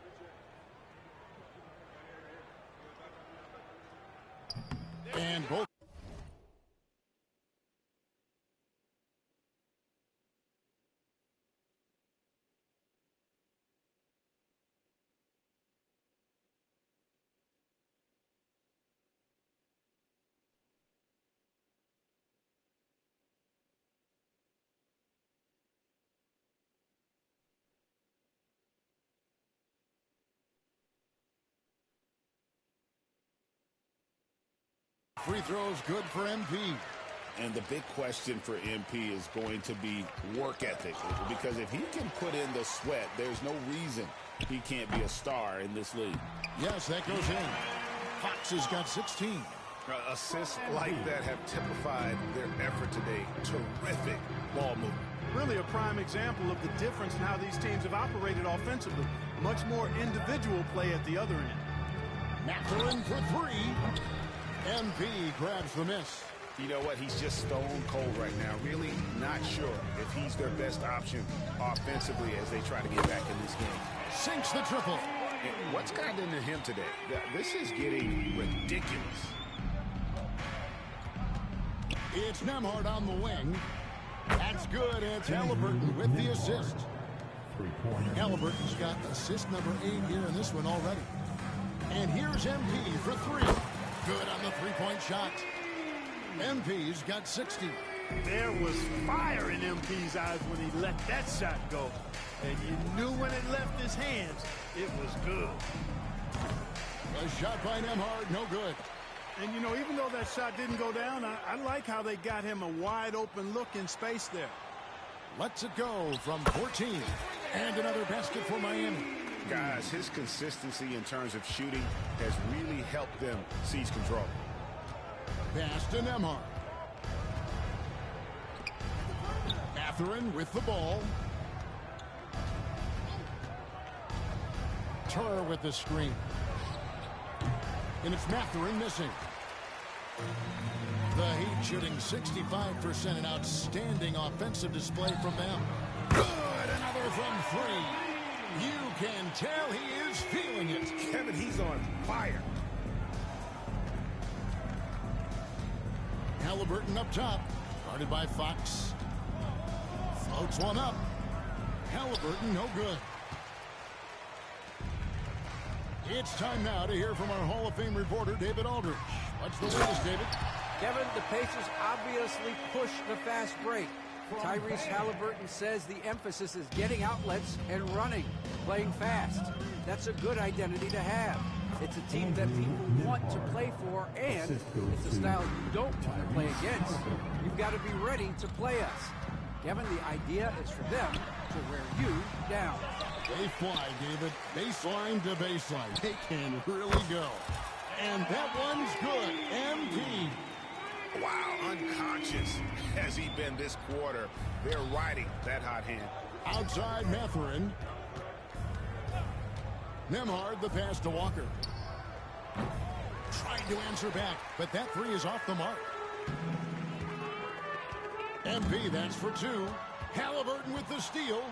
Speaker 1: And both. Free throws good for MP.
Speaker 2: And the big question for MP is going to be work ethic. Because if he can put in the sweat, there's no reason he can't be a star in this league.
Speaker 1: Yes, that goes in. Fox has got 16.
Speaker 2: Assists like that have typified their effort today. Terrific ball movement.
Speaker 3: Really a prime example of the difference in how these teams have operated offensively. Much more individual play at the other end.
Speaker 1: Mathurin for 3. MP grabs the miss.
Speaker 2: You know what? He's just stone cold right now. Really not sure if he's their best option offensively as they try to get back in this game.
Speaker 1: Sinks the triple.
Speaker 2: And what's gotten into him today? This is getting ridiculous.
Speaker 1: It's Nembhard on the wing. That's good. It's Halliburton with the assist. Halliburton's got assist number 8 here in this one already. And here's MP for 3. Good on the three-point shot. MP's got 60.
Speaker 3: There was fire in MP's eyes when he let that shot go. And you knew when it left his hands, it was good.
Speaker 1: A shot by Nembhard, no good.
Speaker 3: And, you know, even though that shot didn't go down, I like how they got him a wide-open look in space there.
Speaker 1: Lets it go from 14. And another basket for Miami.
Speaker 2: Guys, his consistency in terms of shooting has really helped them seize control.
Speaker 1: Pass to Nembhard. Mathurin with the ball. Turner with the screen. And it's Mathurin missing. The Heat shooting 65%, an outstanding offensive display from them. Good, another from 3. You can tell he is feeling it.
Speaker 2: Kevin, he's on fire.
Speaker 1: Halliburton up top, guarded by Fox. Floats one up. Halliburton, no good. It's time now to hear from our Hall of Fame reporter, David Aldridge. What's the latest, David?
Speaker 8: Kevin, the Pacers obviously push the fast break. Tyrese Halliburton says the emphasis is getting outlets and running, playing fast. That's a good identity to have. It's a team that people want to play for, and it's a style you don't want to play against. You've got to be ready to play us. Kevin, the idea is for them to wear you down.
Speaker 1: They fly, David. Baseline to baseline. They can really go. And that one's good. MP.
Speaker 2: Wow, unconscious has he been this quarter. They're riding that hot hand.
Speaker 1: Outside Mathurin. Nembhard, the pass to Walker. Trying to answer back, but that three is off the mark. MP, that's for two. Halliburton with the steal.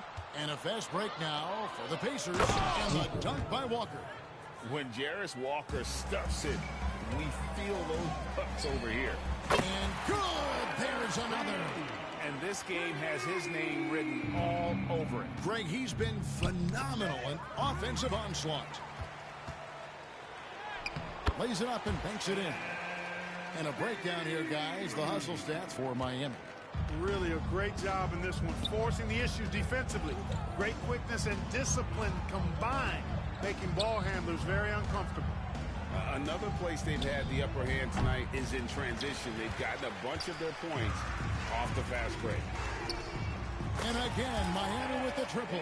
Speaker 1: And a fast break now for the Pacers. And the dunk by Walker.
Speaker 2: When Jarris Walker stuffs it, we feel those bucks over here.
Speaker 1: And good! There's another.
Speaker 2: And this game has his name written all over it.
Speaker 1: Greg, he's been phenomenal in offensive onslaught. Lays it up and banks it in. And a breakdown here, guys. The hustle stats for Miami.
Speaker 3: Really a great job in this one, forcing the issues defensively. Great quickness and discipline combined, making ball handlers very uncomfortable.
Speaker 2: Another place they've had the upper hand tonight is in transition. They've gotten a bunch of their points off the fast break.
Speaker 1: And again, Miami with the triple.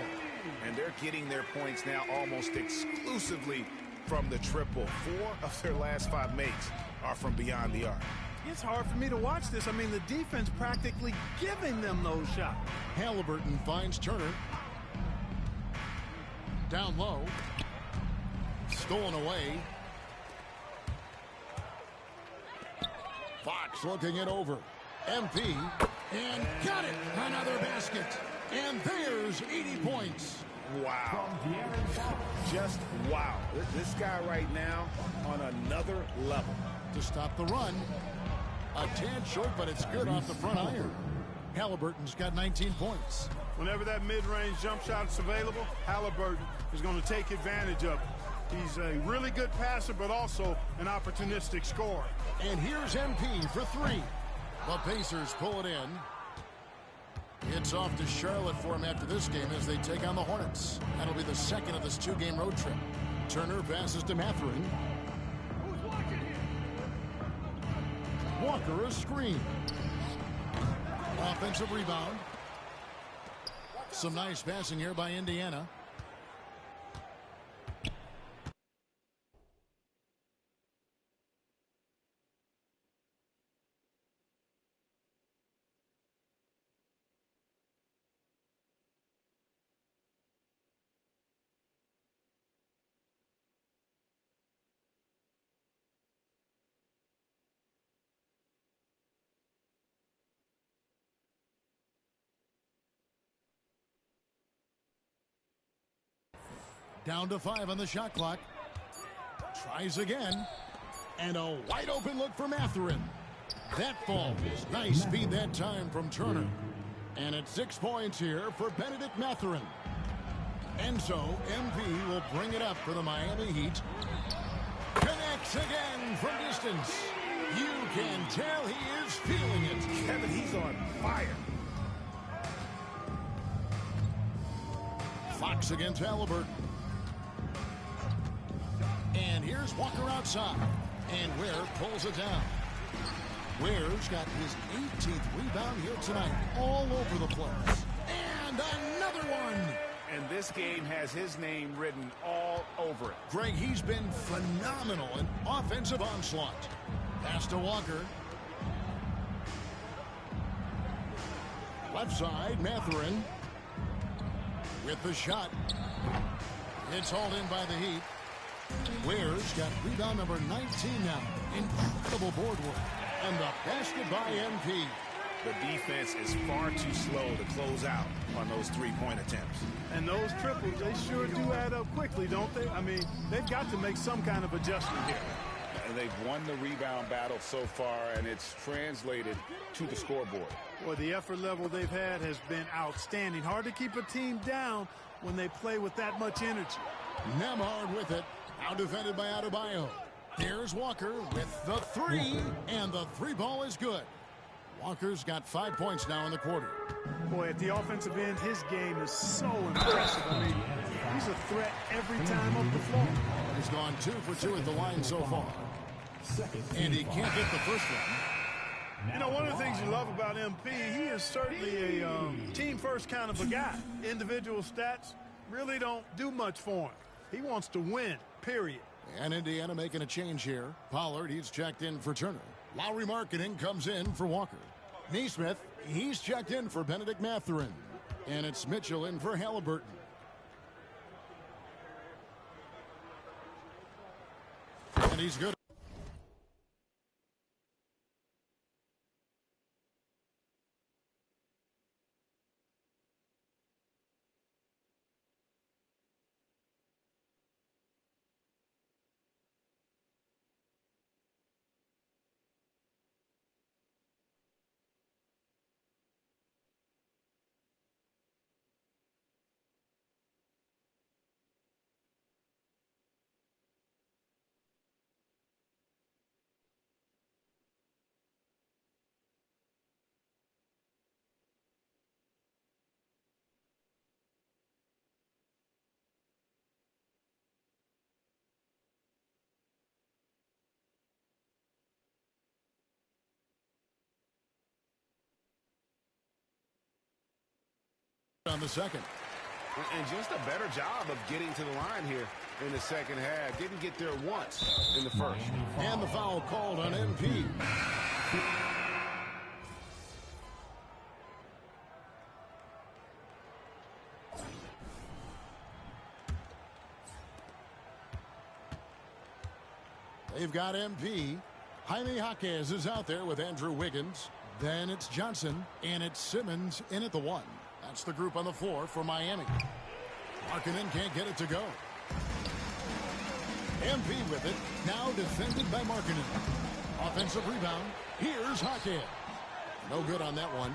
Speaker 2: And they're getting their points now almost exclusively from the triple. 4 of their last 5 makes are from beyond the arc.
Speaker 3: It's hard for me to watch this. I mean, the defense practically giving them those shots.
Speaker 1: Halliburton finds Turner. Down low. Stolen away. Fox looking it over. MP. And got it. Another basket. And there's 80 points.
Speaker 2: Wow. Just wow. This guy right now on another level.
Speaker 1: To stop the run. A tad short, but it's good off the front iron. Halliburton's got 19 points.
Speaker 3: Whenever that mid-range jump shot is available, Halliburton is going to take advantage of it. He's a really good passer, but also an opportunistic scorer.
Speaker 1: And here's MP for 3. The Pacers pull it in. It's off to Charlotte for him after this game as they take on the Hornets. That'll be the second of this 2-game road trip. Turner passes to Mathurin. Walker a screen. Offensive rebound. Some nice passing here by Indiana. Down to 5 on the shot clock. Tries again. And a wide open look for Mathurin. That falls. Nice speed that time from Turner. And it's 6 points here for Benedict Mathurin. And so MP will bring it up for the Miami Heat. Connects again from distance. You can tell he is feeling it.
Speaker 2: Kevin, he's on fire.
Speaker 1: Fox against Halliburton. And here's Walker outside. And Ware pulls it down. Ware's got his 18th rebound here tonight. All over the place. And another one.
Speaker 2: And this game has his name written all over it.
Speaker 1: Greg, he's been phenomenal in offensive onslaught. Pass to Walker. Left side, Mathurin. With the shot. It's hauled in by the Heat. Ware's got rebound number 19 now. Incredible board work. And the basket by MP.
Speaker 2: The defense is far too slow to close out on those three-point attempts.
Speaker 3: And those triples, they sure do add up quickly, don't they? I mean, they've got to make some kind of adjustment here.
Speaker 2: And they've won the rebound battle so far, and it's translated to the scoreboard.
Speaker 3: Well, the effort level they've had has been outstanding. Hard to keep a team down when they play with that much energy.
Speaker 1: Nembhard with it. Out defended by Adebayo. Here's Walker with the three, and the three ball is good. Walker's got 5 points now in the quarter.
Speaker 3: Boy, at the offensive end, his game is so impressive. I mean, he's a threat every time up the floor.
Speaker 1: He's gone 2 for 2 at the line so far. And he can't get the first one.
Speaker 3: You know, one of the things you love about MP, he is certainly a team-first kind of a guy. Individual stats, really don't do much for him. He wants to win, period.
Speaker 1: And Indiana making a change here. Pollard, he's checked in for Turner. Lowry Marketing comes in for Walker. Neesmith, he's checked in for Benedict Mathurin. And it's Mitchell in for Halliburton. And he's good. On the second.
Speaker 2: And just a better job of getting to the line here in the second half. Didn't get there once in the first.
Speaker 1: And the foul called on MP. They've got MP. Jaime Jaquez is out there with Andrew Wiggins. Then it's Johnson, and it's Simmons in at the 1. That's the group on the floor for Miami. Markkanen can't get it to go. MP with it. Now defended by Markkanen. Offensive rebound. Here's Jaquez. No good on that one.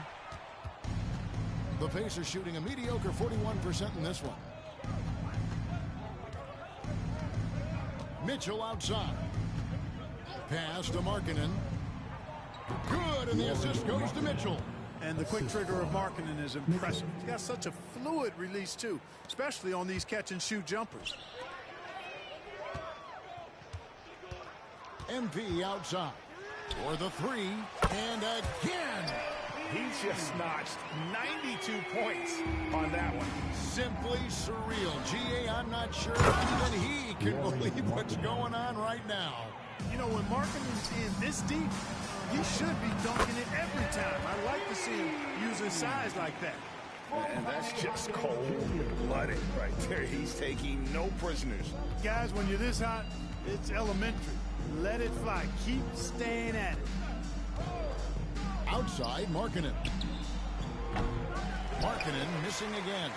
Speaker 1: The Pacers shooting a mediocre 41% in this one. Mitchell outside. Pass to Markkanen. Good, and the assist goes to Mitchell.
Speaker 3: And the quick trigger of Markkanen is impressive. He's got such a fluid release, too, especially on these catch-and-shoot jumpers.
Speaker 1: MP outside for the 3, and again.
Speaker 2: He just notched 92 points on that one.
Speaker 1: Simply surreal. G.A., I'm not sure even he can believe what's going on right now.
Speaker 3: You know, when Markkanen's in this deep, he should be dunking it every time. I like to see him use his size like that.
Speaker 2: And that's just cold-blooded right there. He's taking no prisoners.
Speaker 3: Guys, when you're this hot, it's elementary. Let it fly. Keep staying at it.
Speaker 1: Outside, Markkanen. Markkanen missing again.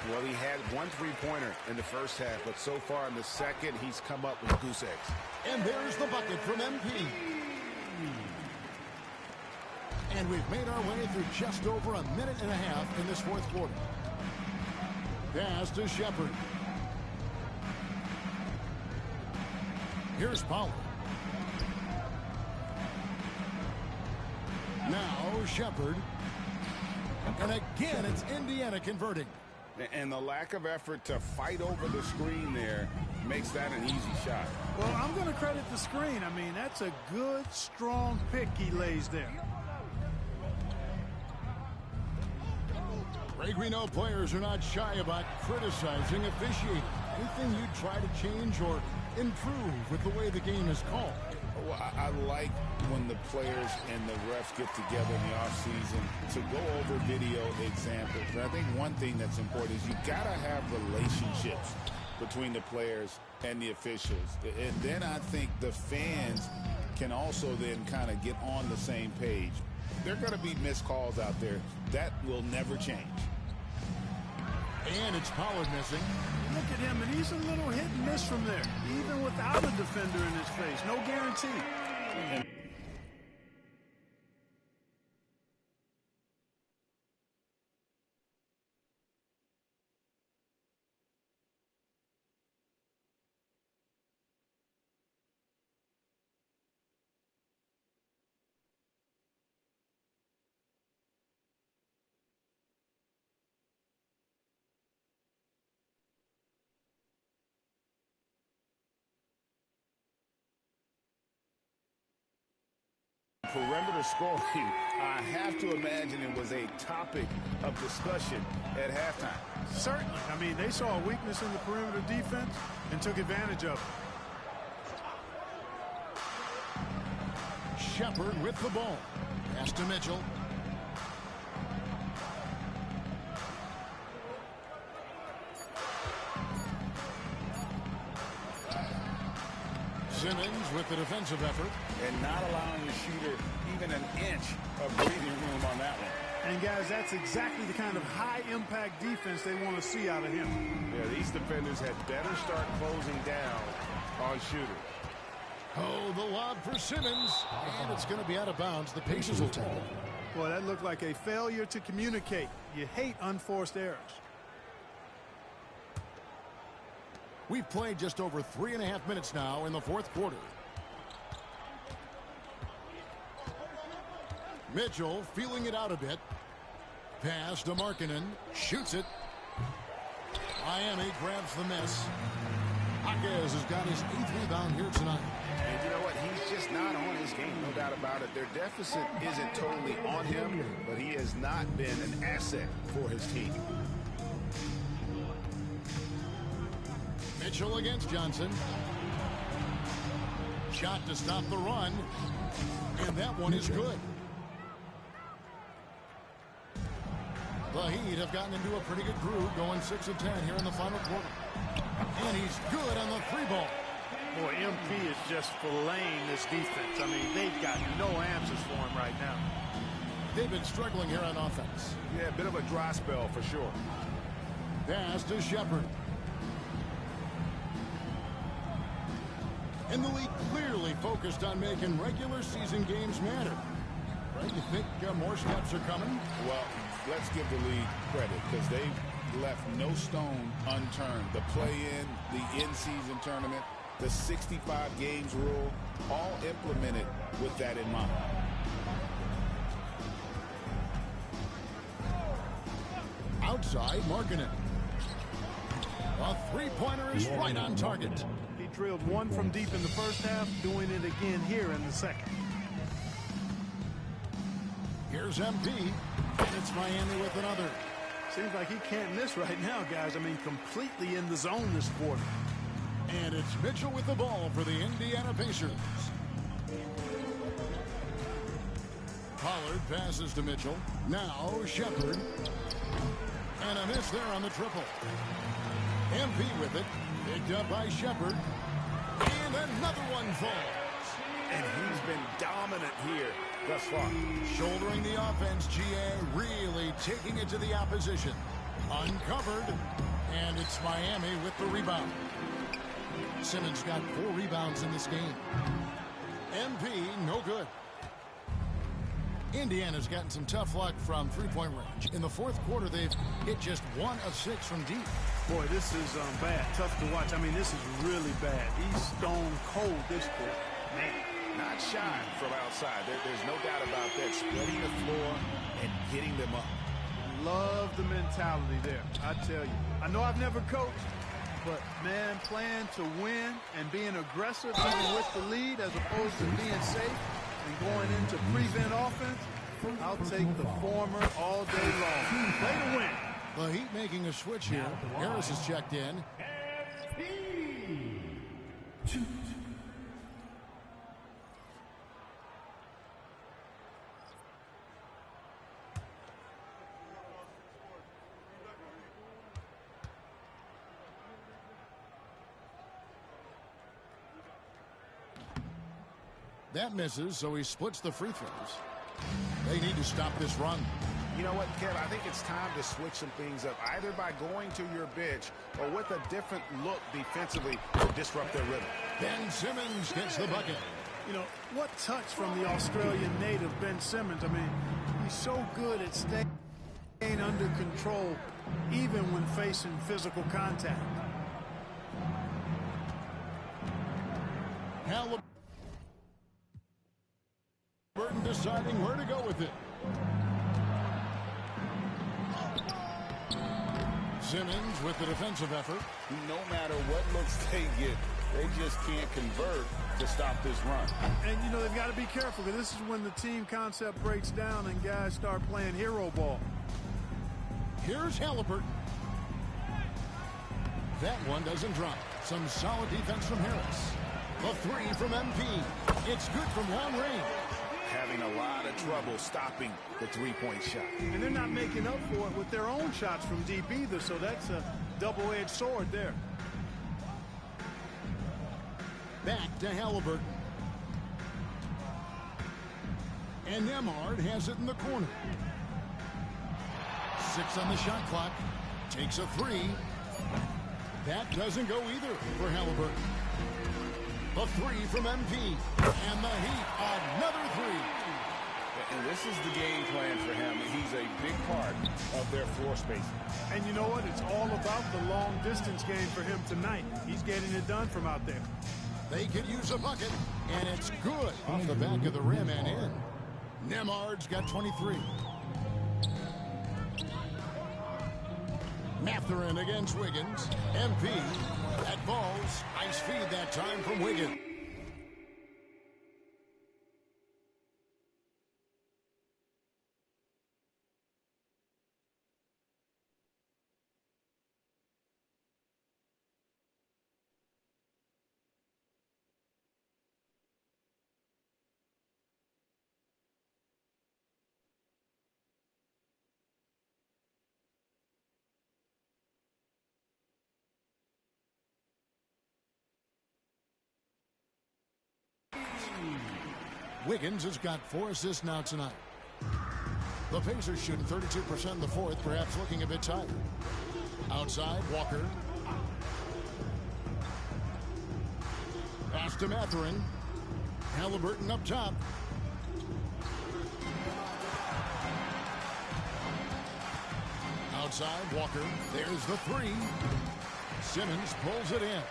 Speaker 2: Well, he had one three-pointer in the first half, but so far in the second, he's come up with goose eggs.
Speaker 1: And there's the bucket from MP. And we've made our way through just over a minute and a half in this fourth quarter. Pass to Shepard. Here's Pollard. Now Shepard. And again, it's Indiana converting.
Speaker 2: And the lack of effort to fight over the screen there makes that an easy shot.
Speaker 3: Well, I'm going to credit the screen. I mean, that's a good, strong pick he lays there.
Speaker 1: Greg, we know players are not shy about criticizing officiating. Anything you'd try to change or improve with the way the game is called?
Speaker 2: Well, I like when the players and the refs get together in the offseason to go over video examples. But I think one thing that's important is you got to have relationships between the players and the officials. And then I think the fans can also then kind of get on the same page. There are going to be missed calls out there. That will never change.
Speaker 1: And it's Pollard missing.
Speaker 3: Look at him, and he's a little hit and miss from there, even without a defender in his face. No guarantee.
Speaker 2: Perimeter scoring, I have to imagine it was a topic of discussion at halftime.
Speaker 3: Certainly. I mean, they saw a weakness in the perimeter defense and took advantage of it.
Speaker 1: Shepard with the ball. Pass to Mitchell. Simmons with the defensive effort.
Speaker 2: And not allowing the shooter even an inch of breathing room on that one.
Speaker 3: And, guys, that's exactly the kind of high-impact defense they want to see out of him.
Speaker 7: Yeah, these defenders had better start closing down on shooters.
Speaker 1: Oh, the lob for Simmons. And it's going to be out of bounds. The Pacers will take it.
Speaker 3: Boy, that looked like a failure to communicate. You hate unforced errors.
Speaker 1: We've played just over 3.5 minutes now in the fourth quarter. Mitchell feeling it out a bit. Pass to Markkanen. Shoots it. Miami grabs the miss. Jaquez has got his 8th rebound here tonight.
Speaker 2: And you know what? He's just not on his game, no doubt about it. Their deficit isn't totally on him, but he has not been an asset for his team.
Speaker 1: Mitchell against Johnson. Shot to stop the run. And that one is good. The Heat have gotten into a pretty good groove, going 6 of 10 here in the final quarter. And he's good on the 3-ball.
Speaker 3: Boy, MP is just filleting this defense. I mean, they've got no answers for him right now.
Speaker 1: They've been struggling here on offense.
Speaker 2: Yeah, a bit of a dry spell for sure.
Speaker 1: Pass to Shepard. And the league clearly focused on making regular season games matter. Right? You think more steps are coming?
Speaker 5: Well, let's give the league credit because they've left no stone unturned. The play-in, the in-season tournament, the 65 games rule, all implemented with that in mind.
Speaker 1: Outside, Markkanen. A three-pointer is right on target.
Speaker 3: He drilled one from deep in the first half, doing it again here in the second.
Speaker 1: Here's MP, and it's Miami with another.
Speaker 3: Seems like he can't miss right now, guys. I mean, completely in the zone this quarter.
Speaker 1: And it's Mitchell with the ball for the Indiana Pacers. Pollard passes to Mitchell. Now Shepard. And a miss there on the triple. MP with it. Picked up by Shepard. And another one falls.
Speaker 2: And he's been dominant here thus far.
Speaker 1: Shouldering the offense, GA really taking it to the opposition. Uncovered. And it's Miami with the rebound. Simmons got 4 rebounds in this game. MP, no good. Indiana's gotten some tough luck from three-point range. In the fourth quarter, they've hit just 1 of 6 from deep.
Speaker 3: Boy, this is bad. Tough to watch. I mean, this is really bad. He's stone cold this quarter. Man.
Speaker 2: Not shy from outside. There's no doubt about that. Spreading the floor and getting them up.
Speaker 3: Love the mentality there, I tell you. I know I've never coached, but, man, playing to win and being aggressive even with the lead as opposed to being safe and going into prevent offense, I'll take the former all day long. Play to win.
Speaker 1: The Heat making a switch here. Harris is checked in. That misses, so he splits the free throws. They need to stop this run.
Speaker 2: You know what, Kev? I think it's time to switch some things up, either by going to your bench or with a different look defensively to disrupt their rhythm.
Speaker 1: Ben Simmons gets the bucket.
Speaker 3: You know, what touch from the Australian native, Ben Simmons. I mean, he's so good at staying under control, even when facing physical contact.
Speaker 1: Burton deciding where to go with it. Simmons with the defensive effort.
Speaker 5: No matter what looks they get, they just can't convert
Speaker 2: to stop this run.
Speaker 3: And, you know, they've got to be careful, because this is when the team concept breaks down and guys start playing hero ball.
Speaker 1: Here's Halliburton. That one doesn't drop. Some solid defense from Harris. A three from MP. It's good from long range.
Speaker 2: Having a lot of trouble stopping the three-point shot.
Speaker 3: And they're not making up for it with their own shots from deep either, so that's a double-edged sword there.
Speaker 1: Back to Halliburton. And Nemhard has it in the corner. 6 on the shot clock. Takes a three. That doesn't go either for Halliburton. A three from MP. And the Heat, another three.
Speaker 2: And this is the game plan for him. He's a big part of their floor spacing.
Speaker 3: And you know what? It's all about the long-distance game for him tonight. He's getting it done from out there.
Speaker 1: They could use a bucket, and it's good off the back of the rim and in. Nemhard's got 23. Mathurin against Wiggins. MP. That ball's nice feed that time from Wiggins. Wiggins has got 4 assists now tonight. The Pacers shooting 32% in the fourth, perhaps looking a bit tired. Outside, Walker. Pass to Mathurin. Halliburton up top. Outside, Walker. There's the three. Simmons pulls it in.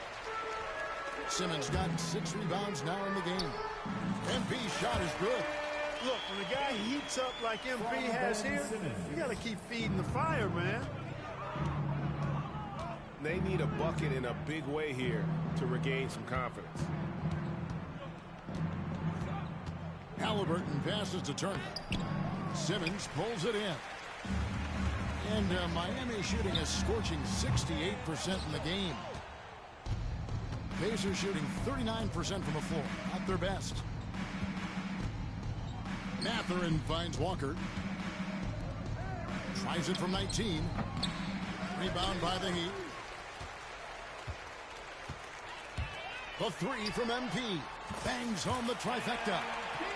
Speaker 1: Simmons got 6 rebounds now in the game. MP's shot is good.
Speaker 3: Look, when a guy heats up like MP has here, you got to keep feeding the fire, man.
Speaker 7: They need a bucket in a big way here to regain some confidence.
Speaker 1: Halliburton passes to Turner. Simmons pulls it in. And Miami shooting a scorching 68% in the game. Pacers shooting 39% from the floor. Not their best. Mathurin finds Walker. Tries it from 19. Rebound by the Heat. The three from MP. Bangs home the trifecta.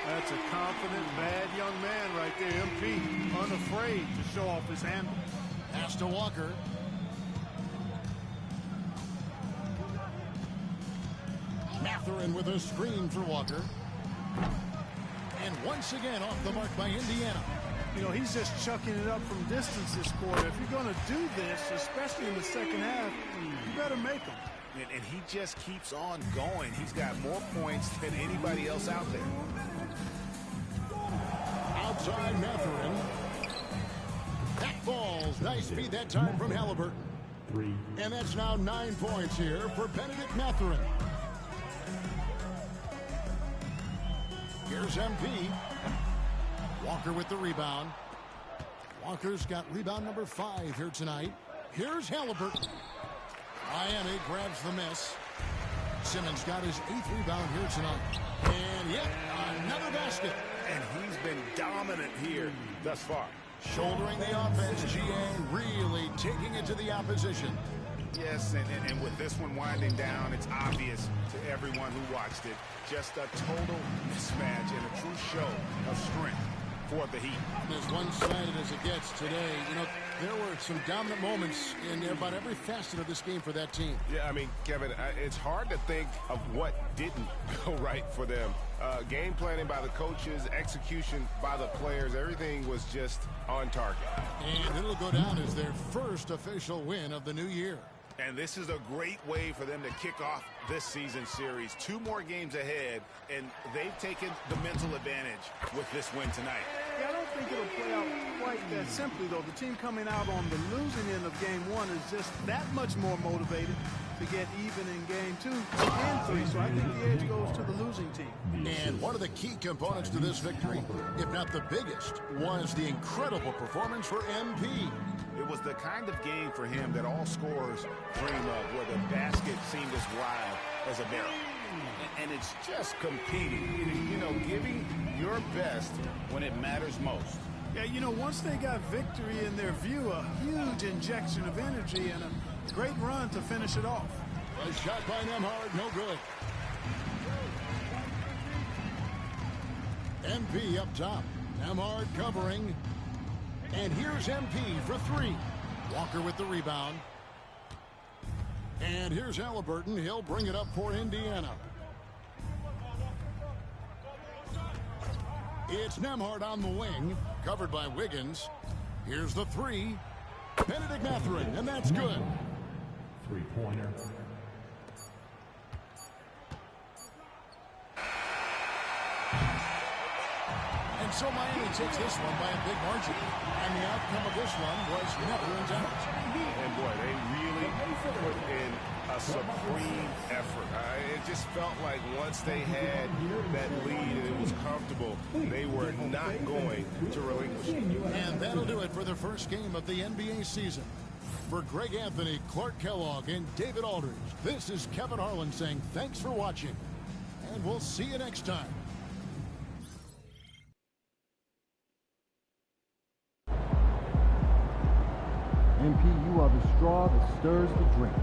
Speaker 3: That's a confident, bad young man right there, MP. Unafraid to show off his handle.
Speaker 1: Pass to Walker. Mathurin with a screen for Walker. And once again off the mark by Indiana.
Speaker 3: You know, he's just chucking it up from distance this quarter. If you're going to do this, especially in the second half, you better make them.
Speaker 2: And he just keeps on going. He's got more points than anybody else out there.
Speaker 1: Outside Mathurin. That falls. Nice feed that time from Halliburton.
Speaker 6: 3.
Speaker 1: And that's now 9 points here for Benedict Mathurin. Here's MP. Walker with the rebound. Walker's got rebound number 5 here tonight. Here's Halliburton. Miami grabs the miss. Simmons got his 8th rebound here tonight. And yet another basket.
Speaker 2: And he's been dominant here thus far.
Speaker 1: Shouldering the offense, GA really taking it to the opposition.
Speaker 2: Yes, and with this one winding down, it's obvious to everyone who watched it. Just a total mismatch and a true show of strength for the Heat.
Speaker 1: As one-sided as it gets today, you know, there were some dominant moments in about every facet of this game for that team.
Speaker 7: Yeah, I mean, Kevin, it's hard to think of what didn't go right for them. Game planning by the coaches, execution by the players, everything was just on target.
Speaker 1: And it'll go down as their first official win of the new year.
Speaker 2: And this is a great way for them to kick off this season series. 2 more games ahead, and they've taken the mental advantage with this win tonight.
Speaker 3: Yeah, I don't think it'll play out quite that simply, though. The team coming out on the losing end of game 1 is just that much more motivated to get even in game 2 and 3. So I think the edge goes to the losing team.
Speaker 1: And one of the key components to this victory, if not the biggest, was the incredible performance for MP.
Speaker 2: It was the kind of game for him that all scorers dream of, where the basket seemed as wide as a barrel. And it's just competing, you know, giving your best when it matters most.
Speaker 3: Yeah, you know, once they got victory in their view, a huge injection of energy and a great run to finish it off.
Speaker 1: A shot by Nembhard, no good. MP up top. Nembhard covering. And here's MP for 3. Walker with the rebound. And here's Halliburton. He'll bring it up for Indiana. It's Nembhard on the wing, covered by Wiggins. Here's the 3. Benedict Mathurin, and that's good.
Speaker 6: Three-pointer.
Speaker 1: And so Miami takes this one by a big margin. And the outcome of this one was Mathurin's out.
Speaker 7: And boy, they really put in a supreme effort. It just felt like once they had that lead and it was comfortable, they were not going to relinquish it.
Speaker 1: And that'll do it for the first game of the NBA season. For Greg Anthony, Clark Kellogg, and David Aldridge, this is Kevin Harlan saying thanks for watching. And we'll see you next time.
Speaker 13: MP, you are the straw that stirs the drink.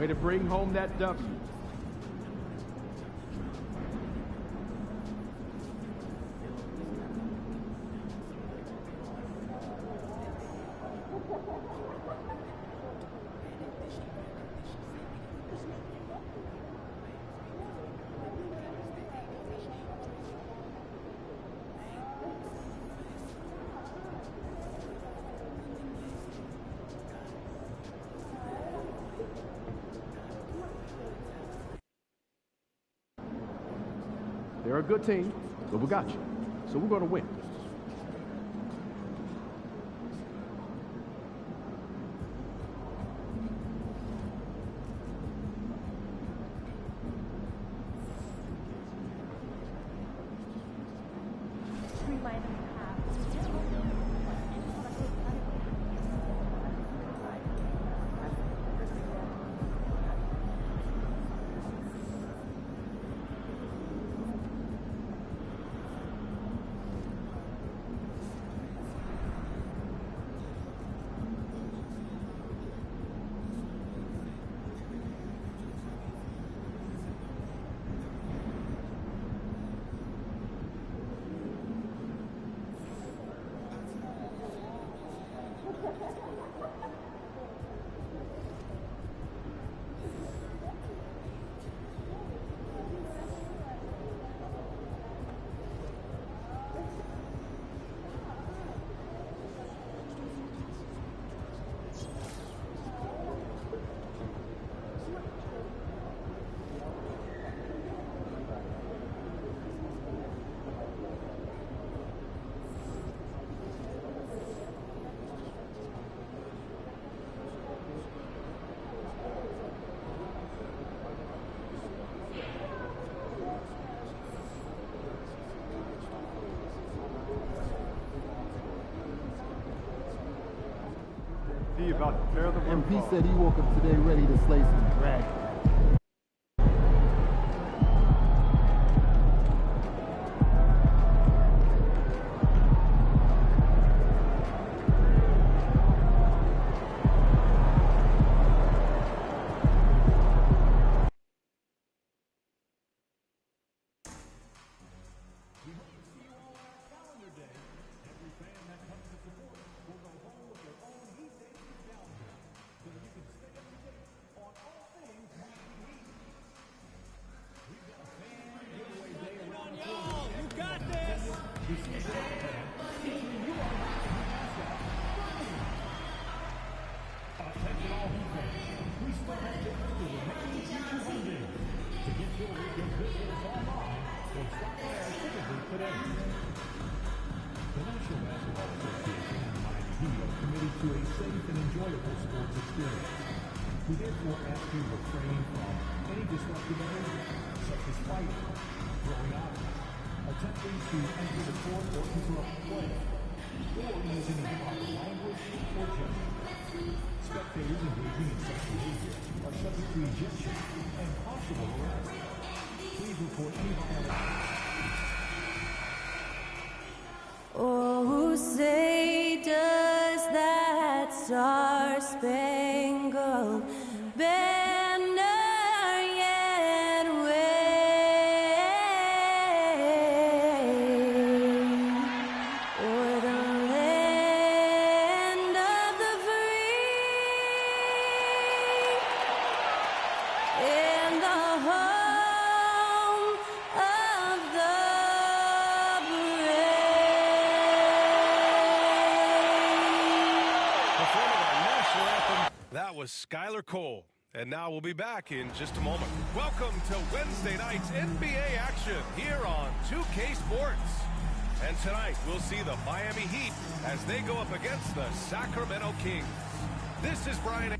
Speaker 13: Way to bring home that W. They're a good team, but we got you. So we're going to win. About to tear the roof
Speaker 22: MP
Speaker 13: off.
Speaker 22: said he woke up today ready to slay some dragons.
Speaker 6: We therefore ask you to refrain from any disruptive behavior, such as fighting, throwing out, attempting to enter the court or interrupt play, or using improper language or gesture. Spectators engaging in such behavior are subject to ejection and possible arrest. Please report any violations.
Speaker 14: Oh, say does that star-spangled banner yet wave o'er the land of the free and the home of the
Speaker 16: That was Skylar Cole. And now we'll be back in just a moment. Welcome to Wednesday night's NBA action here on 2K Sports. And tonight we'll see the Miami Heat as they go up against the Sacramento Kings. This is Brian.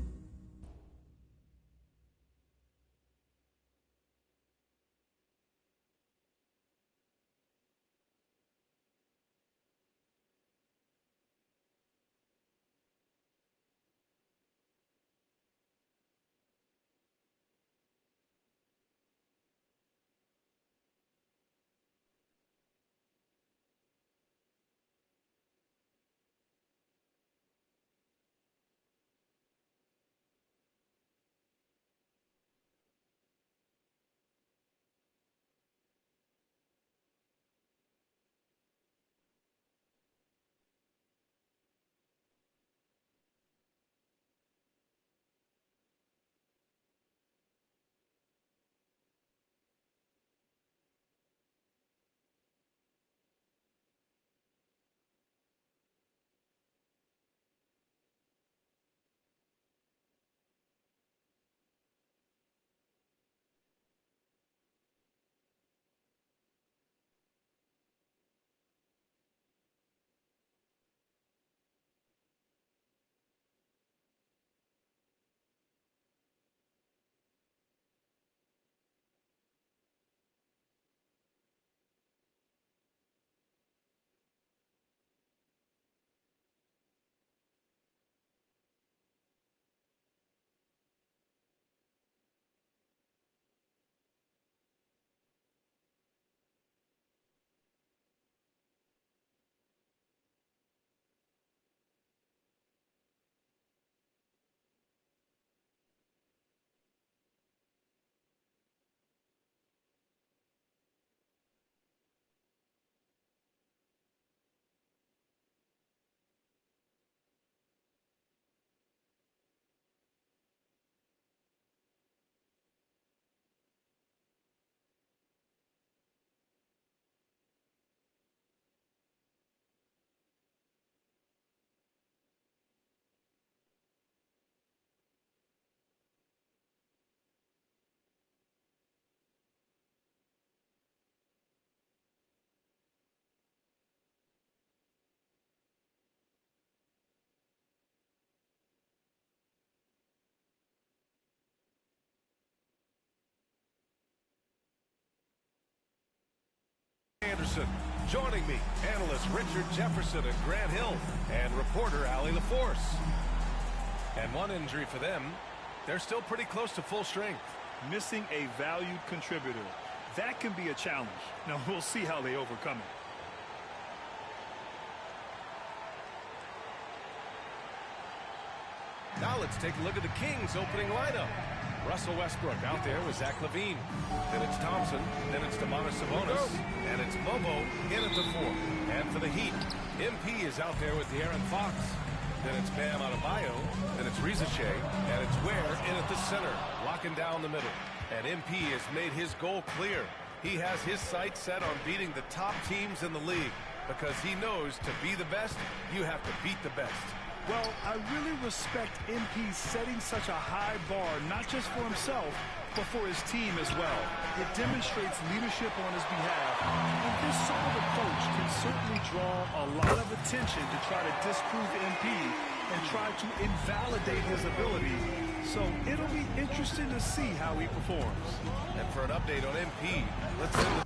Speaker 16: Thompson. Joining me, analyst Richard Jefferson and Grant Hill, and reporter Allie LaForce. And one injury for them, they're still pretty close to full strength.
Speaker 3: Missing a valued contributor. That can be a challenge. Now, we'll see how they overcome it.
Speaker 16: Now let's take a look at the Kings' opening lineup. Russell Westbrook out there with Zach LaVine. Then it's Thompson. Then it's Domantas Sabonis. And it's Bobo in at the 4. And for the Heat, MP is out there with De'Aaron Fox. Then it's Bam Adebayo. Then it's Rizachet. And it's Ware in at the center, locking down the middle. And MP has made his goal clear. He has his sights set on beating the top teams in the league. Because he knows to be the best, you have to beat the best.
Speaker 3: Well, I really respect MP setting such a high bar, not just for himself, but for his team as well. It demonstrates leadership on his behalf. And this sort of approach can certainly draw a lot of attention to try to disprove MP and try to invalidate his ability. So it'll be interesting to see how he performs.
Speaker 16: And for an update on MP, let's send the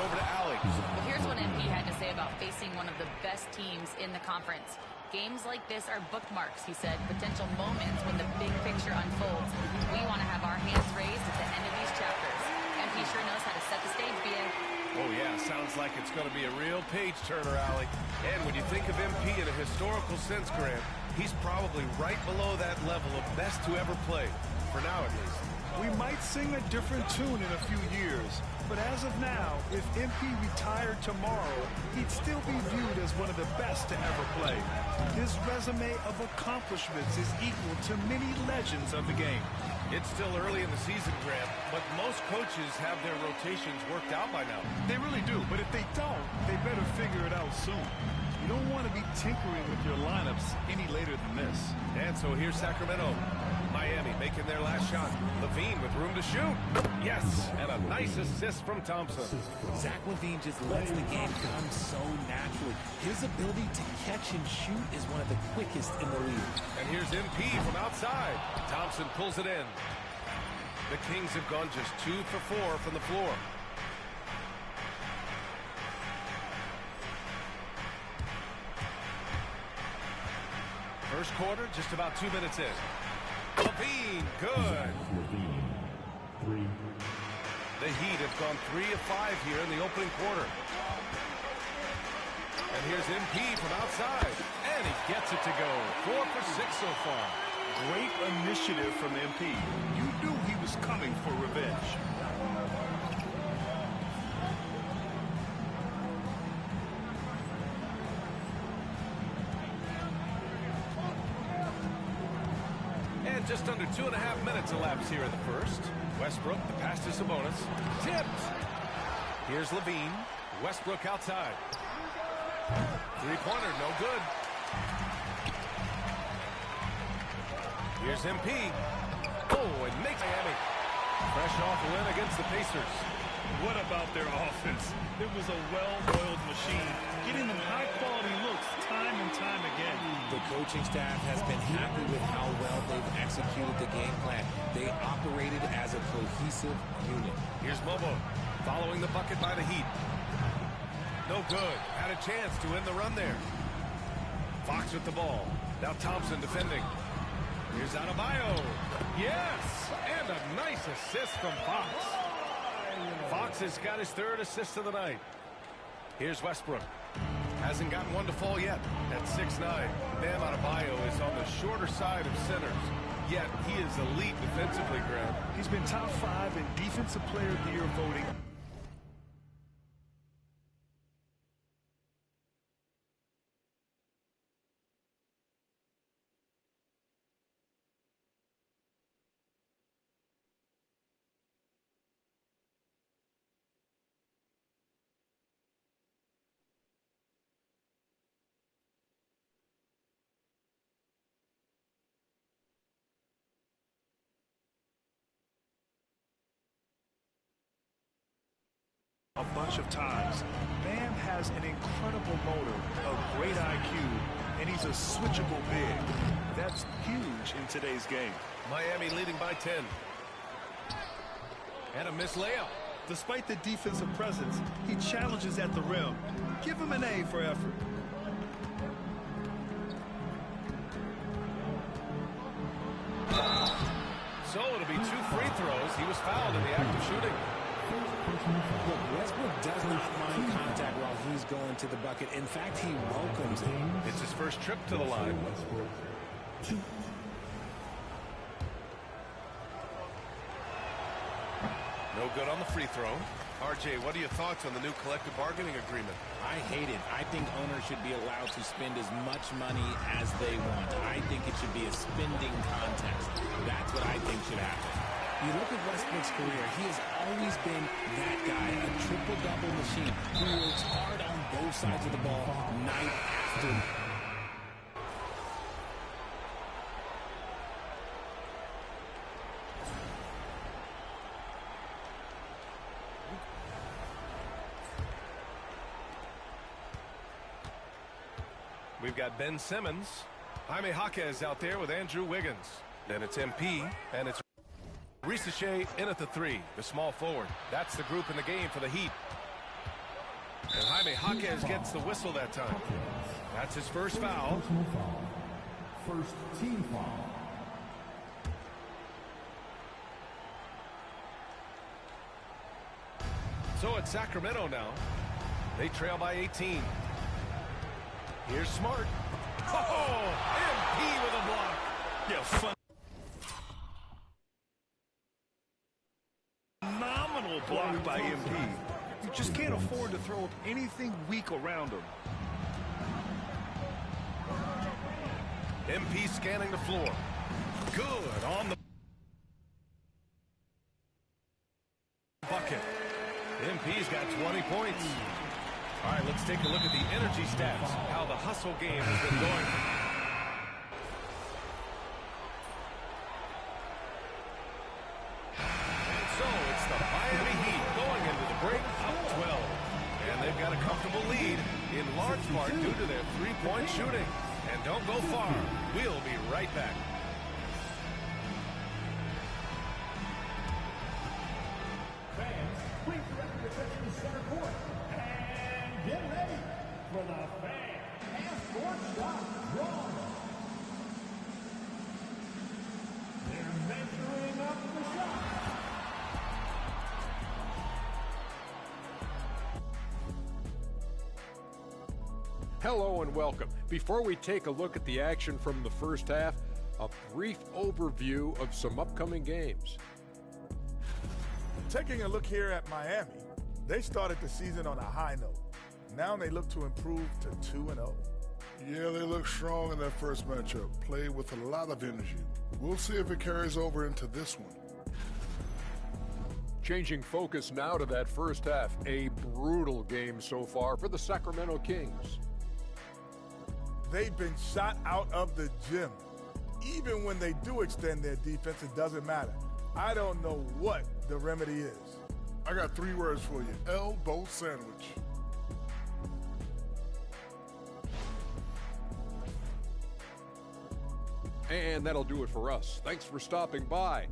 Speaker 16: over to Allie.
Speaker 9: Well, here's what MP had to say about facing one of the best teams in the conference. Games like this are bookmarks, he said, potential moments when the big picture unfolds. We want to have our hands raised at the end of these chapters. MP sure knows how to set the stage, BA.
Speaker 16: Oh, yeah, sounds like it's going to be a real page-turner, Allie. And when you think of MP in a historical sense, Grant, he's probably right below that level of best to ever play, for now at least.
Speaker 3: We might sing a different tune in a few years, but as of now, if MP retired tomorrow, he'd still be viewed as one of the best to ever play. His resume of accomplishments is equal to many legends of the game.
Speaker 16: It's still early in the season, Grant, but most coaches have their rotations worked out by now.
Speaker 3: They really do, but if they don't, they better figure it out soon. You don't want to be tinkering with your lineups any later than this.
Speaker 16: And so here's Sacramento. Miami making their last shot. LaVine with room to shoot. Yes, and a nice assist from Thompson.
Speaker 15: Zach LaVine just lets the game come so naturally. His ability to catch and shoot is one of the quickest in the league.
Speaker 16: And here's MP from outside. Thompson pulls it in. The Kings have gone just 2 for 4 from the floor. First quarter, just about 2 minutes in. LaVine, good. The Heat have gone 3 of 5 here in the opening quarter. And here's MP from outside. And he gets it to go. 4 for 6 so far.
Speaker 3: Great initiative from MP. You knew he was coming for revenge.
Speaker 16: And just under 2.5 minutes elapsed here in the first. Westbrook, the pass to Sabonis. Tipped. Here's LaVine. Westbrook outside. Three-pointer, no good. Here's MP. Oh, and makes Miami. Fresh off the win against the Pacers.
Speaker 3: What about their offense? It was a well-oiled machine, getting them high-quality looks time and time again.
Speaker 15: The coaching staff has been happy with how well they've executed the game plan. They operated as a cohesive unit.
Speaker 16: Here's Mobo, following the bucket by the Heat. No good. Had a chance to win the run there. Fox with the ball. Now Thompson defending. Here's Adebayo. Yes! And a nice assist from Fox. Fox has got his 3rd assist of the night. Here's Westbrook. Hasn't gotten one to fall yet. At 6'9", Bam Adebayo is on the shorter side of centers. Yet he is elite defensively, Grant.
Speaker 3: He's been top 5 in Defensive Player of the Year voting.
Speaker 10: bunch of times. Man has an incredible motor, a great IQ, and he's a switchable big. That's huge in today's game.
Speaker 16: Miami leading by 10. And a missed layup.
Speaker 10: Despite the defensive presence, he challenges at the rim. Give him an A for effort.
Speaker 16: So it'll be 2 free throws. He was fouled in the act of shooting.
Speaker 15: Look, Westbrook does not mind contact while he's going to the bucket. In fact, he welcomes it.
Speaker 16: It's his first trip to the line. No good on the free throw. RJ, what are your thoughts on the new collective bargaining agreement?
Speaker 15: I hate it. I think owners should be allowed to spend as much money as they want. I think it should be a spending contest. That's what I think should happen. You look at Westbrook's career, he has always been that guy, a triple-double machine who works hard on both sides of the ball night after night.
Speaker 16: We've got Ben Simmons. Jaime Jaquez out there with Andrew Wiggins. Then it's MP, and it's Ricochet in at the 3, the small forward. That's the group in the game for the Heat. And Jaime Jaquez gets the whistle that time. That's his first foul.
Speaker 6: First team foul.
Speaker 16: So it's Sacramento now. They trail by 18. Here's Smart. Oh, MP with a block.
Speaker 10: Yeah, phenomenal block by MP. You just can't afford to throw anything weak around him.
Speaker 16: MP scanning the floor. Good on the bucket. MP's got 20 points. All right, let's take a look at the energy stats, how the hustle game has been going. And so it's the Miami Heat going into the break up 12. And they've got a comfortable lead in large part due to their three-point shooting. And don't go far. We'll be right back.
Speaker 6: Fans, please direct your attention to center court. And get ready for the fan passport shot drawn. They're measuring up the shot.
Speaker 23: Hello and welcome. Before we take a look at the action from the first half, a brief overview of some upcoming games.
Speaker 11: Taking a look here at Miami, they started the season on a high note. Now they look to improve to 2-0.
Speaker 12: Yeah, they look strong in that first matchup. Played with a lot of energy. We'll see if it carries over into this one.
Speaker 23: Changing focus now to that first half. A brutal game so far for the Sacramento Kings.
Speaker 11: They've been shot out of the gym. Even when they do extend their defense, it doesn't matter. I don't know what the remedy is.
Speaker 12: I got 3 words for you. Elbow sandwich.
Speaker 23: And that'll do it for us. Thanks for stopping by.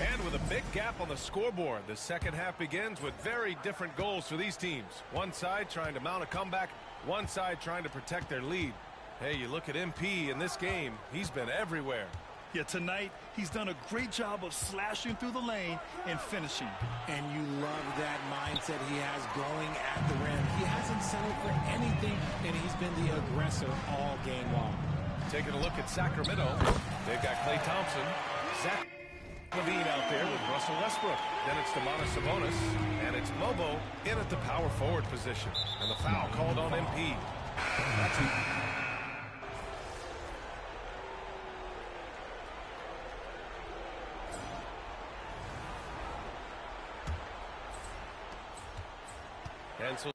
Speaker 16: And with a big gap on the scoreboard, the second half begins with very different goals for these teams. One side trying to mount a comeback, one side trying to protect their lead. Hey, you look at MP in this game, he's been everywhere.
Speaker 10: Yeah, tonight, he's done a great job of slashing through the lane and finishing.
Speaker 15: And you love that mindset he has going at the rim. He hasn't settled for anything, and he's been the aggressor all game long.
Speaker 16: Taking a look at Sacramento, they've got Klay Thompson, Zach Levine out there with Russell Westbrook. Then it's Domantas Sabonis, and it's Mobo in at the power forward position. And the foul called on MP. And so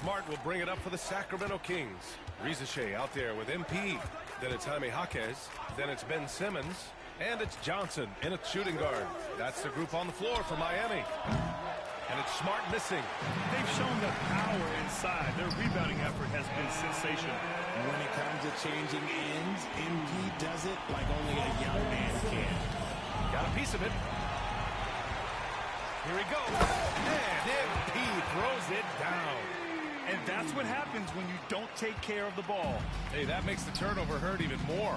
Speaker 16: Smart will bring it up for the Sacramento Kings. Rizachet out there with MP. Then it's Jaime Jaquez. Then it's Ben Simmons. And it's Johnson in at shooting guard. That's the group on the floor for Miami. And it's Smart missing.
Speaker 10: They've shown the power inside. Their rebounding effort has been sensational.
Speaker 15: When it comes to changing ends, MP does it like only a young man can.
Speaker 16: Got a piece of it. Here we go. And MP throws it down.
Speaker 10: And that's what happens when you don't take care of the ball.
Speaker 16: Hey, that makes the turnover hurt even more.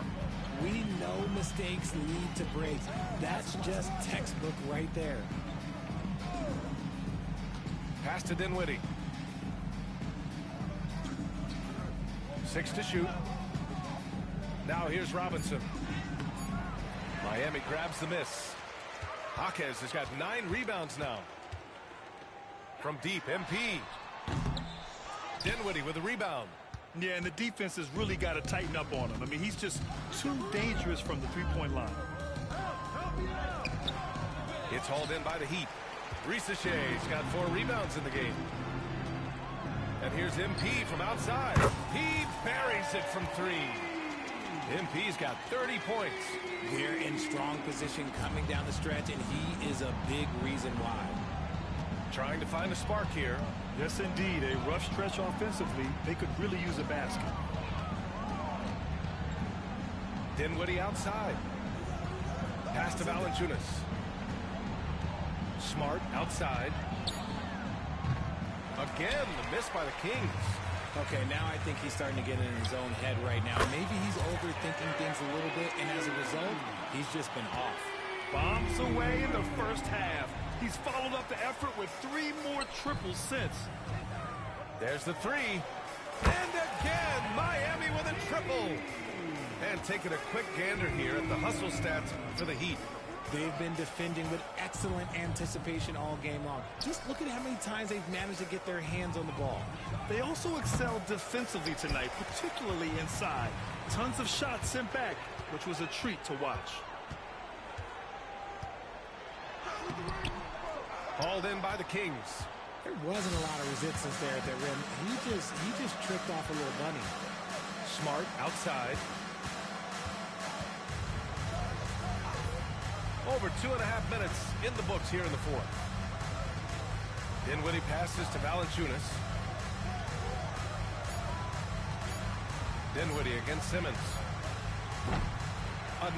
Speaker 15: We know mistakes lead to breaks. That's just textbook right there.
Speaker 16: Pass to Dinwiddie. 6 to shoot. Now here's Robinson. Miami grabs the miss. Jaquez has got 9 rebounds now. From deep, MP. Dinwiddie with a rebound.
Speaker 10: Yeah, and the defense has really got to tighten up on him. I mean, he's just too dangerous from the three-point line.
Speaker 16: It's hauled in by the Heat. Rizachet's got 4 rebounds in the game. And here's MP from outside. He buries it from 3. MP's got 30 points.
Speaker 15: We're in strong position coming down the stretch, and he is a big reason why.
Speaker 16: Trying to find a spark here.
Speaker 10: Yes, indeed. A rough stretch offensively. They could really use a basket.
Speaker 16: Dinwiddie outside. Pass to Valanciunas. Smart outside. Again, the miss by the Kings.
Speaker 15: Okay, now I think he's starting to get in his own head right now. Maybe he's overthinking things a little bit, and as a result, he's just been off.
Speaker 10: Bombs away in the first half. He's followed up the effort with 3 more triples since.
Speaker 16: There's the 3. And again, Miami with a triple. And taking a quick gander here at the hustle stats for the Heat.
Speaker 15: They've been defending with excellent anticipation all game long. Just look at how many times they've managed to get their hands on the ball.
Speaker 10: They also excelled defensively tonight, particularly inside. Tons of shots sent back, which was a treat to watch.
Speaker 16: Hauled in by the Kings.
Speaker 15: There wasn't a lot of resistance there at the rim. He just tripped off a little bunny.
Speaker 16: Smart outside. Over 2.5 minutes in the books here in the 4th. Dinwiddie passes to Valanciunas. Dinwiddie against Simmons.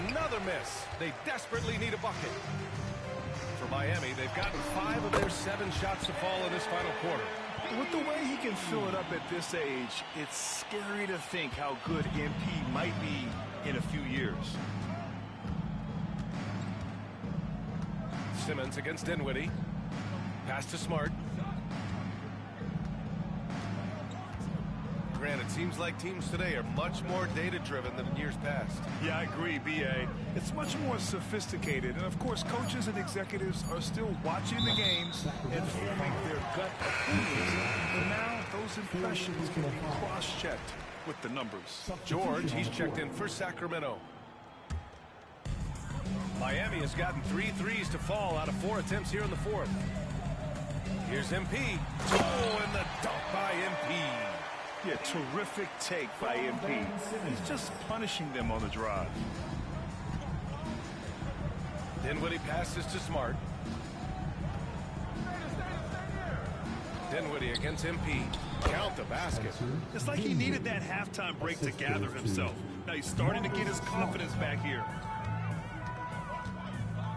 Speaker 16: Another miss. They desperately need a bucket. For Miami, they've gotten 5 of their 7 shots to fall in this final quarter.
Speaker 10: With the way he can fill it up at this age, it's scary to think how good MP might be in a few years.
Speaker 16: Simmons against Dinwiddie. Pass to Smart. Grant, it seems like teams today are much more data-driven than in years past.
Speaker 10: Yeah, I agree, B.A. It's much more sophisticated. And, of course, coaches and executives are still watching the games and forming their gut opinions. And now those impressions can be cross-checked with the numbers.
Speaker 16: George, he's checked in for Sacramento. Miami has gotten 3 threes to fall out of 4 attempts here in the 4th. Here's MP. Oh, and the dunk by MP.
Speaker 10: Yeah, terrific take by MP. He's just punishing them on the drive.
Speaker 16: Dinwiddie passes to Smart. Dinwiddie against MP. Count the basket.
Speaker 10: It's like he needed that halftime break to gather himself. Now he's starting to get his confidence back here.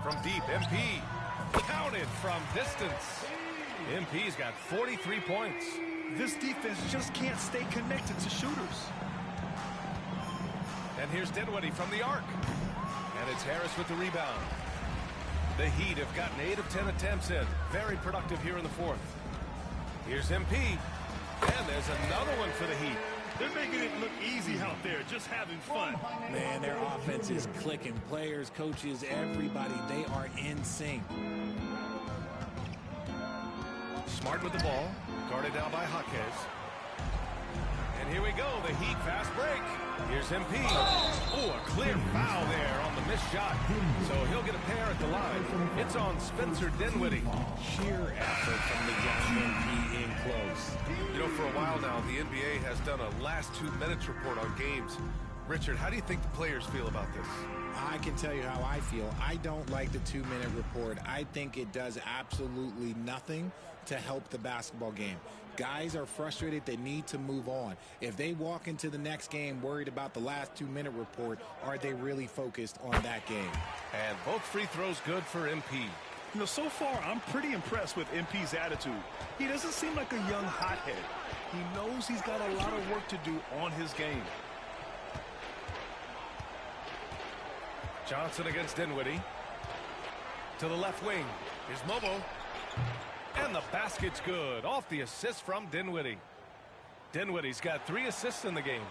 Speaker 16: From deep, MP. Counted from distance. MP's got 43 points.
Speaker 10: This defense just can't stay connected to shooters.
Speaker 16: And here's Dinwiddie from the arc. And it's Harris with the rebound. The Heat have gotten 8 of 10 attempts in. Very productive here in the 4th. Here's MP. And there's another one for the Heat.
Speaker 10: They're making it look easy out there, just having fun.
Speaker 15: Man, their offense is clicking. Players, coaches, everybody, they are in sync.
Speaker 16: Smart with the ball. Guarded now by Jaquez. And here we go, the Heat fast break. Here's MP. Oh, a clear foul there on the missed shot. So he'll get a pair at the line. It's on Spencer Dinwiddie.
Speaker 15: Sheer effort from the young MP, close.
Speaker 16: You know, for a while now, the NBA has done a last 2 minutes report on games. Richard, how do you think the players feel about this?
Speaker 15: I can tell you how I feel. I don't like the 2-minute report. I think it does absolutely nothing to help the basketball game. Guys are frustrated. They need to move on. If they walk into the next game worried about the last 2-minute report, are they really focused on that game?
Speaker 16: And both free throws good for MP.
Speaker 10: You know, so far, I'm pretty impressed with MP's attitude. He doesn't seem like a young hothead. He knows he's got a lot of work to do on his game.
Speaker 16: Johnson against Dinwiddie. To the left wing. Here's Mobo. And the basket's good. Off the assist from Dinwiddie. Dinwiddie's got 3 assists in the game.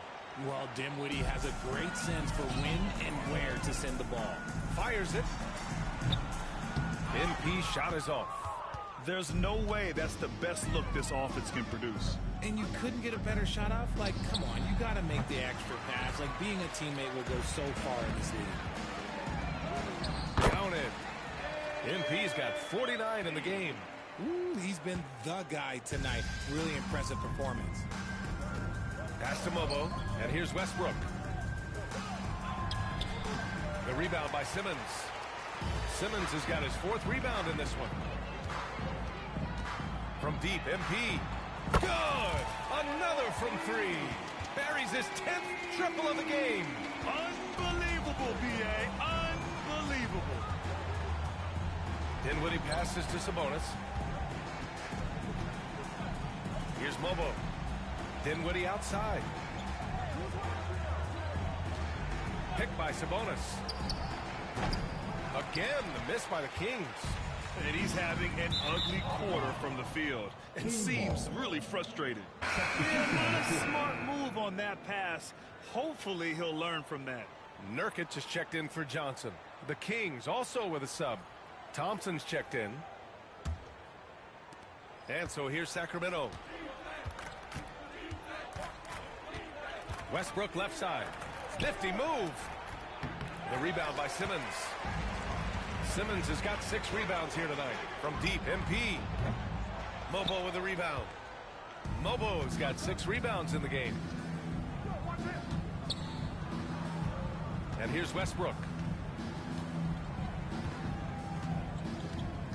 Speaker 15: Well, Dinwiddie has a great sense for when and where to send the ball.
Speaker 16: Fires it. MP's shot is off.
Speaker 10: There's no way that's the best look this offense can produce.
Speaker 15: And you couldn't get a better shot off? Like, come on, you got to make the extra pass. Like, being a teammate will go so far in this league.
Speaker 16: Counted. MP's got 49 in the game.
Speaker 15: Ooh, he's been the guy tonight. Really impressive performance.
Speaker 16: Pass to Mobo, and here's Westbrook. The rebound by Simmons. Simmons has got his 4th rebound in this one. From deep, MP. Good! Another from 3. Buries his 10th triple of the game.
Speaker 10: Unbelievable, B.A. Unbelievable.
Speaker 16: Dinwiddie passes to Sabonis. Here's Mobo. Dinwiddie outside. Picked by Sabonis. Again, the miss by the Kings.
Speaker 10: And he's having an ugly quarter from the field and seems really frustrated. Yeah, not a smart move on that pass. Hopefully he'll learn from that.
Speaker 16: Nurkic just checked in for Johnson. The Kings also with a sub. Thompson's checked in. And so here's Sacramento. Westbrook left side. Nifty move. The rebound by Simmons. Simmons has got 6 rebounds here tonight. From deep, MP. Mobo with a rebound. Mobo's got 6 rebounds in the game. And here's Westbrook.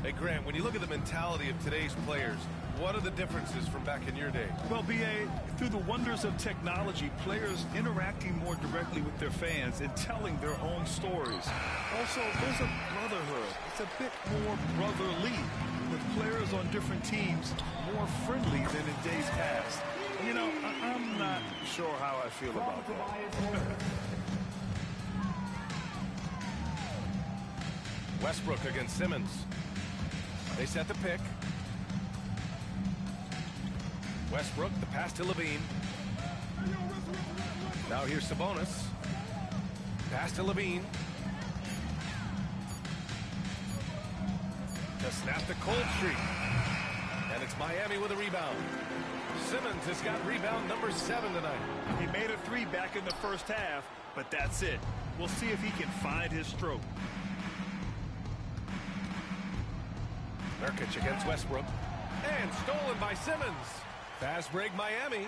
Speaker 16: Hey, Grant, when you look at the mentality of today's players, what are the differences from back in your day?
Speaker 10: Well, B.A., through the wonders of technology, players interacting more directly with their fans and telling their own stories. Also, there's a brotherhood. It's a bit more brotherly, with players on different teams more friendly than in days past. You know, I'm not sure how I feel about that.
Speaker 16: Westbrook against Simmons. They set the pick. Westbrook, the pass to Levine. Now here's Sabonis. Pass to Levine. To snap the cold streak. And it's Miami with a rebound. Simmons has got rebound number 7 tonight.
Speaker 10: He made a 3 back in the first half, but that's it. We'll see if he can find his stroke.
Speaker 16: Nurkic against Westbrook. And stolen by Simmons. Fast break Miami.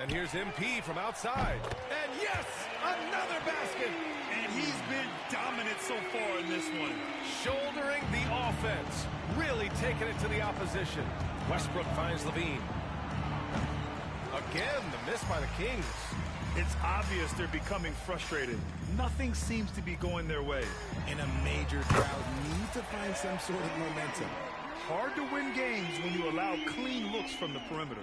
Speaker 16: And here's MP from outside. And yes, another basket.
Speaker 10: And he's been dominant so far in this one.
Speaker 16: Shouldering the offense. Really taking it to the opposition. Westbrook finds Levine. Again, the miss by the Kings.
Speaker 10: It's obvious they're becoming frustrated. Nothing seems to be going their way.
Speaker 15: And a major crowd needs to find some sort of momentum.
Speaker 10: Hard to win games when you allow clean looks from the perimeter.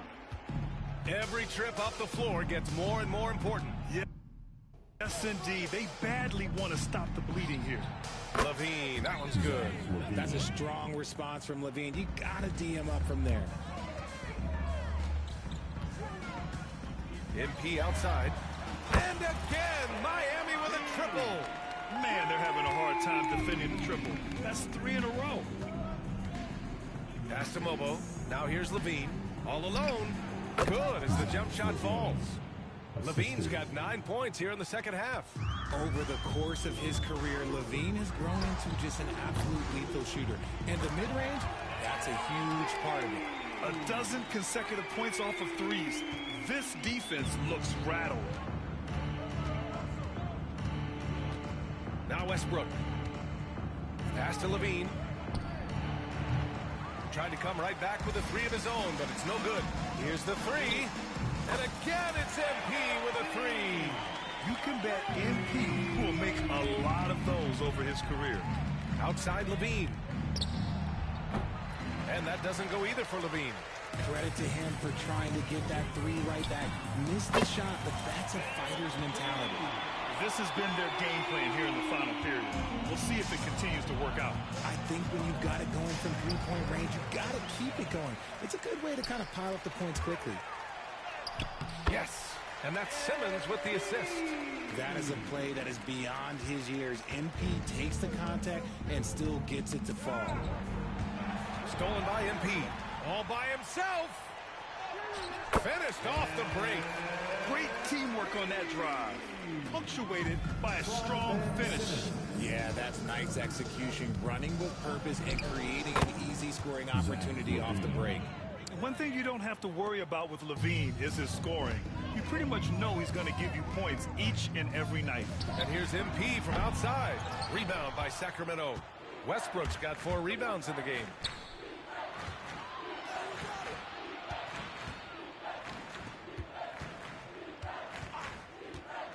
Speaker 16: Every trip up the floor gets more and more important.
Speaker 10: Yes, indeed. They badly want to stop the bleeding here.
Speaker 16: Levine, that one's good.
Speaker 15: That's a strong response from Levine. You got to D him up from there.
Speaker 16: MP outside. And again, Miami with a triple.
Speaker 10: Man, they're having a hard time defending the triple. That's 3 in a row.
Speaker 16: Pass to Mobo. Now here's Levine. All alone. Good as the jump shot falls. Levine's got 9 points here in the second half.
Speaker 15: Over the course of his career, Levine has grown into just an absolute lethal shooter. And the mid-range, that's a huge part of it.
Speaker 10: A dozen consecutive points off of threes. This defense looks rattled.
Speaker 16: Now Westbrook. Pass to Levine. Tried to come right back with a three of his own, but it's no good. Here's the three. And again, it's MP with a three.
Speaker 10: You can bet MP will make a lot of those over his career.
Speaker 16: Outside Levine. And that doesn't go either for Levine.
Speaker 15: Credit to him for trying to get that three right back. Missed the shot, but that's a fighter's mentality.
Speaker 10: This has been their game plan here in the final period. We'll see if it continues to work out.
Speaker 15: I think when you've got it going from three-point range, you've got to keep it going. It's a good way to kind of pile up the points quickly.
Speaker 16: Yes, and that's Simmons with the assist.
Speaker 15: That is a play that is beyond his years. MP takes the contact and still gets it to fall.
Speaker 16: Stolen by MP. All by himself. Finished off the break.
Speaker 10: Great teamwork on that drive. Punctuated by a strong finish.
Speaker 15: Yeah, that's nice execution. Running with purpose and creating an easy scoring opportunity off the break.
Speaker 10: One thing you don't have to worry about with Levine is his scoring. You pretty much know he's going to give you points each and every night.
Speaker 16: And here's MP from outside. Rebound by Sacramento. Westbrook's got 4 rebounds in the game.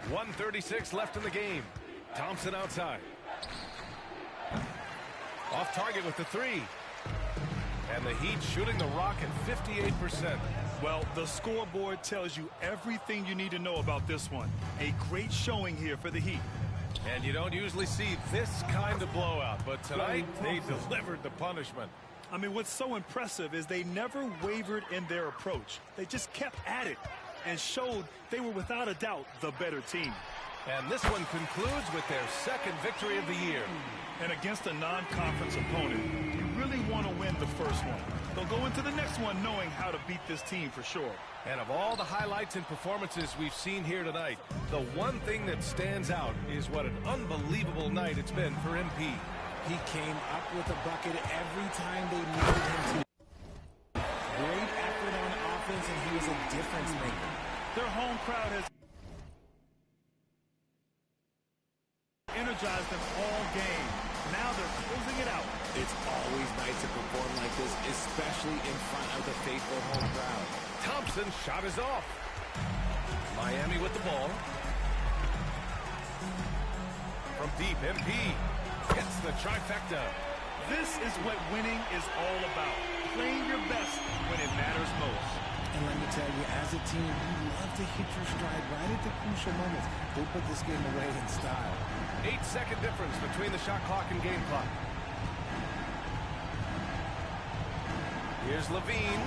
Speaker 16: .136 left in the game. Thompson outside. Off target with the three. And the Heat shooting the rock at 58%.
Speaker 10: Well, the scoreboard tells you everything you need to know about this one. A great showing here for the Heat.
Speaker 16: And you don't usually see this kind of blowout, but tonight they delivered the punishment.
Speaker 10: I mean, what's so impressive is they never wavered in their approach. They just kept at it and showed they were without a doubt the better team.
Speaker 16: And this one concludes with their second victory of the year.
Speaker 10: And against a non-conference opponent, you really want to win the first one. They'll go into the next one knowing how to beat this team for sure.
Speaker 16: And of all the highlights and performances we've seen here tonight, the one thing that stands out is what an unbelievable night it's been for MP.
Speaker 15: He came up with a bucket every time they needed him to. Great effort on offense, and he was a difference maker.
Speaker 10: Their home crowd has energized them all game. Now they're closing it out.
Speaker 15: It's always nice to perform like this, especially in front of the faithful home crowd.
Speaker 16: Thompson's shot is off. Miami with the ball. From deep, MP hits the trifecta.
Speaker 10: This is what winning is all about. Playing your best when it matters most.
Speaker 15: And let me tell you, as a team, you love to hit your stride right at the crucial moments. They put this game away in style.
Speaker 16: 8-second difference between the shot clock and game clock. Here's Levine.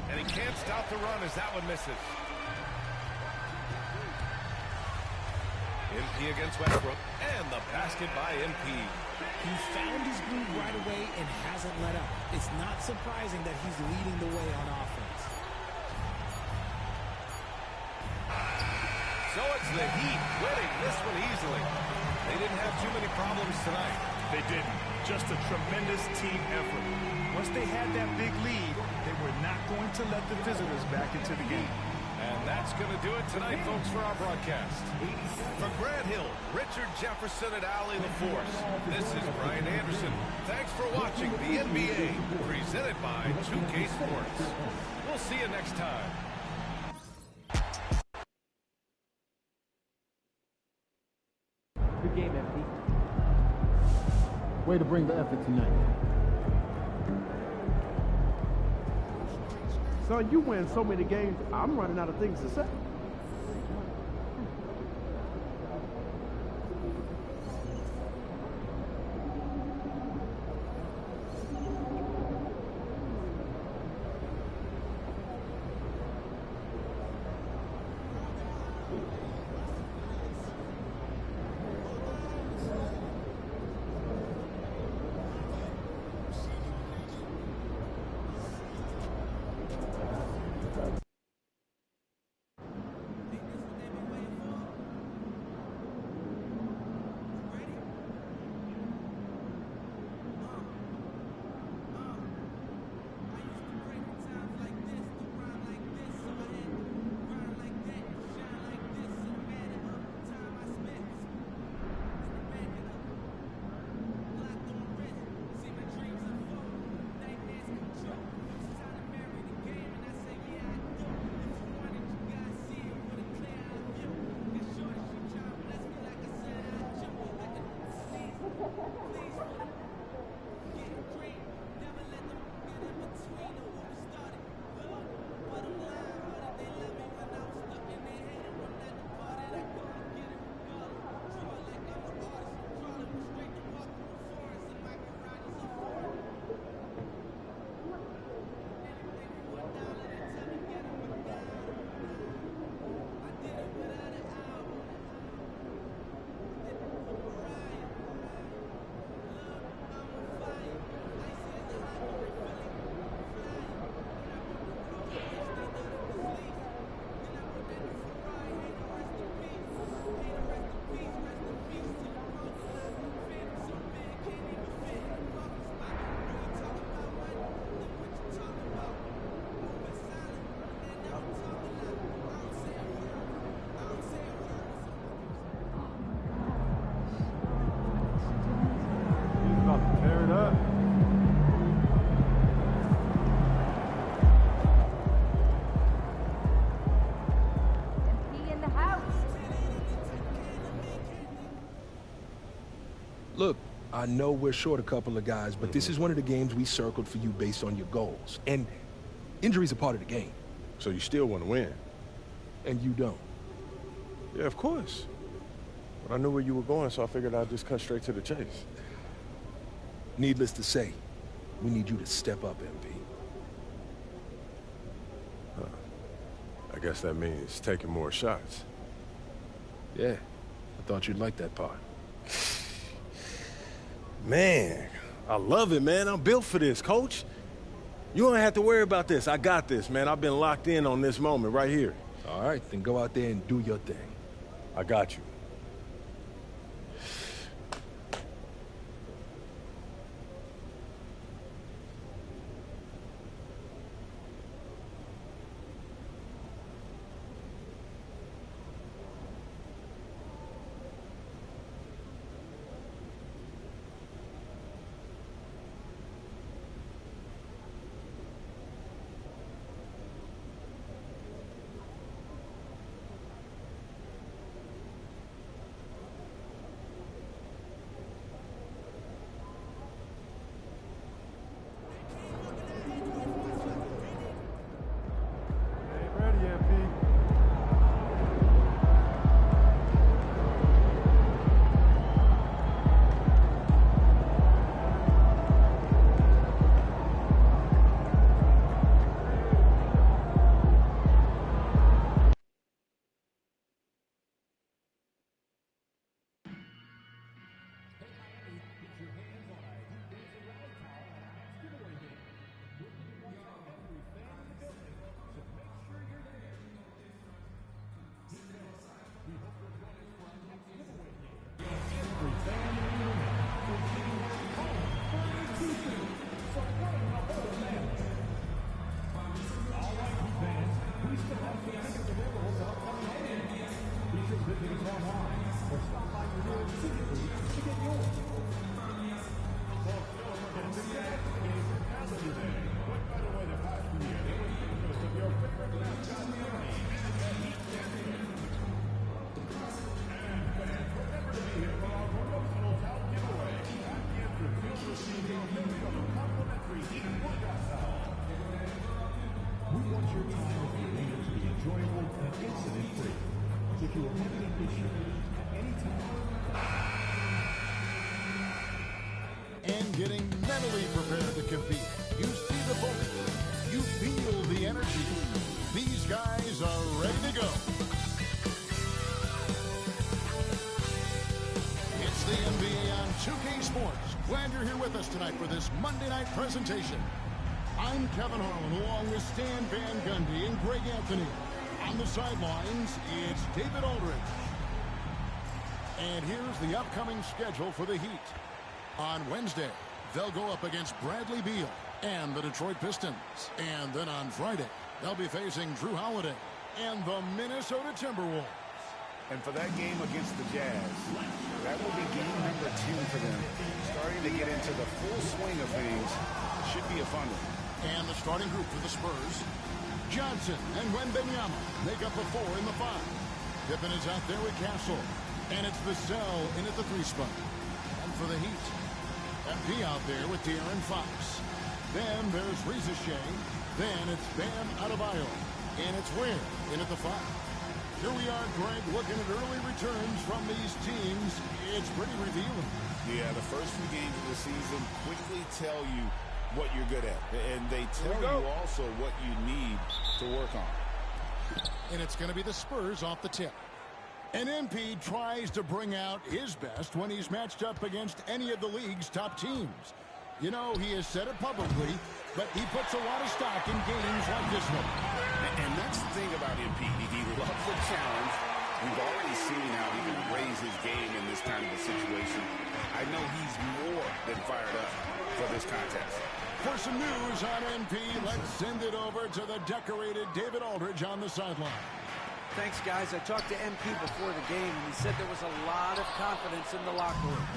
Speaker 16: And he can't stop the run as that one misses. MP against Westbrook. And the basket by MP.
Speaker 15: He found his groove right away and hasn't let up. It's not surprising that he's leading the way on offense.
Speaker 16: So it's the Heat winning this one easily. They didn't have too many problems tonight.
Speaker 10: They didn't. Just a tremendous team effort. Once they had that big lead, they were not going to let the visitors back into the game.
Speaker 16: And that's going to do it tonight, folks, for our broadcast. From Grant Hill, Richard Jefferson, and Allie LaForce, this is Brian Anderson. Thanks for watching the NBA, presented by 2K Sports. We'll see you next time.
Speaker 22: Good game, MP. Way to bring the effort tonight.
Speaker 13: Son, you win so many games, I'm running out of things to say.
Speaker 17: I know we're short a couple of guys, but this is one of the games we circled for you based on your goals. And injuries are part of the game.
Speaker 7: So you still want to win?
Speaker 17: And you don't?
Speaker 7: Yeah, of course. But I knew where you were going, so I figured I'd just cut straight to the chase.
Speaker 17: Needless to say, we need you to step up, MP.
Speaker 7: I guess that means taking more shots.
Speaker 17: Yeah, I thought you'd like that part.
Speaker 7: Man, I love it, man. I'm built for this, Coach. You don't have to worry about this. I got this, man. I've been locked in on this moment right here.
Speaker 17: All right, then go out there and do your thing.
Speaker 7: I got you.
Speaker 1: And getting mentally prepared to compete. You see the focus. You feel the energy. These guys are ready to go. It's the NBA on 2K Sports. Glad you're here with us tonight for this Monday night presentation. I'm Kevin Harlan along with Stan Van Gundy and Greg Anthony. On the sidelines, it's David Aldridge. And here's the upcoming schedule for the Heat. On Wednesday, they'll go up against Bradley Beal and the Detroit Pistons. And then on Friday, they'll be facing Drew Holiday and the Minnesota Timberwolves.
Speaker 2: And for that game against the Jazz, that will be game number 2 for them. Starting to get into the full swing of things. Should be a fun one.
Speaker 1: And the starting group for the Spurs, Johnson and Wembanyama make up the 4 in the 5. Pippen is out there with Castle. And it's Vassell in at the 3 spot. And for the Heat, MP out there with De'Aaron Fox. Then there's Reza Shea. Then it's Bam Adebayo. And it's Ware in at the 5. Here we are, Greg, looking at early returns from these teams. It's pretty revealing.
Speaker 2: Yeah, the first few games of the season quickly tell you what you're good at. And they tell you also what you need to work on.
Speaker 1: And it's going to be the Spurs off the tip. And MP tries to bring out his best when he's matched up against any of the league's top teams. You know, he has said it publicly, but he puts a lot of stock in games like this one.
Speaker 2: And that's the thing about MP. He loves the challenge. We've already seen how he can raise his game in this kind of a situation. I know he's more than fired up for this contest.
Speaker 1: For some news on MP, let's send it over to the decorated David Aldridge on the sideline.
Speaker 8: Thanks, guys. I talked to MP before the game, and he said there was a lot of confidence in the locker room.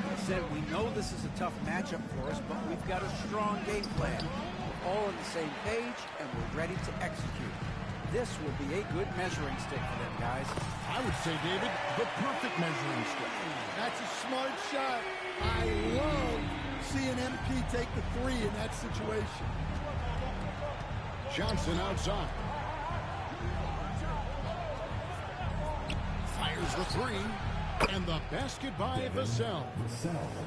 Speaker 8: He said, we know this is a tough matchup for us, but we've got a strong game plan. We're all on the same page, and we're ready to execute. This will be a good measuring stick for them, guys.
Speaker 1: I would say, David, the perfect measuring stick.
Speaker 4: That's a smart shot. I love seeing MP take the three in that situation.
Speaker 1: Johnson outside. Fires the three. And the basket by Vassell.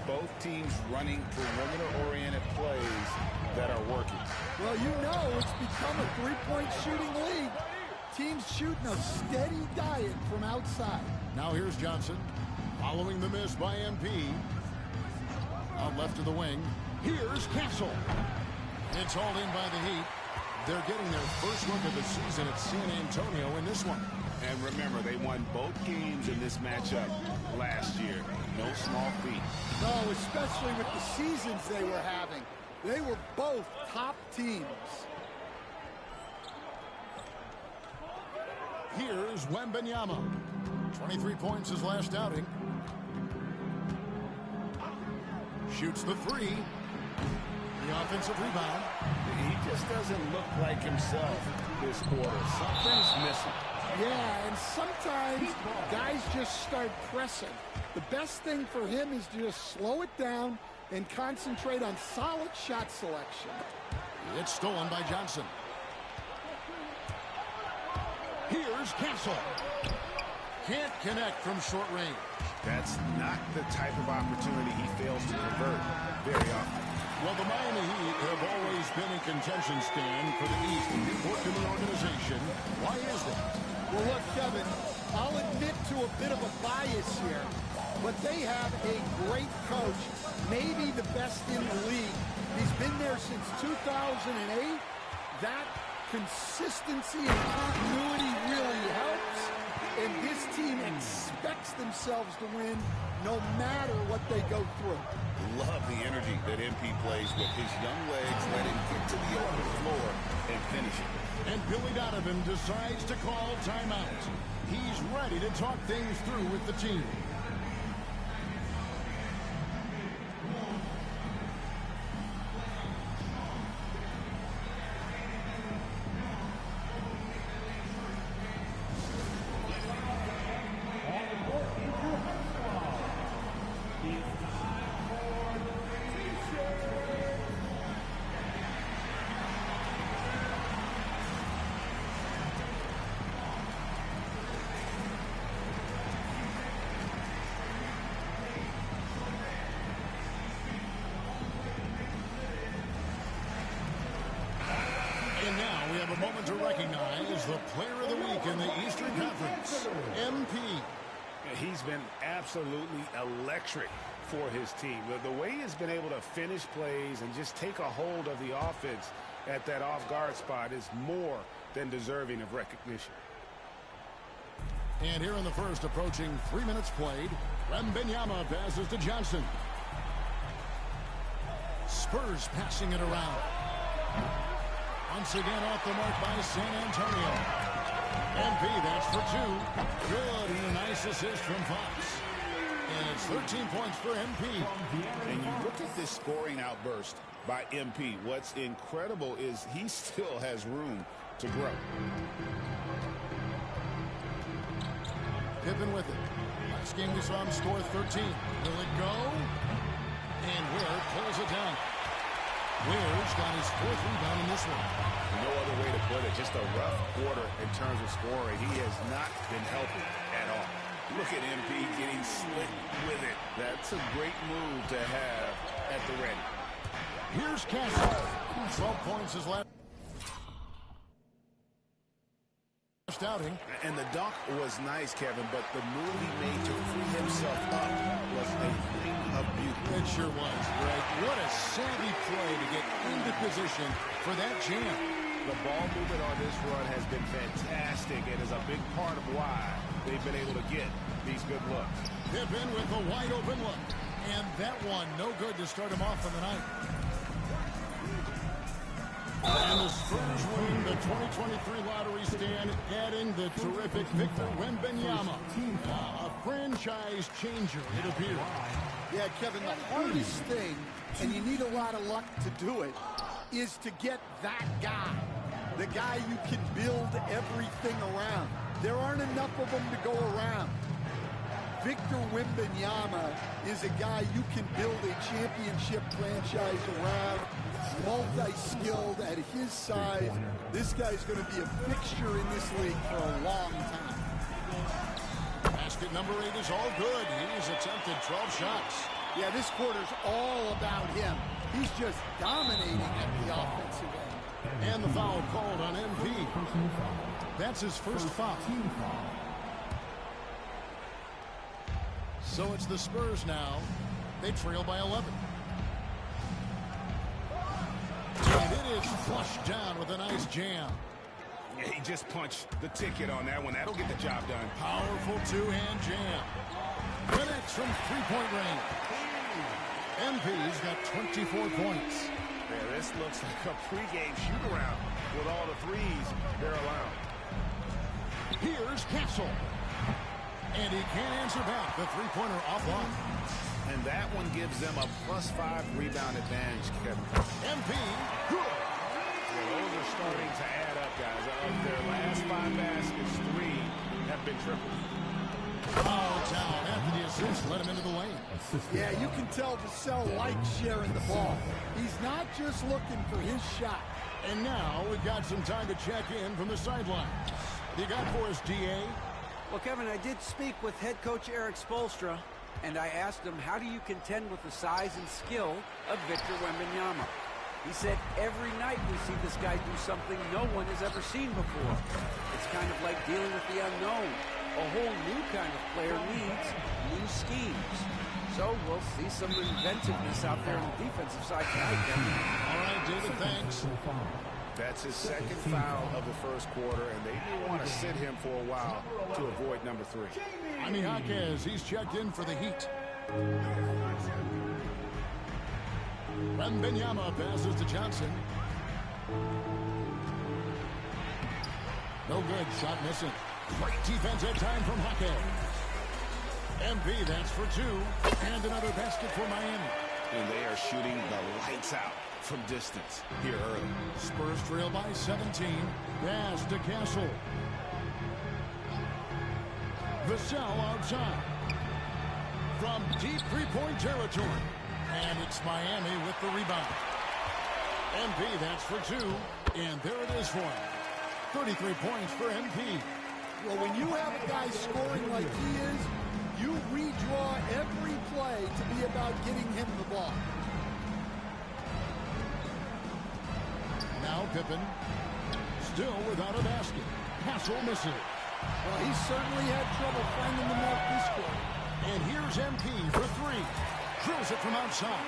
Speaker 2: Both teams running perimeter-oriented plays that are working.
Speaker 4: Well, you know it's become a three-point shooting league. Teams shooting a steady diet from outside.
Speaker 1: Now here's Johnson. Following the miss by MP. Out left to the wing. Here's Castle. It's hauled in by the Heat. They're getting their first look of the season at San Antonio in this one.
Speaker 2: And remember, they won both games in this matchup last year. No small feat.
Speaker 4: No, especially with the seasons they were having. They were both top teams.
Speaker 1: Here's Wembanyama. 23 points his last outing. Shoots the three. The offensive rebound.
Speaker 2: He just doesn't look like himself this quarter. Something's missing.
Speaker 4: Yeah, and sometimes guys just start pressing. The best thing for him is to just slow it down and concentrate on solid shot selection.
Speaker 1: It's stolen by Johnson. Here's Castle. Can't connect from short range.
Speaker 2: That's not the type of opportunity he fails to convert very often.
Speaker 1: Well, the Miami Heat have always been in contention, Stan, for the East. You've worked in the organization. Why is that?
Speaker 4: Well, look, Kevin, I'll admit to a bit of a bias here, but they have a great coach, maybe the best in the league. He's been there since 2008. That consistency and continuity really helps, and this team expects themselves to win no matter what they go through.
Speaker 2: Love the energy that MP plays with. His young legs let him get to the open floor and finish it.
Speaker 1: And Billy Donovan decides to call timeout. He's ready to talk things through with the team. And now we have a moment to recognize the player of the week in the Eastern Conference, MP.
Speaker 2: He's been absolutely electric for his team. The way he's been able to finish plays and just take a hold of the offense at that off-guard spot is more than deserving of recognition.
Speaker 1: And here in the first, approaching 3 minutes played, Wembanyama passes to Johnson. Spurs passing it around. Once again off the mark by San Antonio. MP, that's for two. Good, and a nice assist from Fox. And it's 13 points for MP.
Speaker 2: And you look at this scoring outburst by MP. What's incredible is he still has room to grow.
Speaker 1: Pippen with it. Last game we saw him score 13. Will it go? And Ware pulls it down. Ware's got his fourth rebound in this one.
Speaker 2: No other way to put it. Just a rough quarter in terms of scoring. He has not been helping at all. Look at MP getting slick with it. That's a great move to have at the ready.
Speaker 1: Here's Castle. 12 points his last outing.
Speaker 2: And the dunk was nice, Kevin, but the move he made to free himself up was a thing of beauty.
Speaker 1: It sure was, Greg. What a savvy play to get into position for that jam.
Speaker 2: The ball movement on this run has been fantastic and is a big part of why they've been able to get these good looks.
Speaker 1: Pippen with a wide open look. And that one no good to start him off for the night. And the Spurs win the 2023 lottery, stand, adding the terrific Victor Wembanyama. A franchise changer, it appears.
Speaker 4: Yeah, Kevin, the hardest thing, and you need a lot of luck to do it, is to get that guy. the guy you can build everything around. There aren't enough of them to go around. Victor Wembanyama is a guy you can build a championship franchise around, multi-skilled at his size. This guy's going to be a fixture in this league for a long time.
Speaker 1: Basket number 8 is all good. He's attempted 12 shots.
Speaker 4: Yeah, this quarter's all about him. He's just dominating at the offensive end.
Speaker 1: And the foul called on MP. That's his first foul. So it's the Spurs now. They trail by 11. And it is flushed down with a nice jam.
Speaker 2: Yeah, he just punched the ticket on that one. That'll get the job done.
Speaker 1: Powerful two-hand jam. Connects from three-point range. MP's got 24 points.
Speaker 2: Yeah, this looks like a pregame shoot-around with all the threes they're allowed.
Speaker 1: Here's Castle. And he can't answer back. The three-pointer offline.
Speaker 2: And that one gives them a +5 rebound advantage, Kevin.
Speaker 1: MP, good.
Speaker 2: Yeah, those are starting to add up, guys. Of their last 5 baskets, 3 have been triples.
Speaker 1: Oh, down after the assist, let him into the lane.
Speaker 4: Yeah, you can tell Vassell likes sharing the ball. He's not just looking for his shot.
Speaker 1: And now we've got some time to check in from the sideline. You got for us, DA?
Speaker 8: Well, Kevin, I did speak with head coach Eric Spoelstra, and I asked him, how do you contend with the size and skill of Victor Wembanyama? He said, every night we see this guy do something no one has ever seen before. It's kind of like dealing with the unknown. A whole new kind of player needs new schemes. So we'll see some inventiveness out there on the defensive side tonight, Kevin.
Speaker 1: All right, David, thanks.
Speaker 2: That's his second foul of the first quarter, and they do want to sit him for a while to avoid number 3.
Speaker 1: Jaime Jaquez, he's checked in for the Heat. Wembanyama passes to Johnson. No good, shot missing. Great defense at time from Jaquez. MP, that's for 2. And another basket for Miami.
Speaker 2: And they are shooting the lights out from distance here early.
Speaker 1: Spurs trail by 17. Pass to Castle. Vassell outside. From deep three-point territory. And it's Miami with the rebound. MP, that's for 2. And there it is for him. 33 points for MP.
Speaker 4: Well, when you have a guy scoring like he is, you redraw every play to be about getting him the ball.
Speaker 1: Now Pippen, still without a basket. Castle misses.
Speaker 4: Well, he certainly had trouble finding the mark this quarter.
Speaker 1: And here's MP for 3. Drills it from outside.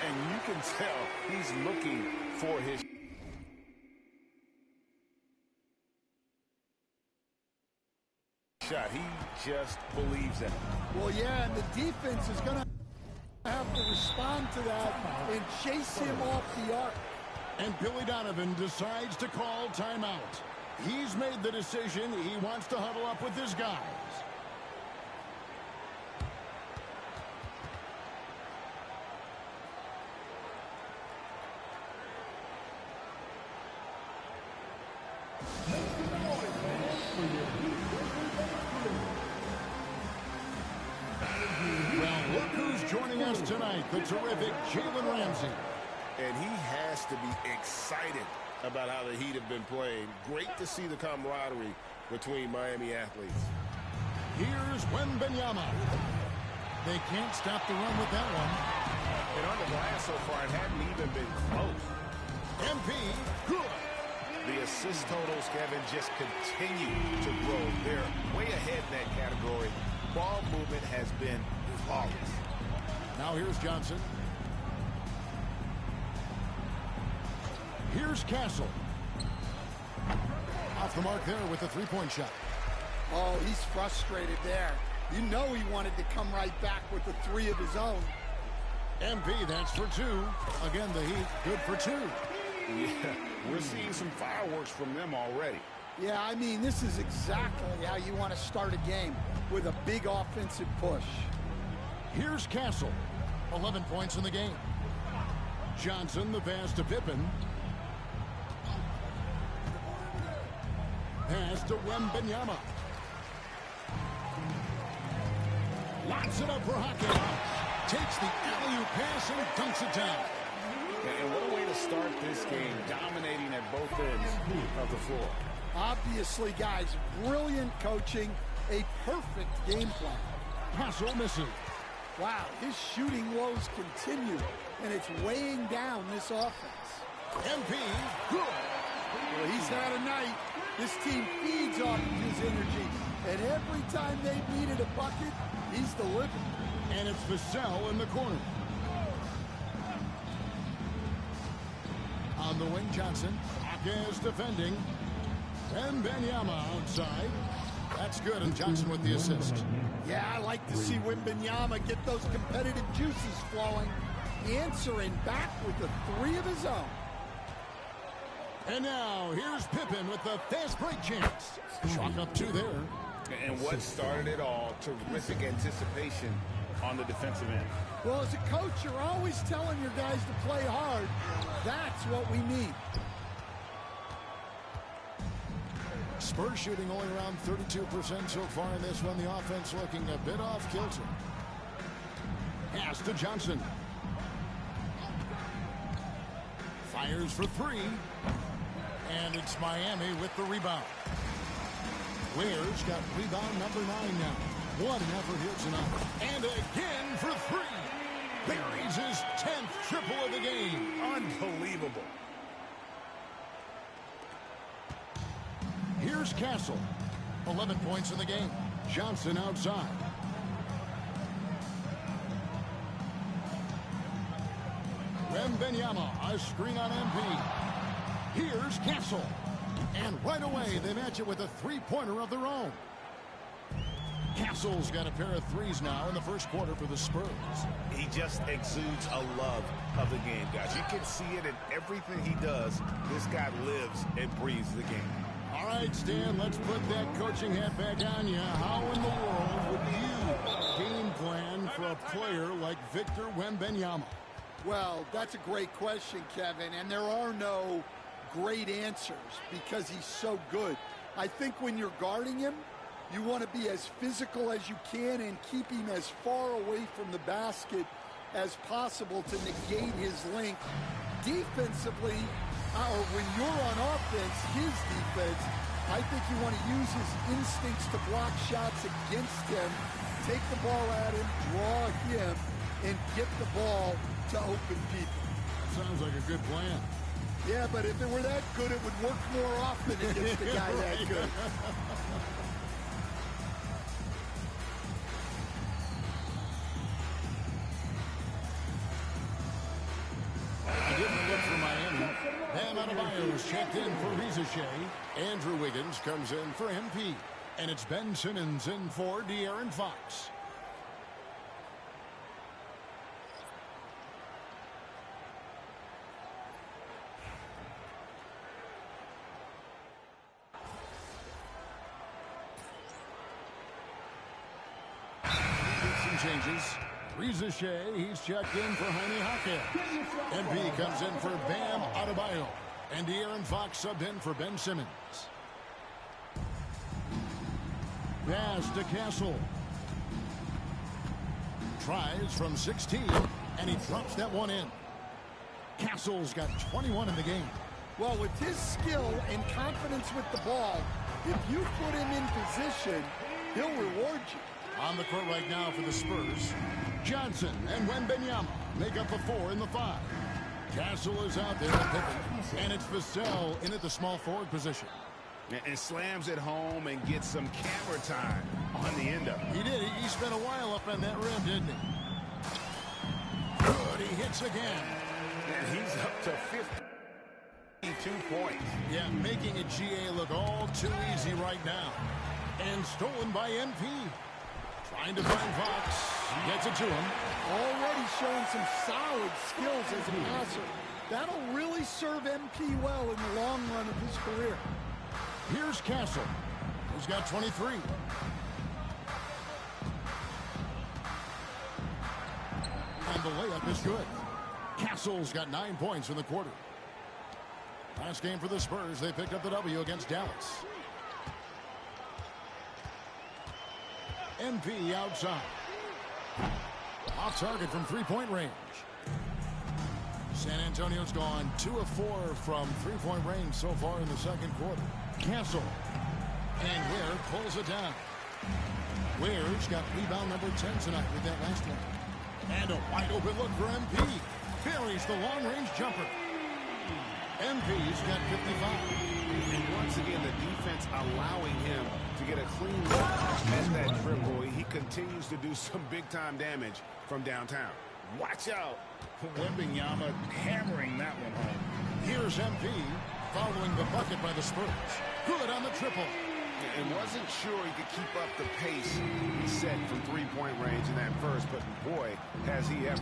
Speaker 2: And you can tell he's looking for his shot. He just believes it.
Speaker 4: Well, yeah, and the defense is going to have to respond to that and chase him off the arc.
Speaker 1: And Billy Donovan decides to call timeout. He's made the decision. He wants to huddle up with his guys. Well, look who's joining us tonight, the terrific Jalen Ramsey.
Speaker 2: And he has to be excited about how the Heat have been playing. Great to see the camaraderie between Miami athletes.
Speaker 1: Here's Wembanyama. They can't stop the run with that one.
Speaker 2: And on the glass so far, it hadn't even been close.
Speaker 1: MP, good.
Speaker 2: The assist totals, Kevin, just continue to grow. They're way ahead in that category. Ball movement has been flawless.
Speaker 1: Now here's Johnson. Here's Castle. Off the mark there with a three-point shot.
Speaker 4: Oh, he's frustrated there. You know he wanted to come right back with the 3 of his own.
Speaker 1: MP, that's for 2. Again, the Heat, good for 2.
Speaker 2: Yeah, we're seeing some fireworks from them already.
Speaker 4: Yeah, I mean, this is exactly how you want to start a game, with a big offensive push.
Speaker 1: Here's Castle. 11 points in the game. Johnson, the pass to Pippen. pass to Wembanyama. Lots it up for Hawkins. Takes the alley-oop pass and dunks it down.
Speaker 2: And what a way to start this game, dominating at both ends of the floor.
Speaker 4: Obviously, guys, brilliant coaching, a perfect game plan.
Speaker 1: Castle misses.
Speaker 4: Wow, his shooting woes continue, and it's weighing down this offense.
Speaker 1: MP, good.
Speaker 4: Well, he's had a night. This team feeds off of his energy, and every time they've needed a bucket, he's delivered.
Speaker 1: And it's Vassell in the corner. On the wing, Johnson. Hawkins defending. Wembanyama outside. That's good, and Johnson with the assist.
Speaker 4: Yeah, I like to see Wembanyama get those competitive juices flowing. Answering back with the three of his own.
Speaker 1: And now, here's Pippen with the fast break chance. Chalk up two there.
Speaker 2: And what started it all, terrific anticipation on the defensive end.
Speaker 4: Well, as a coach, you're always telling your guys to play hard. That's what we need.
Speaker 1: Spurs shooting only around 32% so far in this one. The offense looking a bit off kilter. Pass to Johnson. Fires for three. And it's Miami with the rebound. Ware's got rebound number 9 now. What an effort here tonight. And again for three. Buries his 10th triple of the game.
Speaker 2: Unbelievable.
Speaker 1: Here's Castle. 11 points in the game. Johnson outside. Wembanyama, a screen on MP. Here's Castle. And right away, they match it with a three-pointer of their own. Castle's got a pair of threes now in the first quarter for the Spurs.
Speaker 2: He just exudes a love of the game, guys. You can see it in everything he does. This guy lives and breathes the game.
Speaker 1: All right, Stan, let's put that coaching hat back on you. How in the world would you game plan for a player like Victor Wembanyama?
Speaker 4: Well, that's a great question, Kevin, and there are no great answers because he's so good. I think when you're guarding him, you want to be as physical as you can and keep him as far away from the basket as possible to negate his length. Defensively, or when you're on offense, his defense, I think you want to use his instincts to block shots against him, take the ball at him, draw him, and get the ball to open people.
Speaker 1: Sounds like a good plan.
Speaker 4: Yeah, but if it were that good, it would work more often against the guy that good.
Speaker 1: Getting a look for Miami. Bam Adebayo's checked in for Rizashea. Andrew Wiggins comes in for MP. And it's Ben Simmons in for De'Aaron Fox. Changes. Rizashea, he's checked in for Jaime Jaquez. MP comes in for Bam Adebayo. And De'Aaron Fox subbed in for Ben Simmons. Pass to Castle. Tries from 16, and he drops that one in. Castle's got 21 in the game.
Speaker 4: Well, with his skill and confidence with the ball, if you put him in position, he'll reward you.
Speaker 1: On the court right now for the Spurs, Johnson and Wembanyama make up the 4 and the 5. Castle is out there at Pippen, and it's Vassell in at the small forward position.
Speaker 2: And slams it home and gets some camera time on the end of it.
Speaker 1: He did. He spent a while up on that rim, didn't he? Good. He hits again.
Speaker 2: And he's up to 52 points.
Speaker 1: Yeah, making a GA look all too easy right now. And stolen by MP. Trying to find Fox. Gets it to him.
Speaker 4: Already showing some solid skills as a passer. That'll really serve MP well in the long run of his career.
Speaker 1: Here's Castle. He's got 23. And the layup is good. Castle's got 9 points in the quarter. Last game for the Spurs, they picked up the W against Dallas. MP outside. Off target from three-point range. San Antonio's gone 2 of 4 from three-point range so far in the second quarter. Castle. And Ware pulls it down. Ware's got rebound number 10 tonight with that last one. And a wide open look for MP. Buries the long-range jumper. MP's got 55.
Speaker 2: And once again, the defense allowing him to get a clean look at that dribble. He continues to do some big-time damage from downtown.
Speaker 5: Watch out. Wembanyama hammering that one home.
Speaker 1: Here's MP following the bucket by the Spurs. Good on the triple.
Speaker 2: And wasn't sure he could keep up the pace he set from three-point range in that first, but boy, has he ever.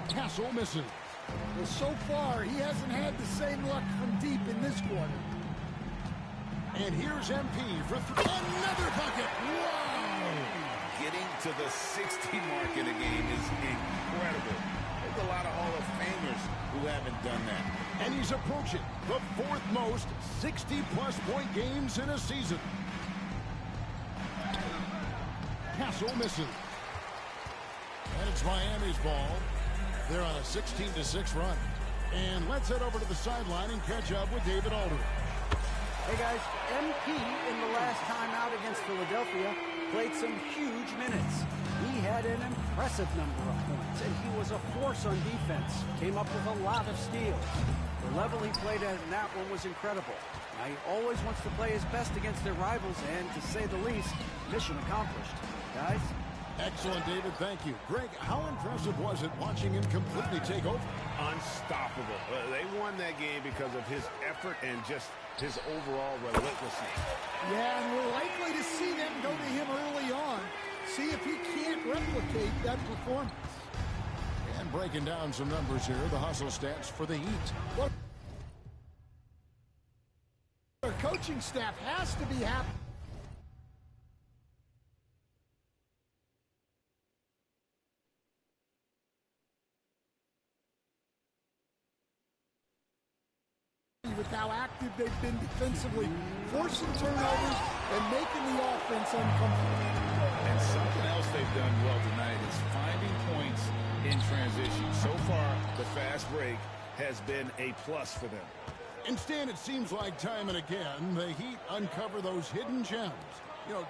Speaker 1: Castle misses.
Speaker 4: Well, so far, he hasn't had the same luck from deep in this quarter.
Speaker 1: And here's MP for another bucket. Wow!
Speaker 5: Getting to the 60 mark in a game is incredible. There's a lot of Hall of Famers who haven't done that.
Speaker 1: And he's approaching the 4th most 60-plus point games in a season. Castle misses. And it's Miami's ball. They're on a 16-6 run. And let's head over to the sideline and catch up with David Aldridge.
Speaker 8: Hey, guys, MP in the last time out against Philadelphia played some huge minutes. He had an impressive number of points, and he was a force on defense. Came up with a lot of steals. The level he played at in that one was incredible. Now, he always wants to play his best against their rivals, and to say the least, mission accomplished. Guys?
Speaker 1: Excellent, David. Thank you. Greg, how impressive was it watching him completely take over?
Speaker 2: Unstoppable. They won that game because of his effort and just his overall relentlessness.
Speaker 4: Yeah, and we're likely to see them go to him early on. See if he can't replicate that performance.
Speaker 1: And breaking down some numbers here, the hustle stats for the Heat.
Speaker 4: Well, our coaching staff has to be happy with how active they've been defensively, forcing turnovers and making the offense uncomfortable.
Speaker 5: And something else they've done well tonight is finding points in transition. So far, the fast break has been a plus for them.
Speaker 1: Instead, it seems like time and again, the Heat uncover those hidden gems,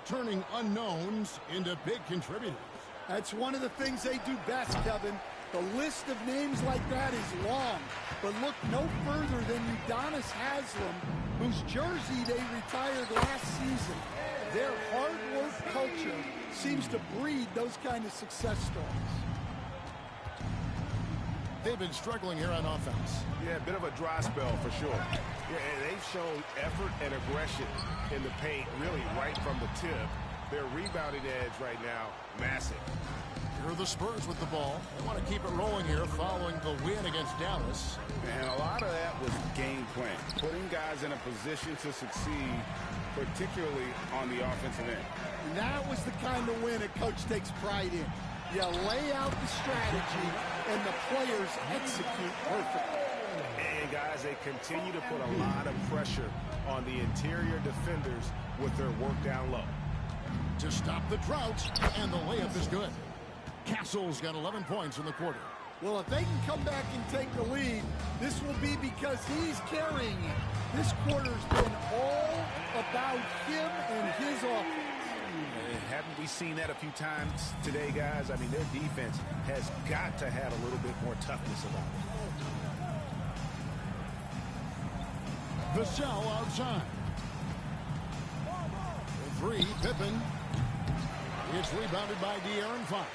Speaker 1: turning unknowns into big contributors.
Speaker 4: That's one of the things they do best, Kevin. The list of names like that is long, but look no further than Udonis Haslem, whose jersey they retired last season. Their hard work culture seems to breed those kind of success stories.
Speaker 1: They've been struggling here on offense.
Speaker 2: Yeah, a bit of a dry spell for sure. Yeah, and they've shown effort and aggression in the paint, really right from the tip. Their rebounding edge right now, massive.
Speaker 1: Here are the Spurs with the ball. They want to keep it rolling here following the win against Dallas.
Speaker 2: And a lot of that was game plan, putting guys in a position to succeed, particularly on the offensive end.
Speaker 4: And that was the kind of win a coach takes pride in. You lay out the strategy, and the players execute perfectly.
Speaker 2: And, guys, they continue to put a lot of pressure on the interior defenders with their work down low.
Speaker 1: To stop the drought, and the layup is good. Castle's got 11 points in the quarter.
Speaker 4: Well, if they can come back and take the lead, this will be because he's carrying it. This quarter's been all about him and his offense.
Speaker 2: Haven't we seen that a few times today, guys? I mean, their defense has got to have a little bit more toughness about it.
Speaker 1: Vassell outside. The three, Pippen. It's rebounded by De'Aaron Fox.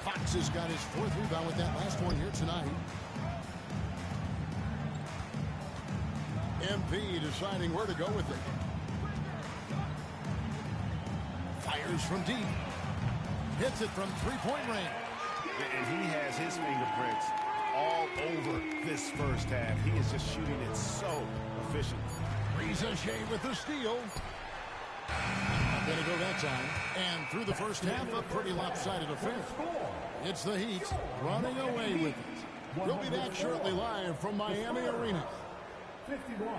Speaker 1: Fox has got his 4th rebound with that last one here tonight. MP deciding where to go with it. Fires from deep. Hits it from three-point range.
Speaker 2: And he has his fingerprints all over this first half. He is just shooting it so efficient.
Speaker 1: Ricochet with the steal. Not going to go that time. And through the first half, a pretty lopsided affair. It's the Heat running away with it. We'll be back shortly live from Miami Arena.
Speaker 6: 51.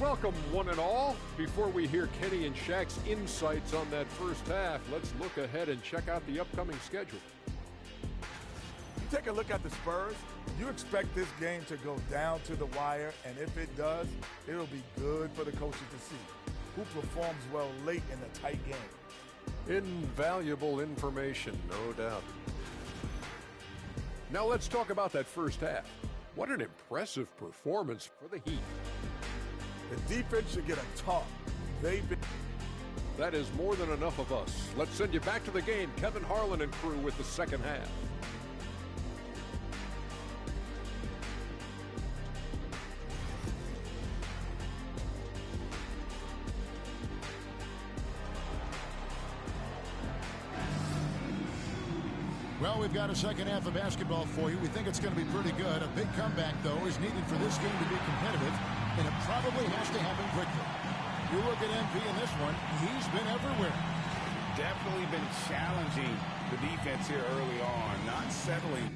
Speaker 23: Welcome, one and all. Before we hear Kenny and Shaq's insights on that first half, let's look ahead and check out the upcoming schedule.
Speaker 11: You take a look at the Spurs, you expect this game to go down to the wire, and if it does, it'll be good for the coaches to see who performs well late in a tight game.
Speaker 23: Invaluable information, no doubt. Now let's talk about that first half. What an impressive performance for the Heat.
Speaker 11: The defense should get a talk.
Speaker 23: That is more than enough of us. Let's send you back to the game. Kevin Harlan and crew with the second half.
Speaker 1: Well, we've got a second half of basketball for you. We think it's going to be pretty good. A big comeback, though, is needed for this game to be competitive, and it probably has to happen quickly. You look at MP in this one, he's been everywhere.
Speaker 2: Definitely been challenging the defense here early on, not settling